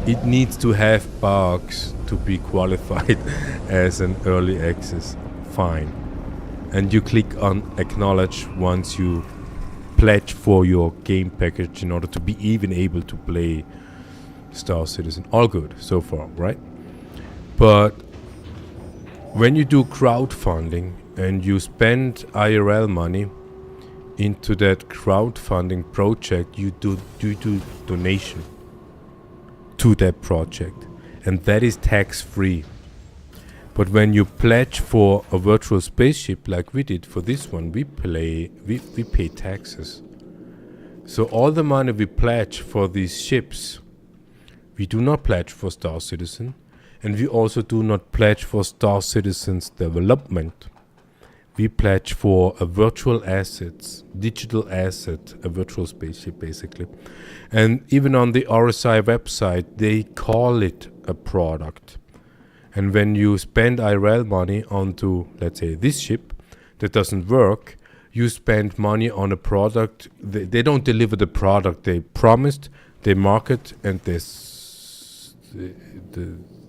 It needs to have bugs to be qualified as an early access. Fine. And you click on acknowledge once you pledge for your game package in order to be even able to play Star Citizen. All good so far, right? But when you do crowdfunding and you spend IRL money into that crowdfunding project, you do donation to that project, and that is tax-free. But when you pledge for a virtual spaceship like we did for this one, we pay taxes. So all the money we pledge for these ships, we do not pledge for Star Citizen, and we also do not pledge for Star Citizen's development. We pledge for a virtual assets, digital asset, a virtual spaceship basically. And even on the RSI website, they call it a product. And when you spend IRL money onto, let's say, this ship that doesn't work, you spend money on a product. They don't deliver the product they promised, they market, and this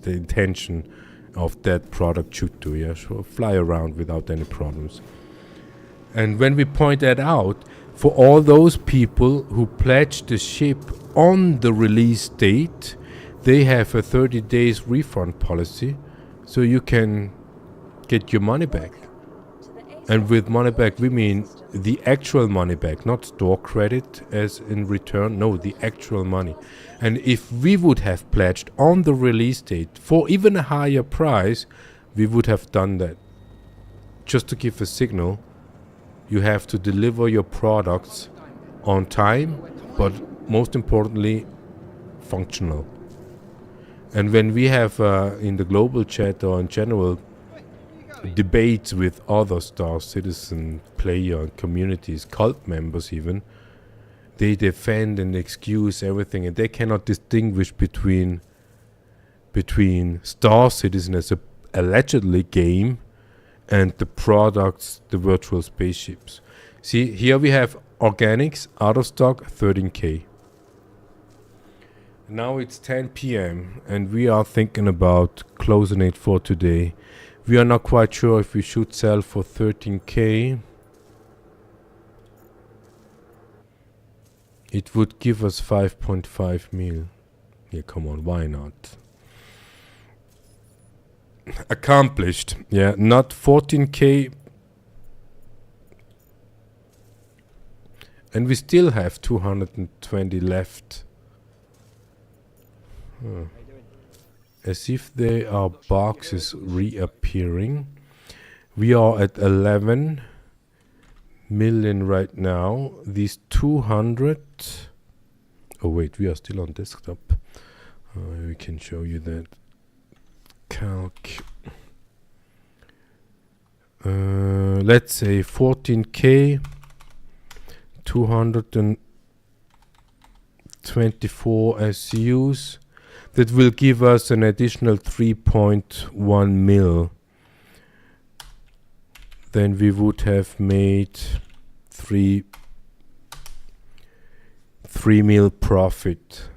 the intention of that product should do, yeah, so fly around without any problems. And when we point that out, for all those people who pledge the ship on the release date, they have a 30 days refund policy, so you can get your money back. And with money back, we mean the actual money back, not store credit as in return. No, the actual money. And if we would have pledged on the release date for even a higher price, we would have done that. Just to give a signal, you have to deliver your products on time, but most importantly, functional. And when we have in the global chat or in general debates with other Star Citizen player communities, cult members even, they defend and excuse everything, and they cannot distinguish between Star Citizen as a allegedly game and the products, the virtual spaceships. See, here we have organics out of stock, 13k. Now it's 10 p.m. and we are thinking about closing it for today. We are not quite sure if we should sell for 13k. it would give us 5.5 mil. Yeah, come on, why not? Accomplished. Yeah, not 14K. And we still have 220 left. As if there are boxes reappearing. We are at 11 million right now. These 200. Oh wait, we are still on desktop. We can show you that. Calc. Let's say 14K. 224 ASUS. That will give us an additional 3.1 mil. Then we would have made 3 mil profit.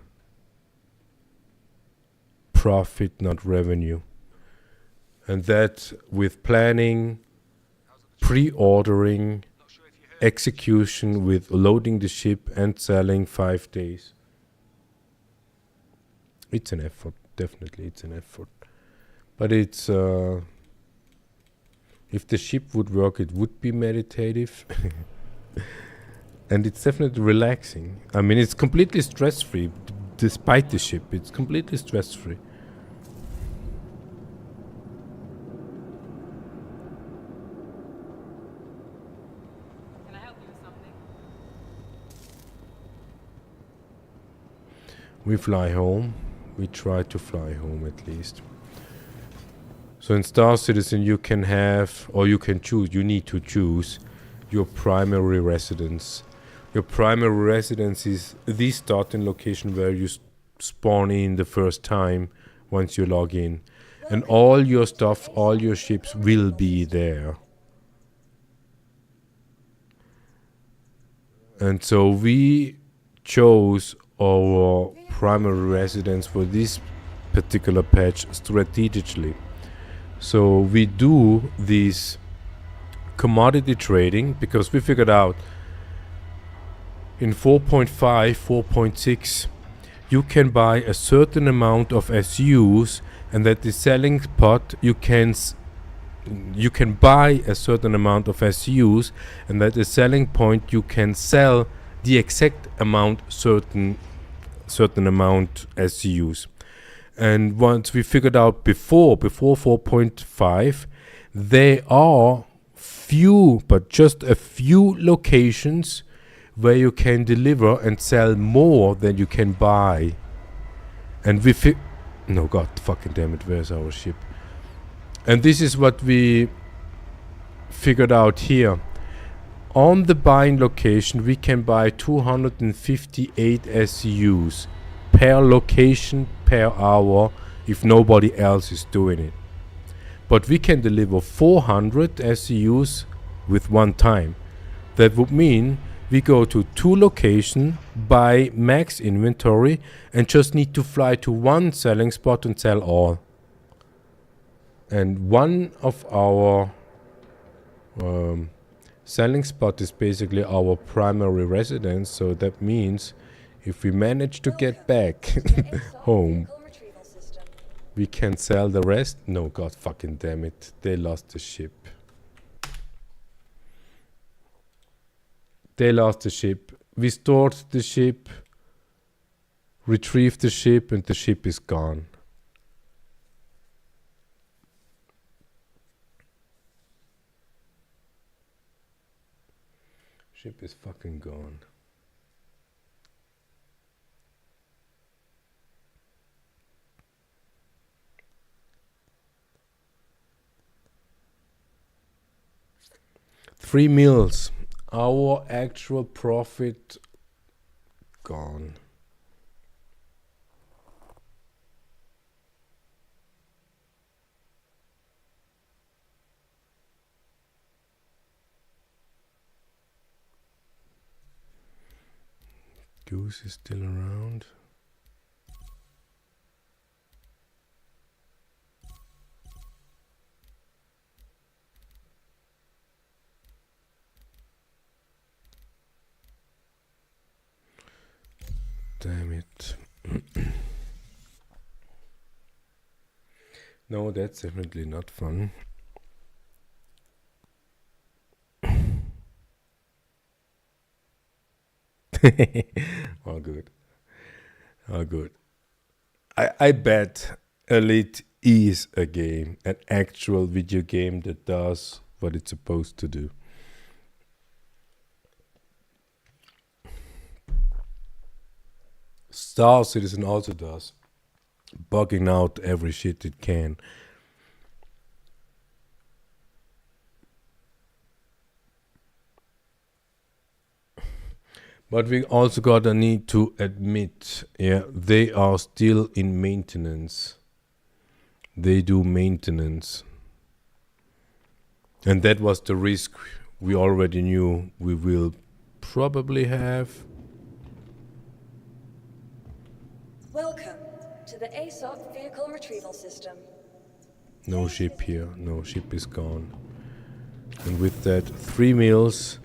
Profit, not revenue. And that with planning, pre-ordering, execution with loading the ship and selling 5 days. It's an effort, definitely it's an effort. But it's, if the ship would work, it would be meditative. And it's definitely relaxing. I mean, it's completely stress-free, despite the ship. It's completely stress-free. Can I help you with something? We fly home. We try to fly home at least. So in Star Citizen you can have, or you can choose, you need to choose your primary residence. Your primary residence is the starting location where you spawn in the first time once you log in. And all your stuff, all your ships will be there. And so we chose our primary residence for this particular patch strategically. So we do this commodity trading because we figured out in 4.5, 4.6 you can buy a certain amount of ASUS, and that the selling pot you can buy a certain amount of ASUS, and at the selling point you can sell the exact amount certain amount ASUS. And once we figured out before 4.5, there are few, but just a few locations where you can deliver and sell more than you can buy. And we no, god fucking damn it, where's our ship? And this is what we figured out here. On the buying location we can buy 258 ASUS per location per hour if nobody else is doing it. But we can deliver 400 ASUS with one time. That would mean we go to 2 locations, buy max inventory, and just need to fly to one selling spot and sell all. And one of our selling spot is basically our primary residence, so that means if we manage to get back home, we can sell the rest. No, god fucking damn it, they lost the ship. They lost the ship. We stored the ship, retrieved the ship, and the ship is gone. Ship is fucking gone. $3 million. Our actual profit gone. Goose is still around. damn it. No, that's definitely not fun. All good. All good. I bet Elite is a game, an actual video game that does what it's supposed to do. Star Citizen also does, bugging out every shit it can. But we also gotta need to admit, yeah, they are still in maintenance. They do maintenance. And that was the risk we already knew we will probably have. Welcome to the ASOP vehicle retrieval system. No ship here, no ship is gone. And with that, 3 meals.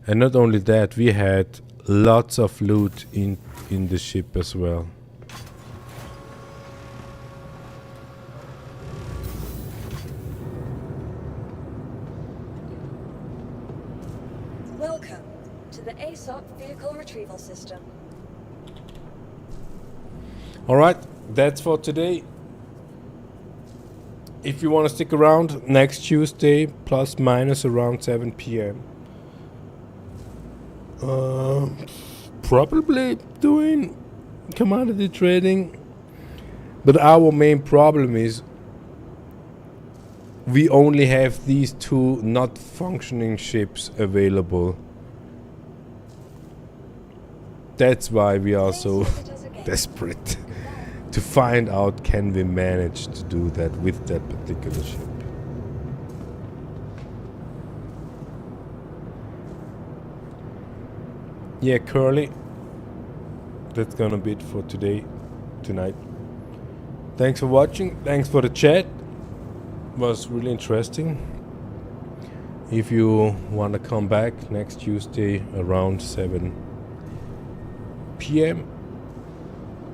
And not only that, we had lots of loot in the ship as well. Welcome to the ASOP vehicle retrieval system. Alright, that's for today. If you want to stick around, next Tuesday, plus minus around 7 p.m. Probably doing commodity trading. But our main problem is we only have these 2 not functioning ships available. That's why we are so desperate to find out, can we manage to do that with that particular ship. Yeah, Curly, that's gonna be it for tonight. Thanks for watching, thanks for the chat, was really interesting. If you wanna come back next Tuesday around 7 p.m.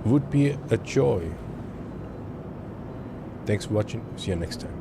would be a joy. Thanks for watching, see you next time.